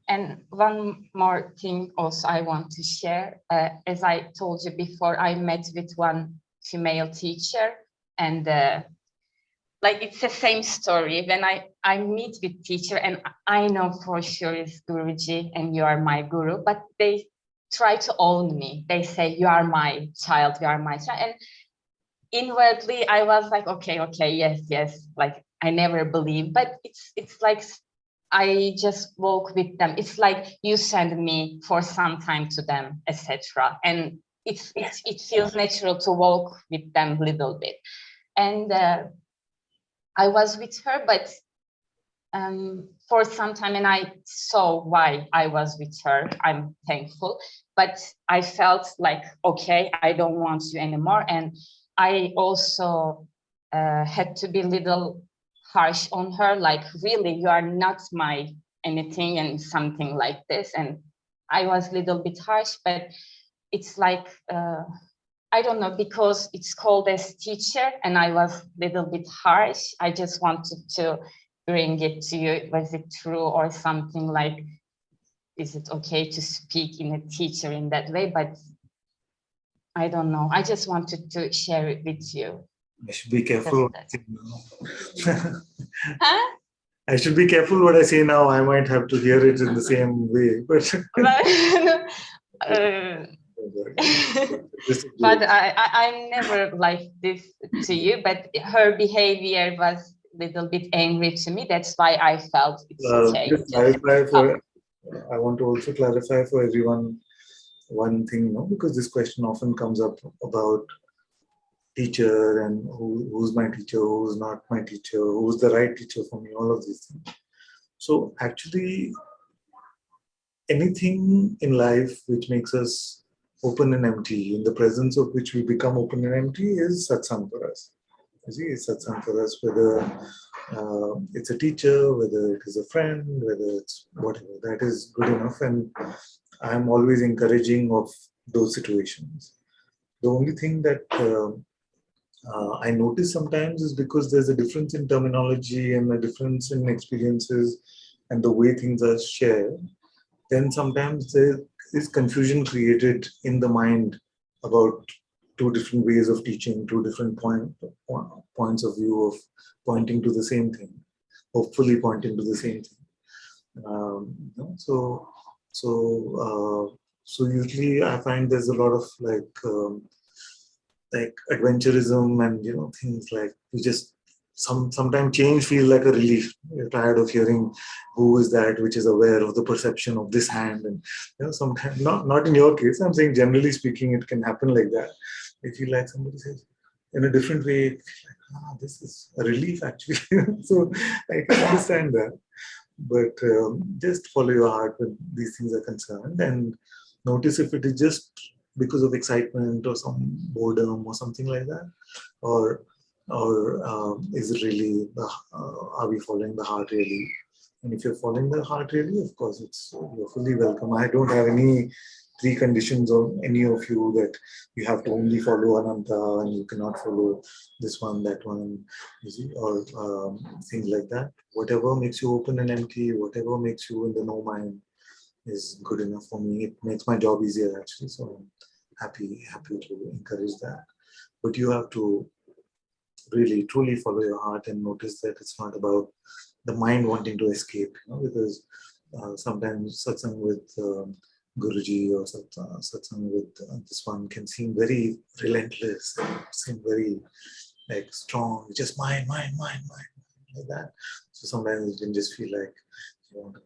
And one more thing also I want to share. As I told you before, I met with one female teacher, and like it's the same story. When I meet with teacher, and I know for sure it's Guruji and you are my guru, but they try to own me. They say, you are my child, you are my child. And inwardly, I was like, okay, yes. Like I never believed, but it's like I just walk with them. It's like you send me for some time to them, etc. And it feels natural to walk with them a little bit. And I was with her, but for some time, and I saw why I was with her. I'm thankful, but I felt like, okay, I don't want you anymore. And I also had to be a little harsh on her, like, really, you are not my anything and something like this. And I was a little bit harsh, but it's like, I don't know, because it's called as teacher and I was a little bit harsh. I just wanted to bring it to you. Was it true or something like, is it okay to speak in a teacher in that way? But I don't know. I just wanted to share it with you. I should be careful. Huh? I should be careful what I say now. I might have to hear it in the same way. But but I'm never like this to you, but her behavior was a little bit angry to me. That's why I felt it's okay. I want to also clarify for everyone one thing, because this question often comes up about teacher and who's my teacher, who's not my teacher, who's the right teacher for me, all of these things. So actually, anything in life which makes us open and empty, in the presence of which we become open and empty, is satsang for us. You see, it's satsang for us, whether it's a teacher, whether it is a friend, whether it's whatever, that is good enough. And I'm always encouraging of those situations. The only thing that I notice sometimes is because there's a difference in terminology and a difference in experiences and the way things are shared, then sometimes there is confusion created in the mind about two different ways of teaching, two different points of view of pointing to the same thing, hopefully pointing to the same thing. So usually I find there's a lot of like adventurism and things like we just sometimes change feel like a relief. You're tired of hearing who is that which is aware of the perception of this hand, and sometimes not in your case. I'm saying generally speaking, it can happen like that. I feel like somebody says in a different way, like, this is a relief actually. So I can understand that. but just follow your heart when these things are concerned, and notice if it is just because of excitement or some boredom or something like that, or is it really are we following the heart really? And if you're following the heart really, of course, you're fully welcome. I don't have any preconditions on any of you that you have to only follow Ananta and you cannot follow this one, that one, you see, or things like that. Whatever makes you open and empty, whatever makes you in the no mind is good enough for me. It makes my job easier actually. So I'm happy to encourage that. But you have to really truly follow your heart and notice that it's not about the mind wanting to escape, because sometimes satsang with Guruji or satsang with this one can seem very relentless, seem very like strong, just mind, like that. So sometimes you can just feel like you want a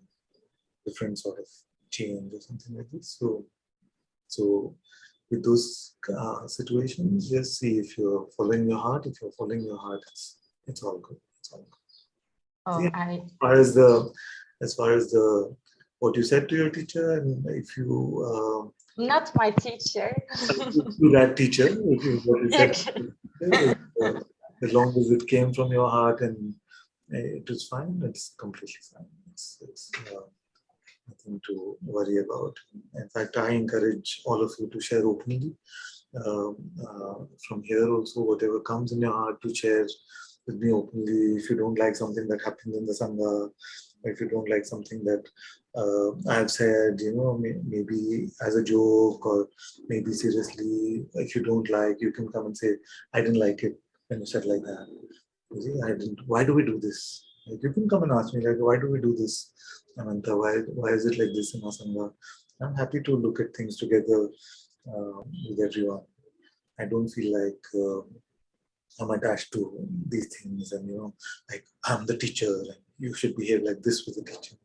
different sort of change or something like this. So with those situations, just see if you're following your heart. If you're following your heart, it's all good. It's all good. Oh, Yeah. As far as the what you said to your teacher, and if you not my teacher, to that teacher, what you said, as long as it came from your heart and it is fine, it's completely fine. It's nothing to worry about. In fact, I encourage all of you to share openly. From here also, whatever comes in your heart, to share with me openly. If you don't like something that happened in the Sangha, if you don't like something that I've said, maybe as a joke or maybe seriously, if you don't like, you can come and say, I didn't like it when you said like that. You see, I didn't. Why do we do this? Like, you can come and ask me, like, why do we do this, Ananta? Why is it like this in our Sangha? I'm happy to look at things together with everyone. I don't feel like I'm attached to these things, and like I'm the teacher, and you should behave like this with the teacher.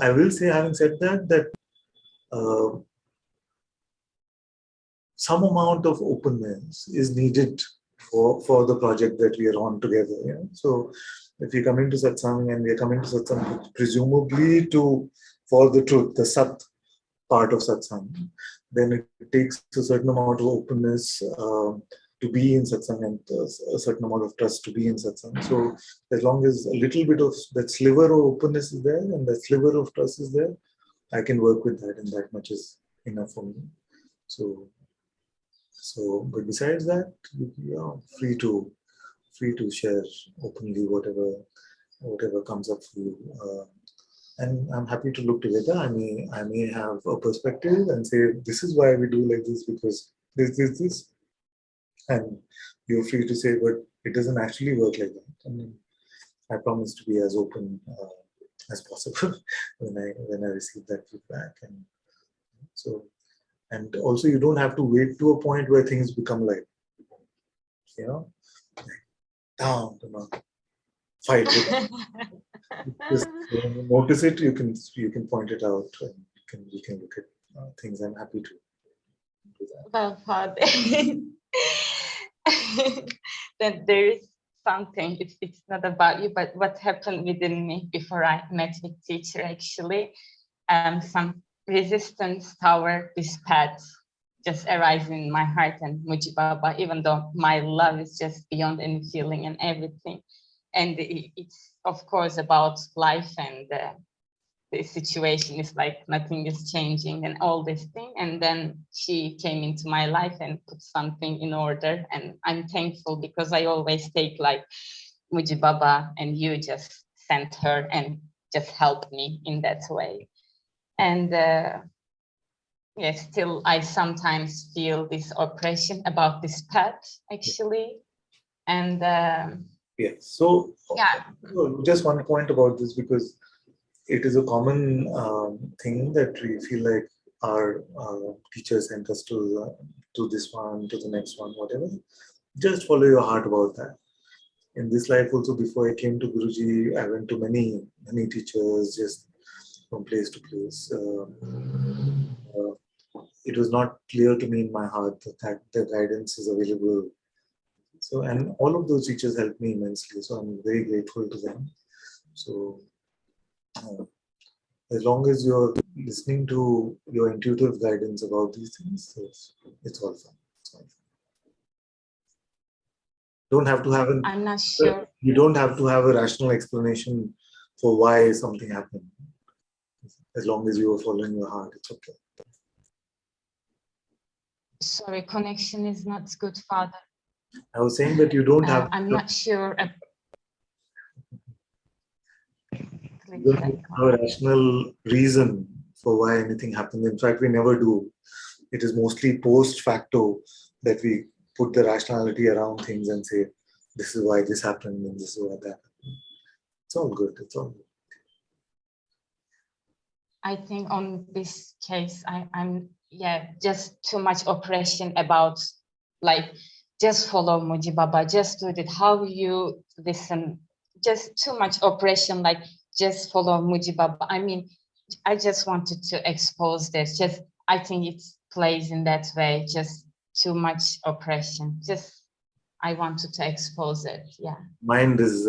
I will say, having said that some amount of openness is needed for the project that we are on together. So if you're coming to satsang and we are coming to satsang presumably for the truth, the sat part of satsang, then it takes a certain amount of openness to be in satsang, and a certain amount of trust to be in satsang. So as long as a little bit of that sliver of openness is there and that sliver of trust is there, I can work with that, and that much is enough for me. But besides that, you are free to share openly whatever comes up for you. And I'm happy to look together. I may have a perspective and say, this is why we do like this, because this. And you're free to say, but it doesn't actually work like that. I promise to be as open as possible when I receive that feedback. And also you don't have to wait to a point where things become like down, fight with it. Just notice it. You can point it out, and you can look at things. I'm happy to do that. Well, Father, then there is something. It's not about you, but what happened within me before I met with teacher. Actually, some resistance toward this path just arising in my heart and Muji Baba, even though my love is just beyond any feeling and everything. And it's of course about life, and the situation is like nothing is changing and all this thing. And then she came into my life and put something in order. And I'm thankful, because I always take like Muji Baba, and you just sent her and just helped me in that way. And yes, still I sometimes feel this oppression about this path actually. And yes, so yeah, just one point about this, because it is a common thing that we feel like our teachers sent us to this one, to the next one, whatever. Just follow your heart about that. In this life also, before I came to Guruji, I went to many teachers, just from place to place. It was not clear to me in my heart that the guidance is available. So, and all of those teachers helped me immensely. So I'm very grateful to them. So As long as you're listening to your intuitive guidance about these things, it's all fine. It's all fine. Don't have to have I'm not sure. You don't have to have a rational explanation for why something happened. As long as you are following your heart, it's okay. Sorry, connection is not good, Father. I was saying that you don't have. I'm not sure. You don't have a rational reason for why anything happened. In fact, we never do. It is mostly post facto that we put the rationality around things and say, this is why this happened and this is why that happened. It's all good. It's all good. I think on this case, I'm just too much oppression about like just follow Muji Baba, just do it. How you listen, just too much oppression, like just follow Muji Baba. I mean, I just wanted to expose this. Just I think it plays in that way. Just too much oppression. Just I wanted to expose it. Yeah. Mind is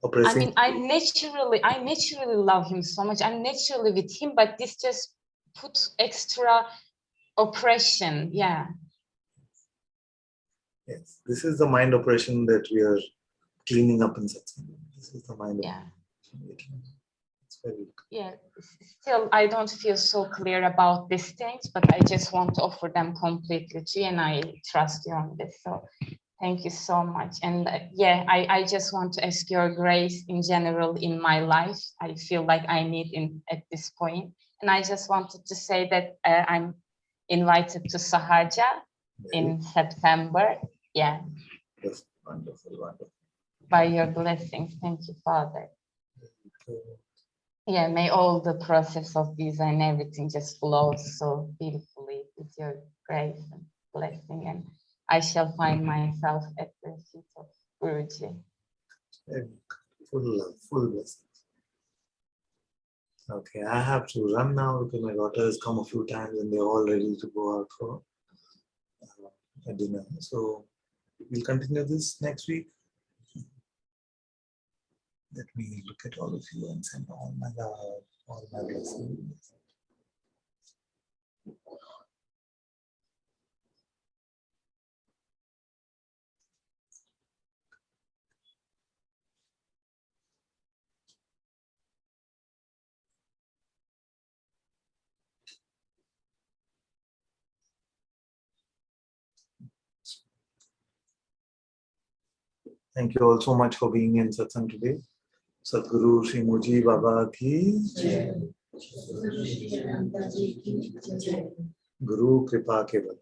oppressing. I mean, I naturally love him so much. I'm naturally with him, but this just put extra oppression. Yeah. Yes, this is the mind oppression that we are cleaning up in Satsang. This is the mind oppression. It's very good. Yeah. Still, I don't feel so clear about these things, but I just want to offer them completely to you, and I trust you on this. So thank you so much. And I just want to ask your grace in general in my life. I feel like I need at this point. And I just wanted to say that I'm invited to Sahaja in September. Yeah. Yes, wonderful, wonderful. By your blessings. Thank you, Father. Yeah, may all the process of visa and everything just flow so beautifully with your grace and blessing. And I shall find myself at the feet of Guruji. Full love, full blessings. Okay, I have to run now because my daughter has come a few times and they're all ready to go out for a dinner. So we'll continue this next week. Let me look at all of you and send all my love, all my blessings. Thank you all so much for being in Satsang today. Sadhguru Shri Muji Baba ki Jai. Guru Kripa Keval.